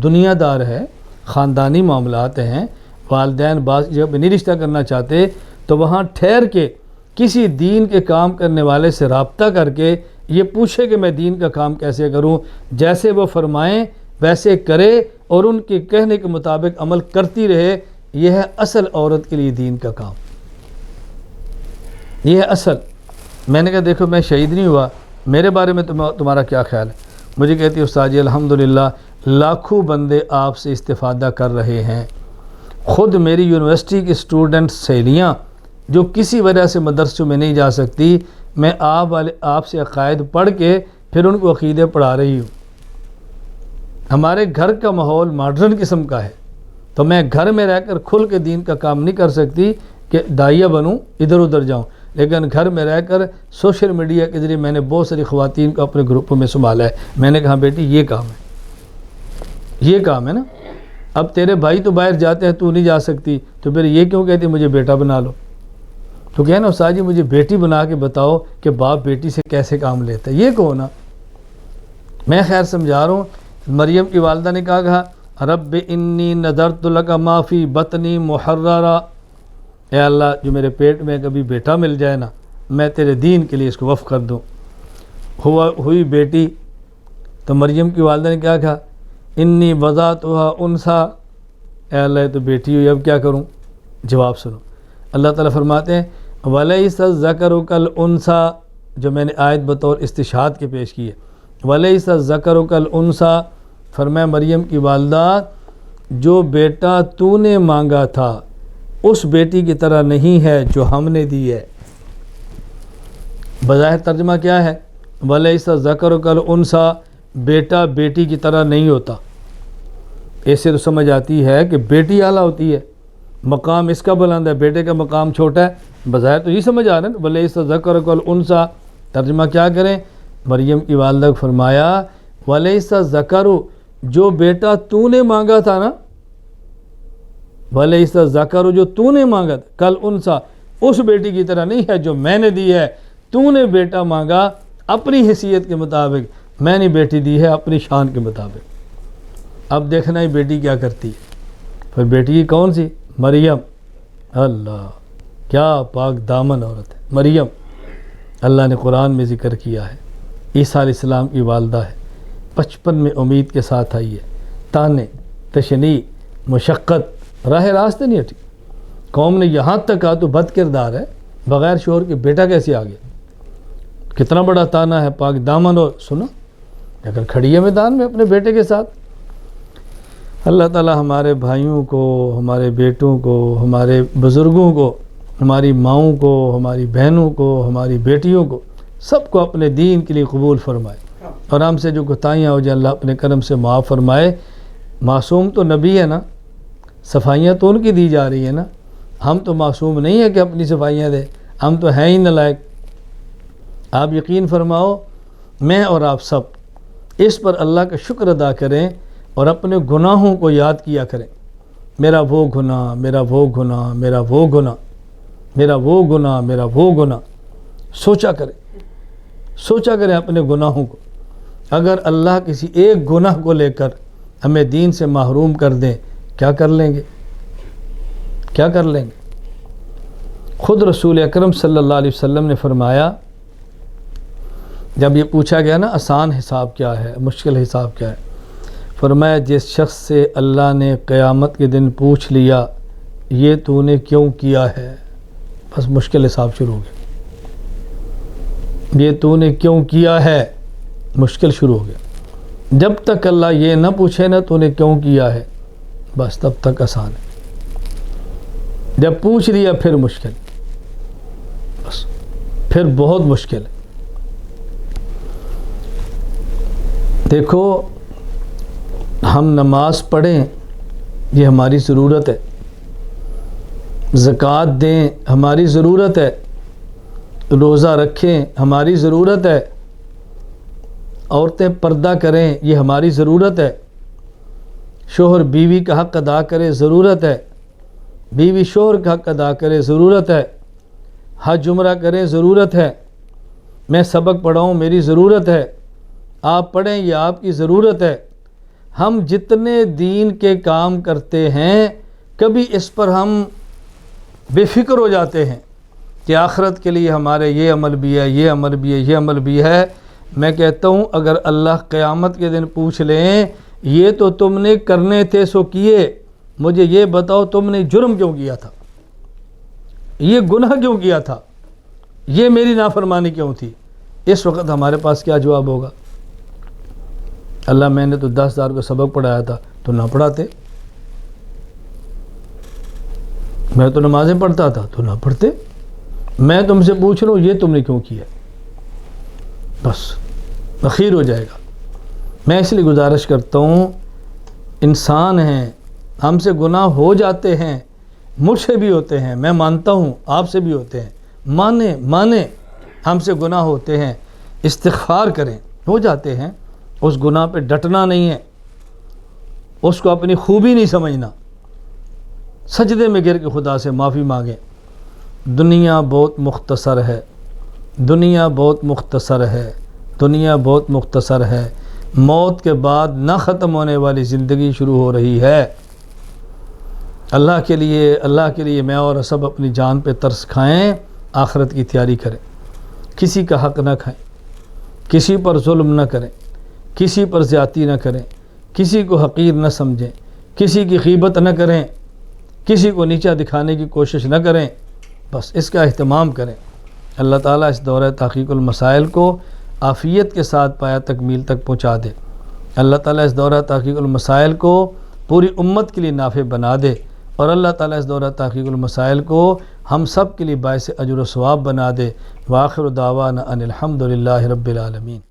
دنیا دار ہے، خاندانی معاملات ہیں، والدین بعض جگہ پہ نہیں رشتہ کرنا چاہتے، تو وہاں ٹھہر کے کسی دین کے کام کرنے والے سے رابطہ کر کے یہ پوچھے کہ میں دین کا کام کیسے کروں، جیسے وہ فرمائیں ویسے کرے اور ان کے کہنے کے مطابق عمل کرتی رہے، یہ ہے اصل عورت کے لیے دین کا کام، یہ ہے اصل۔ میں نے کہا دیکھو میں شہید نہیں ہوا، میرے بارے میں تمہارا کیا خیال ہے؟ مجھے کہتی ہے استاد جی الحمدللہ لاکھوں بندے آپ سے استفادہ کر رہے ہیں، خود میری یونیورسٹی کی اسٹوڈنٹ سہیلیاں جو کسی وجہ سے مدرسوں میں نہیں جا سکتی، میں آپ سے عقائد پڑھ کے پھر ان کو عقیدے پڑھا رہی ہوں۔ ہمارے گھر کا ماحول ماڈرن قسم کا ہے، تو میں گھر میں رہ کر کھل کے دین کا کام نہیں کر سکتی کہ داعیہ بنوں ادھر ادھر جاؤں، لیکن گھر میں رہ کر سوشل میڈیا کے ذریعے میں نے بہت ساری خواتین کو اپنے گروپوں میں سنبھالا ہے۔ میں نے کہا بیٹی یہ کام ہے، یہ کام ہے نا، اب تیرے بھائی تو باہر جاتے ہیں تو نہیں جا سکتی، تو پھر یہ کیوں کہتی مجھے بیٹا بنا لو؟ تو کہنا استاد جی مجھے بیٹی بنا کے بتاؤ کہ باپ بیٹی سے کیسے کام لیتا ہے، یہ کہو نا۔ میں خیر سمجھا رہا ہوں۔ مریم کی والدہ نے کہا رب انی نذرت لک ما فی بطنی محررا، اے اللہ جو میرے پیٹ میں کبھی بیٹا مل جائے نا، میں تیرے دین کے لیے اس کو وقف کر دوں۔ ہوئی بیٹی، تو مریم کی والدہ نے کیا کہا انی وضعتها انثی، اے اللہ یہ تو بیٹی ہوئی اب کیا کروں؟ جواب سنو، اللہ تعالیٰ فرماتے ہیں وَلَيْسَ الذَّكَرُ كَالْأُنثىٰ، جو میں نے آیت بطور استشہاد کے پیش کی ہے، وَلَيْسَ الذَّكَرُ كَالْأُنثىٰ، فرمایا مریم کی والدہ جو بیٹا تو نے مانگا تھا اس بیٹی کی طرح نہیں ہے جو ہم نے دی ہے۔ بظاہر ترجمہ کیا ہے؟ وَلَيْسَ الذَّكَرُ كَالْأُنثىٰ، بیٹا بیٹی کی طرح نہیں ہوتا۔ ایسے تو سمجھ آتی ہے کہ بیٹی اعلیٰ ہوتی ہے، مقام اس کا بلند ہے، بیٹے کا مقام چھوٹا ہے، بظاہر تو یہ سمجھ آ رہا ہے وَلَيْسَ الذَّكَرُ كَالْأُنثىٰ، ترجمہ کیا کریں؟ مریم کی والدہ کو فرمایا وَلَيْسَ الذَّكَرُ، جو بیٹا تو نے مانگا تھا نا، وَلَيْسَ الذَّكَرُ جو تو نے مانگا تھا، كَالْأُنثىٰ اس بیٹی کی طرح نہیں ہے جو میں نے دی ہے۔ تو نے بیٹا مانگا اپنی حیثیت کے مطابق، میں نے بیٹی دی ہے اپنی شان کے مطابق۔ اب دیکھنا ہی بیٹی کیا کرتی ہے۔ پھر بیٹی کون سی؟ مریم۔ اللہ کیا پاک دامن عورت ہے مریم، اللہ نے قرآن میں ذکر کیا ہے، عیسیٰ علیہ السلام کی والدہ ہے، 55 میں امید کے ساتھ آئی ہے، تانے، تشنیع، مشقت، راہ راست نہیں ہٹی۔ قوم نے یہاں تک کہا تو بد کردار ہے، بغیر شوہر کے بیٹا کیسے آ گیا؟ کتنا بڑا تانا ہے، پاک دامن اور سنا، اگر کھڑی ہے میدان میں اپنے بیٹے کے ساتھ۔ اللہ تعالی ہمارے بھائیوں کو، ہمارے بیٹوں کو، ہمارے بزرگوں کو، ہماری ماؤں کو، ہماری بہنوں کو، ہماری بیٹیوں کو، سب کو اپنے دین کے لیے قبول فرمائے، اور ہم سے جو کوتاہیاں ہو جائیں اللہ اپنے کرم سے معاف فرمائے۔ معصوم تو نبی ہے نا، صفائیاں تو ان کی دی جا رہی ہیں نا، ہم تو معصوم نہیں ہیں کہ اپنی صفائیاں دیں، ہم تو ہیں ہی نالائق۔ آپ یقین فرماؤ میں اور آپ سب اس پر اللہ کا شکر ادا کریں اور اپنے گناہوں کو یاد کیا کریں، میرا وہ گناہ، میرا وہ گناہ، میرا وہ گناہ، میرا وہ گناہ، میرا وہ گناہ، سوچا کریں اپنے گناہوں کو۔ اگر اللہ کسی ایک گناہ کو لے کر ہمیں دین سے محروم کر دیں، کیا کر لیں گے؟ کیا کر لیں گے؟ خود رسول اکرم صلی اللہ علیہ وسلم نے فرمایا، جب یہ پوچھا گیا نا آسان حساب کیا ہے، مشکل حساب کیا ہے، فرمایا جس شخص سے اللہ نے قیامت کے دن پوچھ لیا یہ تو نے کیوں کیا ہے، بس مشکل حساب شروع ہو گیا۔ یہ تو نے کیوں کیا ہے، مشکل شروع ہو گیا۔ جب تک اللہ یہ نہ پوچھے نا تو نے کیوں کیا ہے، بس تب تک آسان ہے۔ جب پوچھ لیا پھر مشکل، بس پھر بہت مشکل ہے۔ دیکھو ہم نماز پڑھیں یہ ہماری ضرورت ہے، زکوٰۃ دیں ہماری ضرورت ہے، روزہ رکھیں ہماری ضرورت ہے، عورتیں پردہ کریں یہ ہماری ضرورت ہے، شوہر بیوی کا حق ادا کرے ضرورت ہے، بیوی شوہر کا حق ادا کرے ضرورت ہے، حج عمرہ کریں ضرورت ہے، میں سبق پڑھاؤں میری ضرورت ہے، آپ پڑھیں یہ آپ کی ضرورت ہے۔ ہم جتنے دین کے کام کرتے ہیں کبھی اس پر ہم بے فکر ہو جاتے ہیں کہ آخرت کے لیے ہمارے یہ عمل بھی ہے، یہ عمل بھی ہے، یہ عمل بھی ہے۔ میں کہتا ہوں اگر اللہ قیامت کے دن پوچھ لیں یہ تو تم نے کرنے تھے سو کیے، مجھے یہ بتاؤ تم نے جرم کیوں کیا تھا، یہ گناہ کیوں کیا تھا، یہ میری نافرمانی کیوں تھی؟ اس وقت ہمارے پاس کیا جواب ہوگا؟ اللہ میں نے تو 10,000 کو سبق پڑھایا تھا تو نہ پڑھاتے، میں تو نمازیں پڑھتا تھا تو نہ پڑھتے، میں تم سے پوچھ رہا ہوں یہ تم نے کیوں کیا؟ بس اخیر ہو جائے گا۔ میں اس لیے گزارش کرتا ہوں، انسان ہیں، ہم سے گناہ ہو جاتے ہیں، مجھ سے بھی ہوتے ہیں، میں مانتا ہوں آپ سے بھی ہوتے ہیں، مانے ہم سے گناہ ہوتے ہیں، استغفار کریں، ہو جاتے ہیں، اس گناہ پہ ڈٹنا نہیں ہے، اس کو اپنی خوبی نہیں سمجھنا، سجدے میں گر کے خدا سے معافی مانگیں۔ دنیا بہت مختصر ہے، دنیا بہت مختصر ہے، دنیا بہت مختصر ہے، موت کے بعد نہ ختم ہونے والی زندگی شروع ہو رہی ہے۔ اللہ کے لیے میں اور سب اپنی جان پہ ترس کھائیں، آخرت کی تیاری کریں، کسی کا حق نہ کھائیں، کسی پر ظلم نہ کریں، کسی پر زیادتی نہ کریں، کسی کو حقیر نہ سمجھیں، کسی کی غیبت نہ کریں، کسی کو نیچا دکھانے کی کوشش نہ کریں، بس اس کا اہتمام کریں۔ اللہ تعالیٰ اس دورہ تحقیق المسائل کو عافیت کے ساتھ پایا تکمیل تک پہنچا دے۔ اللہ تعالیٰ اس دورہ تحقیق المسائل کو پوری امت کے لیے نافع بنا دے، اور اللہ تعالیٰ اس دورہ تحقیق المسائل کو ہم سب کے لیے باعث اجر و ثواب بنا دے۔ وآخر دعوانا ان الحمد للہ رب العالمین۔